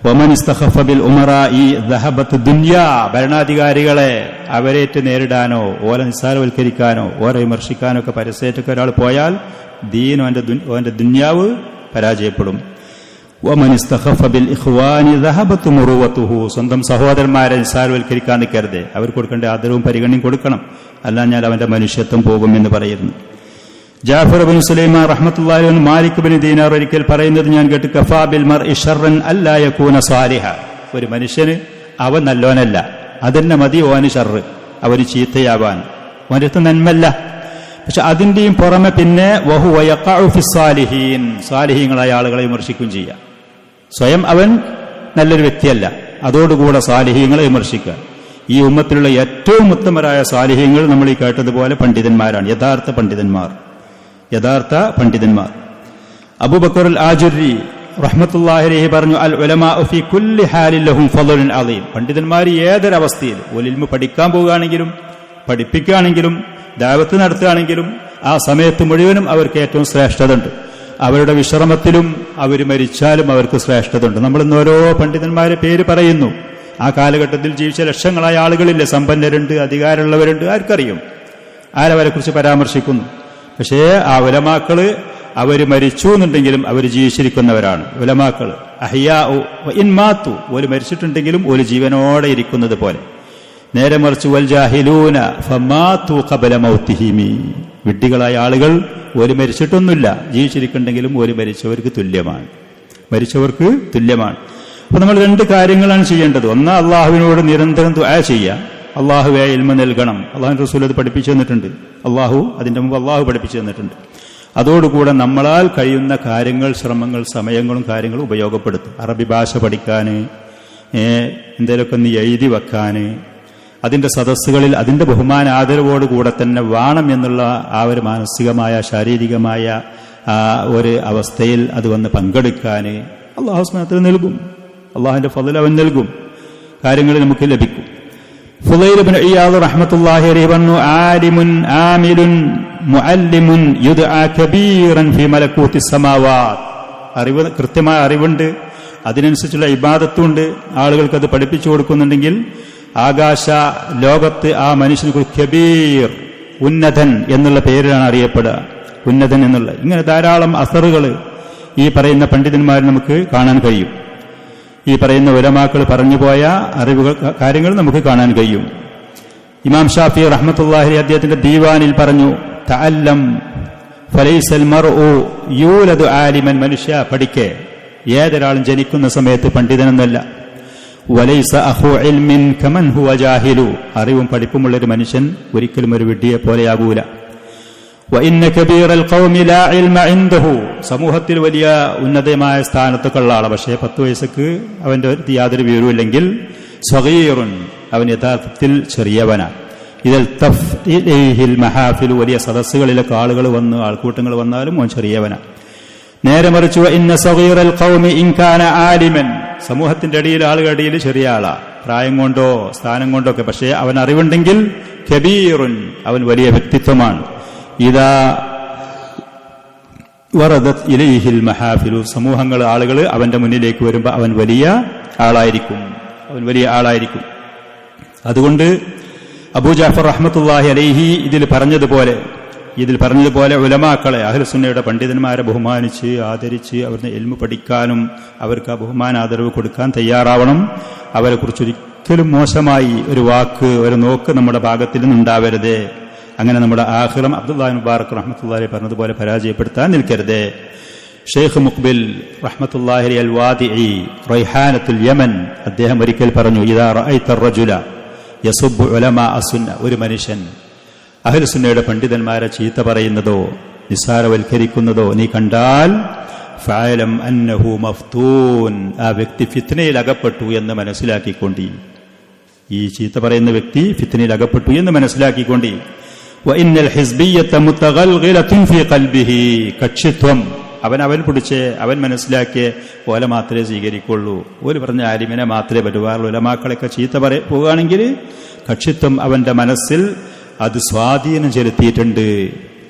വമൻ ഇസ്തഖഫ ബിൽ ഉമറാഇ ദഹബത് ദുനിയാ. ഭരണാധികാരികളെ അവരേറ്റ് നേരിടാനോ ഓല നിസ്സാരവൽക്കരിക്കാനോ ഓരെ വിമർശിക്കാനോ ഒക്കെ പരസ്യമായിട്ടൊക്കെ ഒരാൾ പോയാൽ ദീൻ, അവന്റെ ദുനിയാവ് പരാജയപ്പെടും. വമൻ ഇസ്തഖഫ ബിൽ ഇഖ്വാനി ദഹബത് മുറുവതുഹു. സ്വന്തം സഹോദരന്മാരെ നിസ്സാരവൽക്കരിക്കാൻ നിൽക്കരുത്, അവർ കൊടുക്കേണ്ട ആദരവും പരിഗണനയും കൊടുക്കണം, അല്ലാഞ്ഞാൽ അവന്റെ മനുഷ്യത്വം പോകും എന്ന് പറയുന്നു. ജാഫർ ബിൻ സുലൈമാൻ റഹ്മത്തുള്ളാഹി അലൈഹി മാലിക് ബിൻ ദീനാർ ഒരിക്കൽ പറയുന്നത് ഞാൻ കേട്ടു, കഫാ ബിൽ മർഇ ശർറൻ അല്ലാ യകൂന സാലിഹ. ഒരു മനുഷ്യന് അവൻ നല്ലോനല്ല, അതെന്നെ മതി ഓന് ഷർറ്, അവന് ചീത്തയാവാൻ, അവനടുത്ത് നന്മല്ല. പക്ഷെ അതിന്റെയും പുറമെ പിന്നെ വഹുവ യഖഉ ഫി സാലിഹീൻ. സാലിഹീങ്ങളായ ആളുകളെ വിമർശിക്കുകയും ചെയ്യാം. സ്വയം അവൻ നല്ലൊരു വ്യക്തിയല്ല, അതോടുകൂടെ സാലിഹീങ്ങളെ വിമർശിക്കുക. ഈ ഉമ്മത്തിലുള്ള ഏറ്റവും ഉത്തമരായ സാലിഹീങ്ങൾ നമ്മൾ ഈ കേട്ടതുപോലെ പണ്ഡിതന്മാരാണ്, യഥാർത്ഥ പണ്ഡിതന്മാർ. അബൂബക്കർ അൽ ആജുരി റഹ്മത്തുള്ളാഹി അലൈഹി പറഞ്ഞു, അൽ ഉലമാഉ ഫീ കുല്ലി ഹാലിൻ ലഹും ഫളലുൻ അളീം. പണ്ഡിതന്മാർ ഏതൊരവസ്ഥയിൽ, ഒലിൽമു പഠിക്കാൻ പോവുകയാണെങ്കിലും പഠിപ്പിക്കുകയാണെങ്കിലും ദഅവത്ത് നടത്തുകയാണെങ്കിലും ആ സമയത്ത് മുഴുവനും അവർക്ക് ഏറ്റവും ശ്രേഷ്ഠത ഉണ്ട്. അവരുടെ വിശ്രമത്തിലും അവർ മരിച്ചാലും അവർക്ക് ശ്രേഷ്ഠത ഉണ്ട്. നമ്മളിന്ന് ഓരോ പണ്ഡിതന്മാരെ പേര് പറയുന്നു. ആ കാലഘട്ടത്തിൽ ജീവിച്ച ലക്ഷങ്ങളായ ആളുകളില്ലേ, സമ്പന്നരുണ്ട്, അധികാരമുള്ളവരുണ്ട്, ആർക്കറിയും, ആരവരെ കുറിച്ച് പരാമർശിക്കുന്നു. പക്ഷേ ആ ഉലമാക്കള് അവർ മരിച്ചു എന്നുണ്ടെങ്കിലും അവർ ജീവിച്ചിരിക്കുന്നവരാണ്. ഉലമാക്കൾ അഹ്യാഉ വഇൻ മാതു, ഓല് മരിച്ചിട്ടുണ്ടെങ്കിലും ഒരു ജീവനോടെ ഇരിക്കുന്നത് പോലെ. നേരെ മറിച്ച് വൽ ജാഹിലൂന ഫമാതു ഖബല മൗതിഹിം. വിഡ്ഢികളായ ആളുകൾ ഓല് മരിച്ചിട്ടൊന്നുമില്ല, ജീവിച്ചിരിക്കുന്നുണ്ടെങ്കിലും ഓല് മരിച്ചവർക്ക് തുല്യമാണ്. അപ്പൊ നമ്മൾ രണ്ട് കാര്യങ്ങളാണ് ചെയ്യേണ്ടത്. ഒന്ന്, അള്ളാഹുവിനോട് നിരന്തരം ദുആ ചെയ്യുക. അള്ളാഹുവേ ഇൽമ നൽകണം. അള്ളാഹുവിന്റെ റസൂൽ അത് പഠിപ്പിച്ചു തന്നിട്ടുണ്ട്. അതിന്റെ മുമ്പ് അള്ളാഹു പഠിപ്പിച്ചു തന്നിട്ടുണ്ട്. അതോടുകൂടെ നമ്മളാൽ കഴിയുന്ന കാര്യങ്ങൾ, ശ്രമങ്ങൾ, സമയങ്ങളും കാര്യങ്ങളും ഉപയോഗപ്പെടുത്തും. അറബി ഭാഷ പഠിക്കാൻ, എന്തെങ്കിലുമൊക്കെ ഒന്ന് എഴുതി വെക്കാൻ, അതിന്റെ സദസ്സുകളിൽ അതിന്റെ ബഹുമാന ആദരവോടുകൂടെ തന്നെ വേണം എന്നുള്ള ആ ഒരു മാനസികമായ ശാരീരികമായ ഒരു അവസ്ഥയിൽ അത് വന്ന് പങ്കെടുക്കാൻ അള്ളാഹു സുബ്ഹാനഹു നൽകും. അള്ളാഹുവിന്റെ ഫضل അവൻ നൽകും, കാര്യങ്ങൾ നമുക്ക് ലഭിക്കും. ഫുളൈൽ ഇബ്നു ഇയാദ് റഹ്മത്തുള്ളാഹി അലൈഹി പറഞ്ഞു, ആലിമുൻ ആമിലുൻ മുഅല്ലിമുൻ യുദ്ആ കബീറൻ ഫീ മലകൂത്തി സമാവാത്ത്. അറിവ്, കൃത്യമായ അറിവുണ്ട്, അതിനനുസരിച്ചുള്ള ഇബാദത്തുണ്ട്, ആളുകൾക്ക് അത് പഠിപ്പിച്ചു കൊടുക്കുന്നുണ്ടെങ്കിൽ ആകാശ ലോകത്ത് ആ മനുഷ്യന് കബീർ, ഉന്നതൻ എന്നുള്ള പേരിലാണ് അറിയപ്പെടുക. ഉന്നതൻ എന്നുള്ള ഇങ്ങനെ ധാരാളം അസറുകൾ ഈ പറയുന്ന പണ്ഡിതന്മാർ നമുക്ക് കാണാൻ കഴിയും. ഈ പറയുന്ന ഉലമാക്കൾ പറഞ്ഞുപോയ അറിവുകൾ, കാര്യങ്ങൾ നമുക്ക് കാണാൻ കഴിയും. ഇമാം ഷാഫി റഹ്മത്തുള്ളാഹി അദ്ദേഹത്തിന്റെ ദീവാനിൽ പറഞ്ഞു, തഅല്ലം ഫലൈസൽ മർഉ യൂലദു ആലിമൻ. മനുഷ്യ പഠിക്കേ, ഏതൊരാളും ജനിക്കുന്ന സമയത്ത് പണ്ഡിതനെന്നല്ല. വലൈസ അഖു ഇൽമിൻ കമൻ ഹുവ ജാഹിലു. അറിവും പഠിപ്പുമുള്ളൊരു മനുഷ്യൻ ഒരിക്കലും ഒരു വിഡ്ഢിയെ പോലെയാകൂല. وإن كبير القوم لا علم عنده സമൂഹത്തിൽ വലിയ ഉന്നതമായ സ്ഥാനത്തൊക്കെ ഉള്ള ആളാണ്, പക്ഷേ 10 വയസ്സക്ക് അവന്റെ യാതൊരു വിവരവും ഇല്ലെങ്കിൽ സഗീറുൻ അവൻ യഥാർത്ഥത്തിൽ ചെറിയവനാണ്. ഇതിൽ തഫ്ഇലൈഹിൽ മഹാഫിൽ വലിയ സദസ്സുകളിലൊക്കെ ആളുകൾ വന്ന് ആൾക്കൂട്ടങ്ങൾ വന്നാലും അവൻ ചെറിയവനാണ്. നേരെ മറിച്ച് ഇന്ന സഗീറൽ ഖൗമി ഇൻ കാന ആലിമൻ സമൂഹത്തിന്റെ ഇടയിൽ ആളുകളുടെ ഇടയിൽ ചെറിയ ആളാ, പ്രായം കൊണ്ടോ സ്ഥാനം കൊണ്ടോ ഒക്കെ, പക്ഷേ അവൻ അറിവുണ്ടെങ്കിൽ കബീറുൻ അവൻ വലിയ വ്യക്തിത്വമാണ്. ഇദാ വറദത് ഇലൈഹിൽ മഹാഫിലു സമൂഹങ്ങൾ ആളുകൾ അവന്റെ മുന്നിലേക്ക് വരുമ്പോൾ അവൻ വലിയ ആളായിരിക്കും. അതുകൊണ്ട് അബൂ ജഅഫർ റഹ്മത്തുള്ളാഹി അലൈഹി ഇതിൽ പറഞ്ഞതുപോലെ ഉലമാക്കളെ അഹ്ലുസുന്നയുടെ പണ്ഡിതന്മാരെ ബഹുമാനിച്ച് ആദരിച്ച് അവരുടെ ഇൽമു പഠിക്കാനും അവർക്ക് ആ ബഹുമാന ആദരവ് കൊടുക്കാൻ തയ്യാറാവണം. അവരെ കുറിച്ച് ഒരിക്കലും മോശമായി ഒരു വാക്ക് ഒരു നോക്ക് നമ്മുടെ ഭാഗത്തിൽ നിന്നുണ്ടാവരുത്. അങ്ങനെ നമ്മുടെ ആഖിറം അബ്ദുല്ലാഹി മുബാറക് റഹ്മത്തുള്ളാഹി പറഞ്ഞതുപോലെ പരാജയപ്പെടുത്താൻ നിൽക്കരുത്. ഷെയ്ഖ് മുഖ്ബിൽ റഹ്മത്തുള്ളാഹി അൽ വാദിഇ റൈഹാനത്തുൽ യമൻ അദ്ദേഹം ഒരിക്കൽ പറഞ്ഞു, ഇദാ റഅയ്ത റജുല യസുബ്ബു ഉലമാ അസുന്ന ഒരു മനുഷ്യൻ അഹ്ലുസുന്നയുടെ പണ്ഡിതന്മാരെ ചീത്ത പറയുന്നതോ നിസ്സാരവൽക്കരിക്കുന്നതോ നീ കണ്ടാൽ ഫഅലം അന്നഹു മഫ്തൂൻ ആ വ്യക്തി ഫിത്നയിൽ അകപ്പെട്ടു എന്ന് മനസ്സിലാക്കിക്കൊണ്ടി. ഈ ചീത്ത പറയുന്ന വ്യക്തി ഫിത്നയിൽ അകപ്പെട്ടു എന്ന് മനസ്സിലാക്കിക്കൊണ്ടി. വഇന്നൽ ഹിസ്ബിയ്യത മുതഗൽഗിലതുൻ ഫീ ഖൽബിഹി കക്ഷിത്വം അവൻ പിടിച്ച് അവൻ മനസ്സിലാക്കിയ പോലെ മാത്രമേ സ്വീകരിക്കുള്ളൂ. ഒരു പറഞ്ഞ ആലിമിനെ മാത്രമേ പറ്റുവാറുള്ളൂ. ഉലമാക്കളൊക്കെ ചീത്ത പോവുകയാണെങ്കിൽ കക്ഷിത്വം അവന്റെ മനസ്സിൽ അത് സ്വാധീനം ചെലുത്തിയിട്ടുണ്ട്.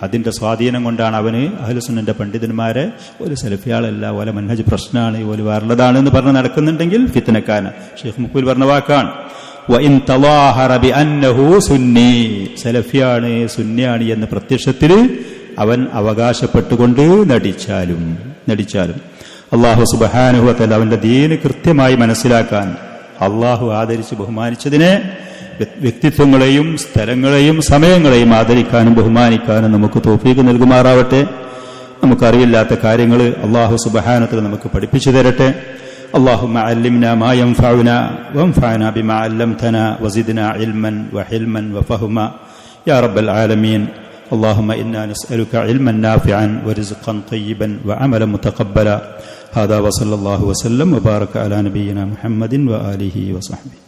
അതിന്റെ സ്വാധീനം കൊണ്ടാണ് അവന് അഹ്ലുസുന്നന്റെ പണ്ഡിതന്മാരെ ഒരു സലഫിയാളല്ല, ഓല മൻഹജ് പ്രശ്നമാണ്, ഓല് വേറുള്ളതാണ് എന്ന് പറഞ്ഞ് നടക്കുന്നുണ്ടെങ്കിൽ ഫിത്നക്കാരൻ. ഷെയ്ഖ് മുഖ്ബിൽ പറഞ്ഞ വാക്കാണ്, വഇൻ തളാഹറ ബിഅന്നഹു സുന്നി സലഫിയാണ് സുന്നിയാണ് എന്ന് പ്രത്യക്ഷത്തിൽ അവൻ അവകാശപ്പെട്ടുകൊണ്ട് നടിച്ചാലും അല്ലാഹു സുബ്ഹാനഹു വ തആല അവന്റെ ദീന് കൃത്യമായി മനസ്സിലാക്കാൻ അല്ലാഹു ആദരിച്ച് ബഹുമാനിച്ചതിനെ വ്യക്തിത്വങ്ങളെയും സ്ഥലങ്ങളെയും സമയങ്ങളെയും ആദരിക്കാനും ബഹുമാനിക്കാനും നമുക്ക് തൗഫീഖ് നൽകുമാറാവട്ടെ. നമുക്കറിയില്ലാത്ത കാര്യങ്ങൾ അല്ലാഹു സുബ്ഹാനഹു വ തആല നമുക്ക് പഠിപ്പിച്ചു തരട്ടെ. اللهم علمنا ما ينفعنا وانفعنا بما علمتنا وزدنا علما وحلما وفهما يا رب العالمين. اللهم إنا نسألك علما نافعا ورزقا طيبا وعملا متقبلا. هذا وصلى الله وسلم وبارك على نبينا محمد وآله وصحبه.